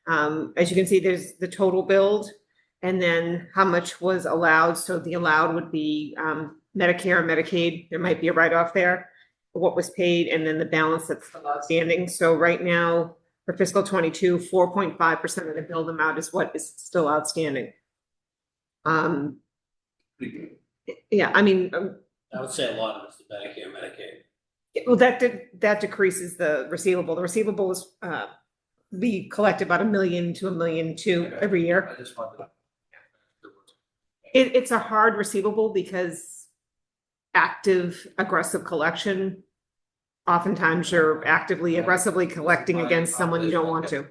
As you can see, there's the total billed and then how much was allowed. So the allowed would be Medicare, Medicaid. There might be a write-off there for what was paid, and then the balance that's still outstanding. So right now, for fiscal 22, 4.5% of the billed amount is what is still outstanding. Yeah, I mean, I would say a lot of it's the Medicare, Medicaid. well, that decreases the receivable. The receivable is, we collect about $1 million to $1.2 million every year. I just wanted to. It's a hard receivable because active, aggressive collection, oftentimes you're actively, aggressively collecting against someone you don't want to.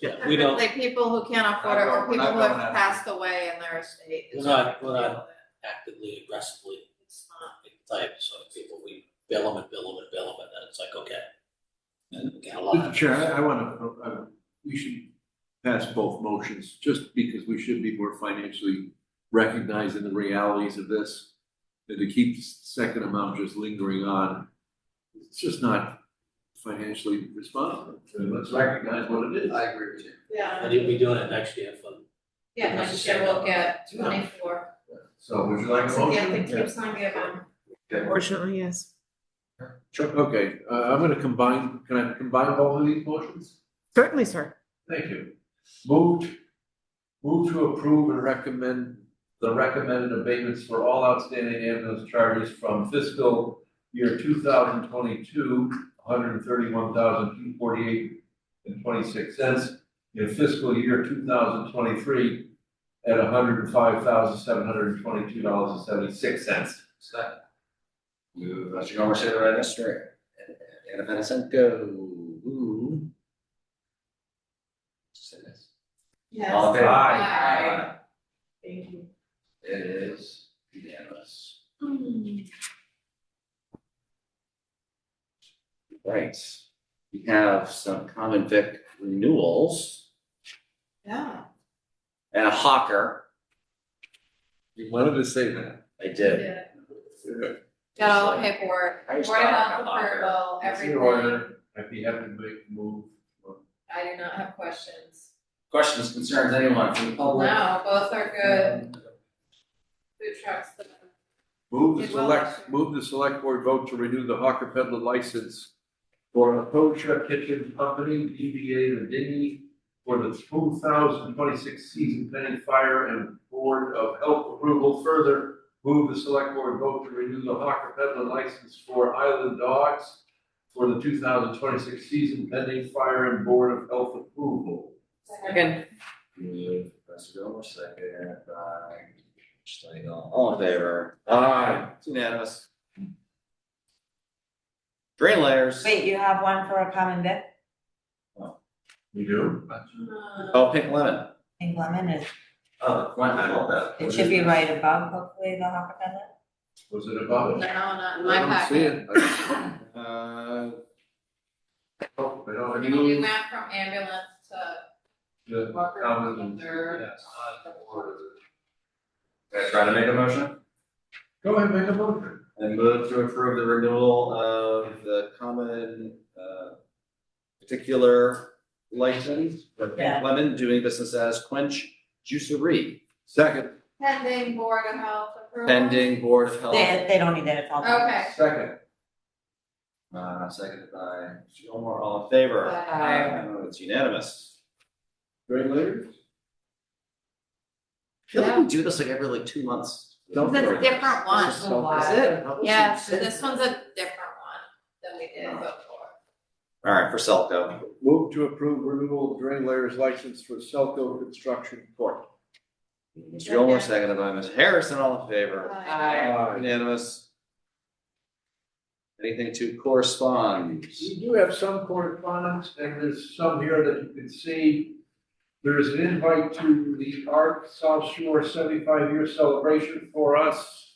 Yeah, we don't, Like people who can't afford it or We're people not who have going at it. passed away in their estate. we're not actively, aggressively type, so people, we bill them and bill them and bill them, and then it's like, okay. And we get a lot Mr. of. Chair, I want to, we should pass both motions, just because we should be more financially recognizing the realities of this. And to keep the second amount just lingering on, it's just not financially responsible. So let's recognize what it is. I agree with you. Yeah. And you'll be doing it next year for. Yeah, next year we'll get 24. So would you like a So motion? yeah, it keeps on giving. Unfortunately, yes. Sure, okay, I'm gonna combine, can I combine both of these motions? Certainly, sir. Thank you. Move to approve and recommend the recommended abatements for all outstanding ambulance charges from fiscal year 2022, $131,248.26, in fiscal year 2023 at $105,722.76. Second. Move, Mr. Gomer, say the right, Mr. Anna Benesenko. Ooh. Say this. Yes. All in favor? Aye. Thank you. It is unanimous. Right. We have some common vic renewals Yeah. and a hawker. You wanted to say that. I did. Yeah. Got all the paperwork, Board of Health approval, It's in everything. order. I'd be happy to make a move. I do not have questions. Questions, concerns, anyone from the public? No, both are good. Food trucks. Move It will the select board vote to renew the Hawker Peddler license for a kosher kitchen company, DBA Medini, for the 2026 season pending fire and Board of Health approval. Further, move the select board vote to renew the Hawker Peddler license for Island Dogs for the 2026 season pending fire and Board of Health approval. Second. Move, Mr. Gomer, second by Schlegel. All in favor? Aye. It's unanimous. Drain layers. Wait, you have one for a common vic? You do? Oh, pink lemon. Pink lemon is, Oh, I love that. it should be right above, hopefully, the Hawker Peddler. Was it above? No, not in I my don't see packet. it. Oh, I don't- We went from ambulance to The Walker. common- or- Can I try to make a motion? Go ahead, make a motion. I move to approve the renewal of the common, particular license for Pink Yeah. Lemon doing business as Quench Juicery. Second. Pending Board of Health approval. Pending Board of Health. They don't need that, it's all. Okay. Second. Seconded by Mr. Gilmore, all in favor? Aye. It's unanimous. Drain layers? I feel like we do this like every 2 months. It's a different one. Is it? Yeah, so this one's a different one than we did before. All right, for Selco. Move to approve renewal of drain layers license for Selco Construction Corp. Mr. Gilmore, seconded by Ms. Harrison, all in favor? Aye. Unanimous. Anything to correspond? We do have some correspondence, and there's some here that you can see. There is an invite to the Art South Shore 75-year celebration for us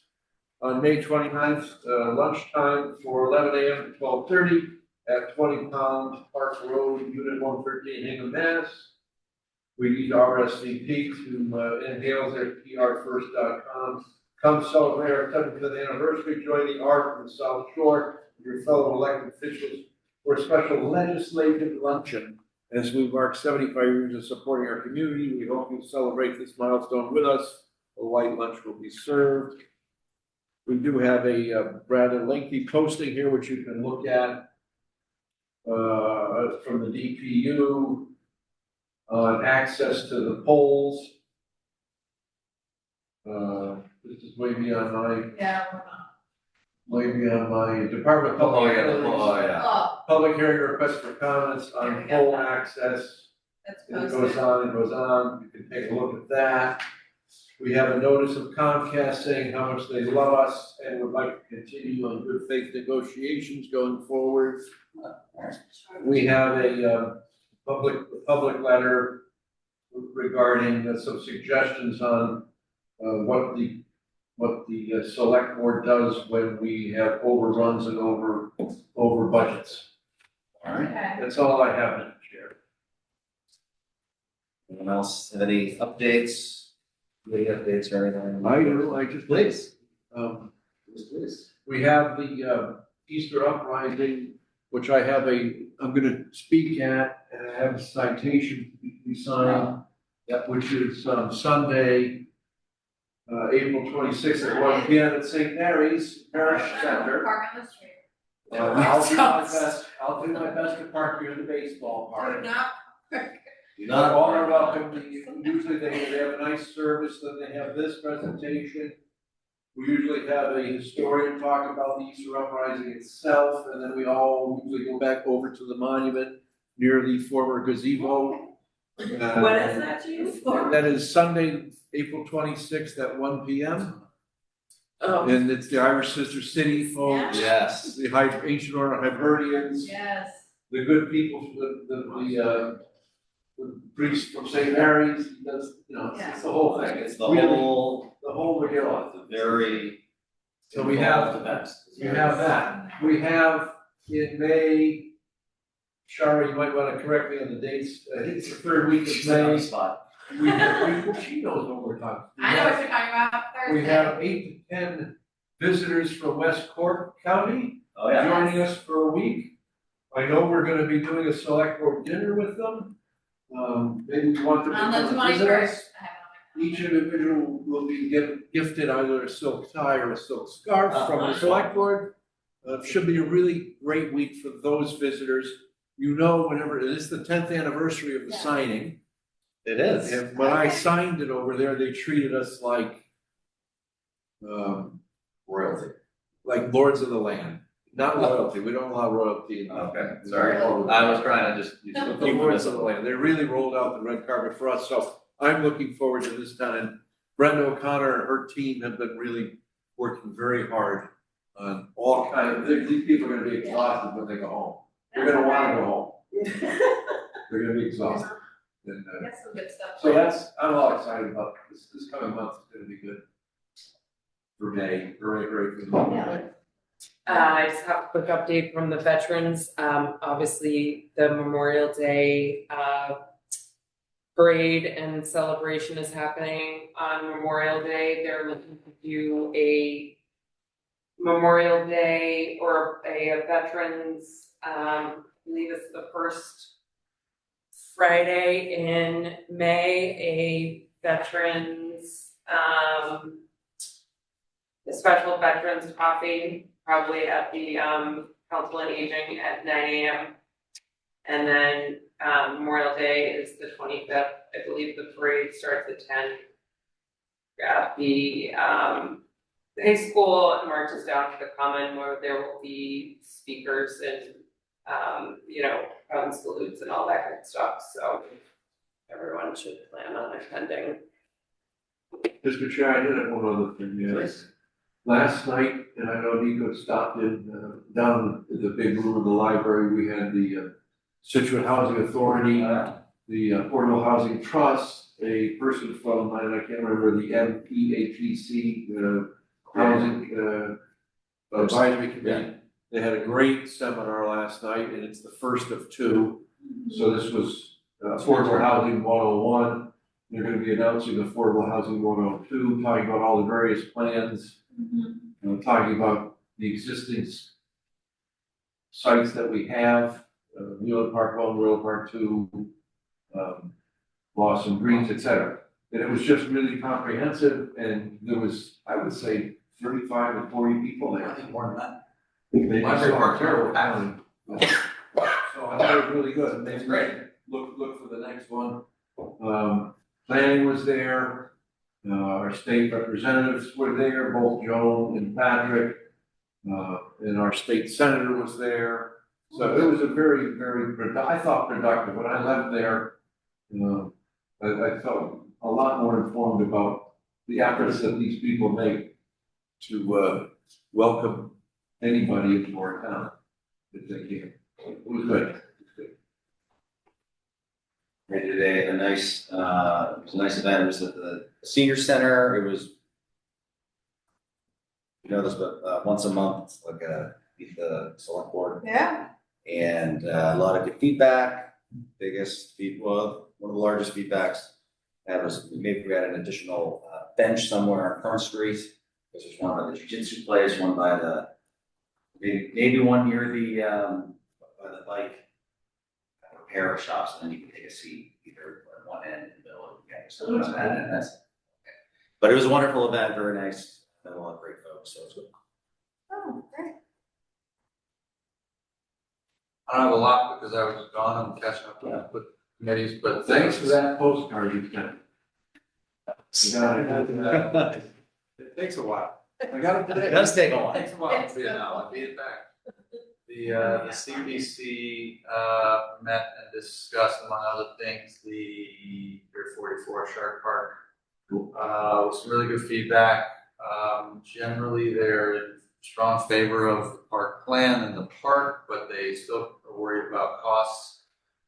on May 29th, lunchtime for 11 a.m. to 12:30 at 20 Pound Park Road, Unit 113, Hingham, Mass. We need RSVP to inhale at prfirst.com. Come celebrate our 75th anniversary. Join the art of the South Shore, your fellow elected officials, for a special legislative luncheon. As we mark 75 years of supporting our community, we hope you celebrate this milestone with us. A light lunch will be served. We do have a rather lengthy posting here, which you can look at from the DPU on access to the polls. This is way beyond my Department of Public Hearings. Public hearing request for comments on poll access. It goes on and goes on. You can take a look at that. We have a notice of Comcast saying how much they love us and would like to continue on good faith negotiations going forward. We have a public letter regarding some suggestions on what the select board does when we have overruns and over budgets. All right. That's all I have, Mr. Chair. Anyone else have any updates? Any updates or anything? I do, I just. Please. Please. We have the Easter uprising, which I'm gonna speak at, and I have a citation to be signed. Which is Sunday, April 26th at 1 p.m. at St. Mary's Parish Center. Park on the street. I'll do my best to park you in the baseball park. Do not. Do not All are welcome. Usually they have a nice service, then they have this presentation. We usually have a historian talk about the Easter uprising itself, and then we all usually go back over to the monument near the former gazebo. When is that, Chief? That is Sunday, April 26th at 1 p.m. Oh. And it's the Irish Sister City folks. Yes. The ancient order Hibernians. Yes. The good people, the priest from St. Mary's. That's, it's the whole thing. It's the whole McGill. It's a very So we have event. that. We have in May. Shara, you might want to correct me on the dates. I think it's the third week of May. She knows what we're talking about. I know what you're talking about. Thursday. We have 8 to 10 visitors from West Cork County joining us for a week. I know we're going to be doing a select board dinner with them. Maybe we want them On the to visit 21st. us. Each individual will be gifted either a silk tie or a silk scarf from the select board. Should be a really great week for those visitors. Whenever it is the 10th anniversary of the signing. It is. And when I signed it over there, they treated us like royalty. Like lords of the land. Not royalty. We don't allow royalty. Okay, sorry. I was trying to just use The lords of the land. They really rolled out the red carpet for us. So I'm looking forward to this time. And Brenda O'Connor and her team have been really working very hard on all kinds of, these people are gonna be exhausted when they go home. They're gonna wanna go home. They're gonna be exhausted. And, That's some good stuff. so I'm all excited about this coming month is gonna be good. For May, very for the month. I just have a quick update from the veterans. Obviously, the Memorial Day parade and celebration is happening on Memorial Day. They're looking to do a Memorial Day or a veterans, I believe it's the first Friday in May, a veterans, a special veterans coffee, probably at the Council on Aging at 9 a.m. And then Memorial Day is the 25th. I believe the parade starts at 10 at the high school and marches down to the common where there will be speakers and runs balloons and all that kind of stuff, so everyone should plan on attending. Mr. Chair, I did have one other thing, yes. Last night, and I know Nico stopped in, down in the big room of the library, we had the Scituate Housing Authority, the Affordable Housing Trust, a person from, I can't remember, the MEAPC, Housing Advisory Committee. They had a great seminar last night, and it's the first of two. So this was Affordable Housing 101. They're going to be announcing Affordable Housing 102, talking about all the various plans, talking about the existing sites that we have, Wheeler Park 1, Wheeler Park 2, Blossom Greens, et cetera. And it was just really comprehensive, and there was, I would say, 35 or 40 people there. I think more than that. Library Park terrible. So I thought it was really good. That's great. Look for the next one. Planning was there. Our state representatives were there, both Joan and Patrick. And our state senator was there. So it was a very, very, I thought productive. When I left there, I felt a lot more informed about the efforts that these people make to welcome anybody into our town if they can. It was good. We did a nice, it was a nice event. It was at the senior center. It was, this, but once a month, it's like meet the select board. Yeah. And a lot of good feedback. One of the largest feedbacks that was maybe we had an additional bench somewhere on Front Street, because there's one by the jiu-jitsu place, one by the maybe one near the by the bike repair shops, and then you can take a seat either at one end in the middle. But it was a wonderful event, very nice. Met a lot of great folks, so it was good. Oh, great. I don't have a lot because I was gone and catching up with committees, but Thanks for that postcard you sent. It takes a while. I got it today. It does take a while. It takes a while to be it now. I'll be it back. The CBC met and discussed, among other things, the Pier 44 Shark Park. With some really good feedback. Generally, they're in strong favor of the park plan and the park, but they still are worried about costs.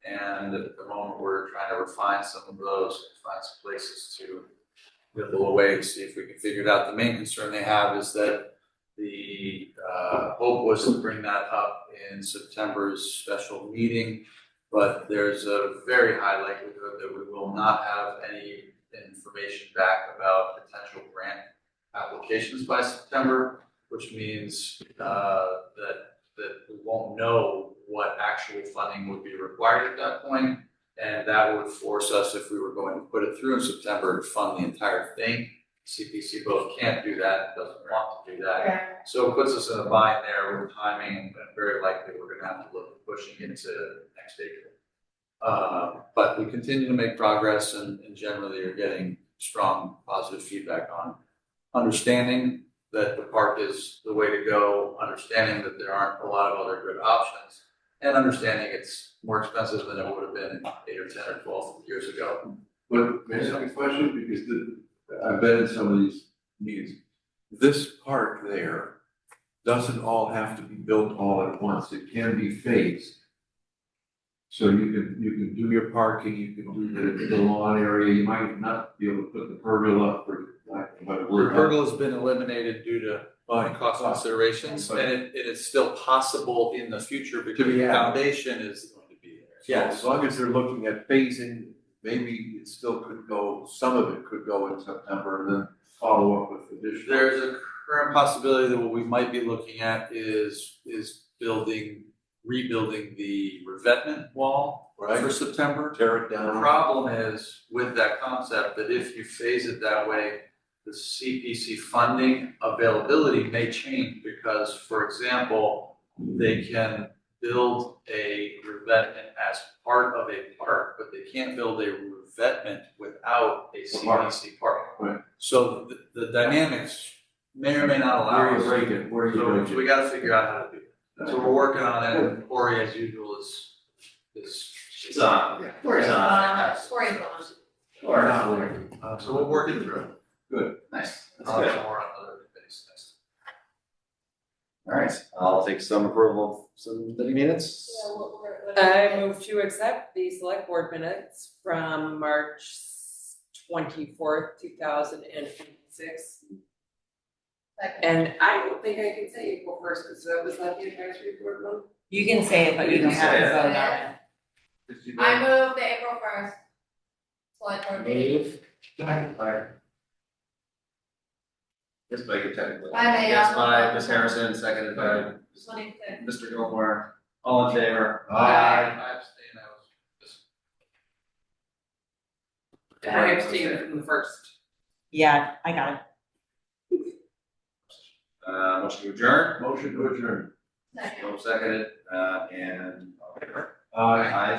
And at the moment, we're trying to refine some of those, find some places to whittle away to see if we can figure it out. The main concern they have is that the hope was to bring that up in September's special meeting, but there's a very high likelihood that we will not have any information back about potential grant applications by September, which means that we won't know what actual funding would be required at that point, and that would force us, if we were going to put it through in September, to fund the entire thing. CPC both can't do that, doesn't want to do that. Yeah. So it puts us in a bind there with timing, and very likely we're gonna have to look at pushing into next April. But we continue to make progress and generally are getting strong positive feedback on understanding that the park is the way to go, understanding that there aren't a lot of other good options, and understanding it's more expensive than it would have been 8 or 10 or 12 years ago. But may I ask a question? Because I've been in some of these meetings. This park there doesn't all have to be built all at once. It can be phased. So you can do your parking, you can do the lawn area. You might not be able to put the pergola up for lack of a better word. The pergola has been eliminated due to cost considerations, and it is still possible in the future because the foundation is going to be there. Yeah, as long as they're looking at phasing, maybe it still could go, some of it could go in September and then follow up with additional. There's a current possibility that what we might be looking at is rebuilding the revetment wall for September. Tear it down. The problem is with that concept that if you phase it that way, the CPC funding availability may change because, for example, they can build a revetment as part of a park, but they can't build a revetment without a CPC park. Right. So the dynamics may or may not allow us. Where you break it. So we got to figure out how to do it. So we're working on it, and Corey, as usual, is. It's on. Corey's on. Corey's on. So we're working through it. Good. Nice. That's I'll good. have more on other things next. All right, I'll take some approval of some minutes. I move to accept the select board minutes from March 24th, 2026. And I don't think I can say April 1st, because that was not the advisory board one. You can say it, but you don't have to vote on it. I move the April 1st. Select board meeting. Yes, by you technically. By me, Yes, I'll- by Ms. Harrison, seconded by 26. Mr. Gilmore. All in favor? I abstain, I was just. And I abstained from the first. Yeah, I got it. Motion to adjourn. Motion to adjourn. Second. Seconded, and all in favor? Aye. Aye.